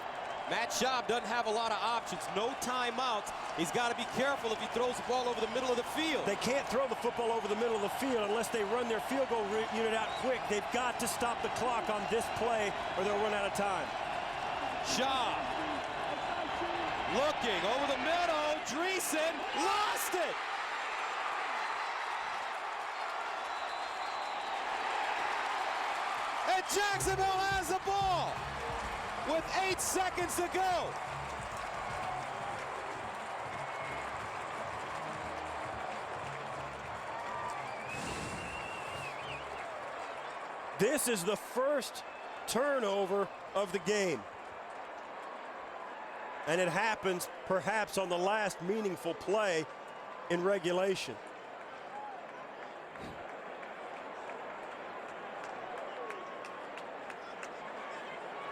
Matt Schaub doesn't have a lot of options. No timeouts. He's got to be careful if he throws the ball over the middle of the field. They can't throw the football over the middle of the field unless they run their field goal unit out quick. They've got to stop the clock on this play or they'll run out of time. Schaub looking over the middle. Dreesen lost it. And Jacksonville has the ball with 8 seconds to go. This is the first turnover of the game. And it happens perhaps on the last meaningful play in regulation.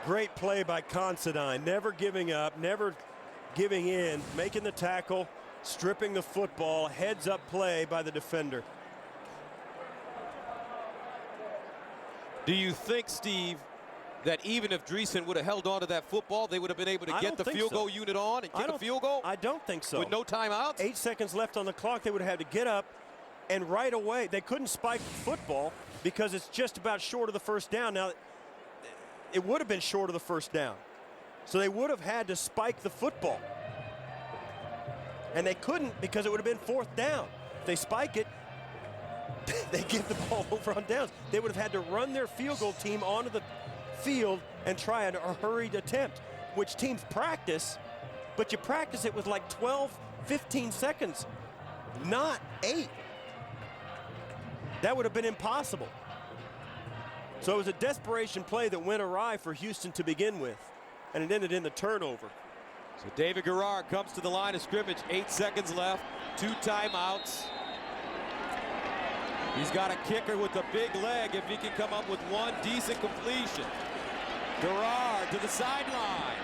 Great play by Considine, never giving up, never giving in, making the tackle, stripping the football, heads up play by the defender. Do you think, Steve, that even if Dreesen would have held on to that football, they would have been able to get the field goal unit on and kick a field goal? I don't think so. With no timeouts? 8 seconds left on the clock, they would have had to get up, and right away, they couldn't spike the football because it's just about short of the first down. Now, it would have been short of the first down. So they would have had to spike the football. And they couldn't because it would have been fourth down. If they spike it, they give the ball over on downs. They would have had to run their field goal team onto the field and try a hurried attempt, which teams practice, but you practice it with like 12, 15 seconds, not 8. That would have been impossible. So it was a desperation play that went awry for Houston to begin with, and it ended in the turnover. So David Garrard comes to the line of scrimmage, 8 seconds left, 2 timeouts. He's got a kicker with a big leg if he can come up with one decent completion. Garrard to the sideline.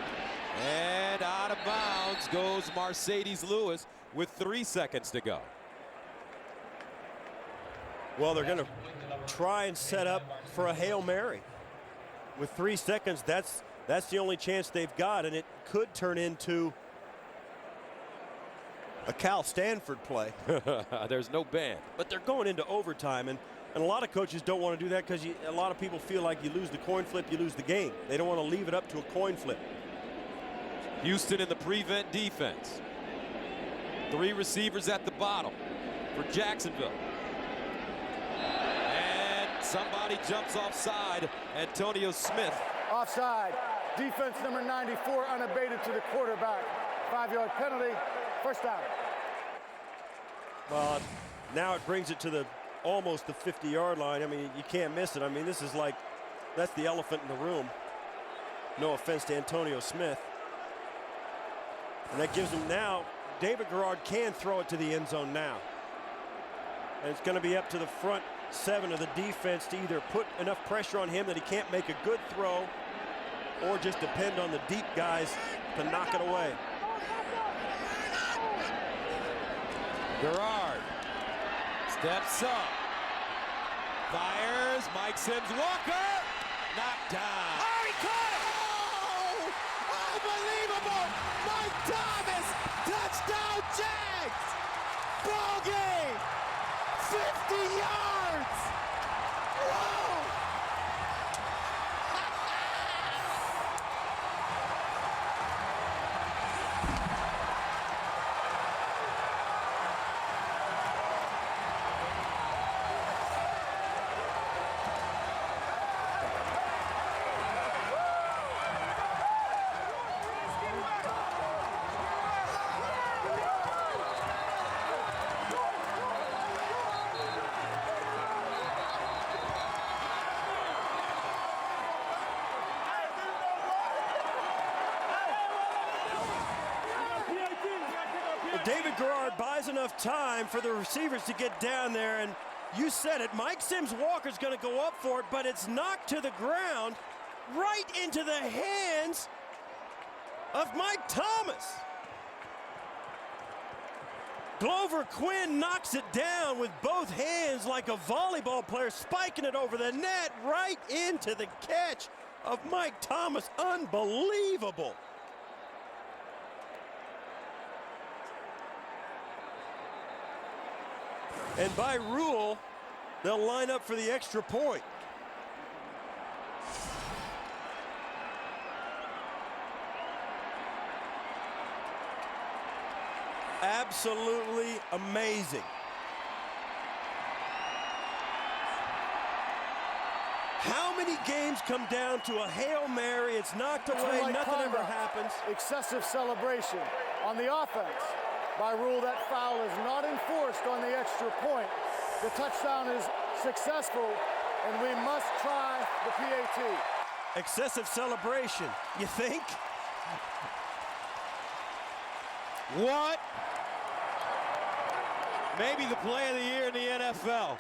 And out of bounds goes Mercedes Lewis with 3 seconds to go. Well, they're going to try and set up for a Hail Mary. With 3 seconds, that's the only chance they've got, and it could turn into a Cal Stanford play. There's no ban. But they're going into overtime, and a lot of coaches don't want to do that because a lot of people feel like you lose the coin flip, you lose the game. They don't want to leave it up to a coin flip. Houston in the prevent defense. 3 receivers at the bottom for Jacksonville. And somebody jumps offside. Antonio Smith. Offside. Defense number 94 unabated to the quarterback. 5-yard penalty, first down. Well, now it brings it to the almost the 50-yard line. I mean, you can't miss it. I mean, this is like, that's the elephant in the room. No offense to Antonio Smith. And that gives him now, David Garrard can throw it to the end zone now. And it's going to be up to the front 7 of the defense to either put enough pressure on him that he can't make a good throw or just depend on the deep guys to knock it away. Garrard steps up, fires, Mike Sims Walker, knocked down. Oh, he caught it! Oh, unbelievable! Mike Thomas, touchdown Jags! Ball game, 50 yards! Whoa! David Garrard buys enough time for the receivers to get down there, and you said it, Mike Sims Walker's going to go up for it, but it's knocked to the ground right into the hands of Mike Thomas. Glover Quinn knocks it down with both hands like a volleyball player, spiking it over the net right into the catch of Mike Thomas. Unbelievable. And by rule, they'll line up for the extra point. Absolutely amazing. How many games come down to a Hail Mary, it's knocked away, nothing ever happens? Excessive celebration on the offense. By rule, that foul is not enforced on the extra point. The touchdown is successful, and we must try the PAT. Excessive celebration, you think? What? Maybe the play of the year in the NFL.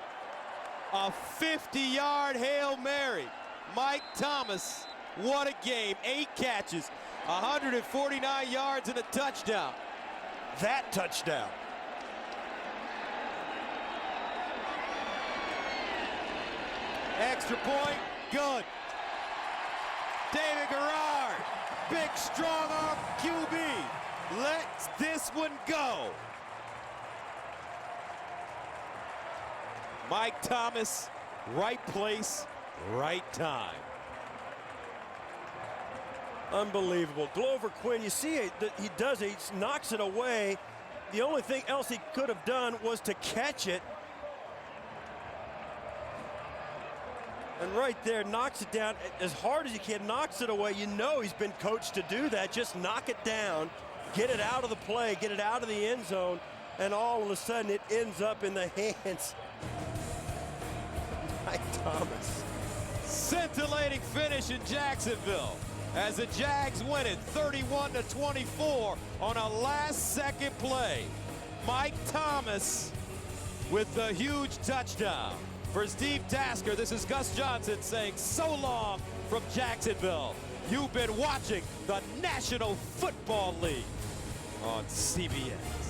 A 50-yard Hail Mary. Mike Thomas, what a game. 8 catches, 149 yards and a touchdown. That touchdown. Extra point, good. David Garrard, big strong arm QB. Let's this one go. Mike Thomas, right place, right time. Unbelievable. Glover Quinn, you see it, he does it, he knocks it away. The only thing else he could have done was to catch it. And right there, knocks it down as hard as he can, knocks it away. You know he's been coached to do that. Just knock it down, get it out of the play, get it out of the end zone, and all of a sudden it ends up in the hands of Mike Thomas. Scintillating finish in Jacksonville as the Jags win it 31-24 on a last-second play. Mike Thomas with the huge touchdown. For Steve Tasker, this is Gus Johnson saying so long from Jacksonville. You've been watching the National Football League on CBS.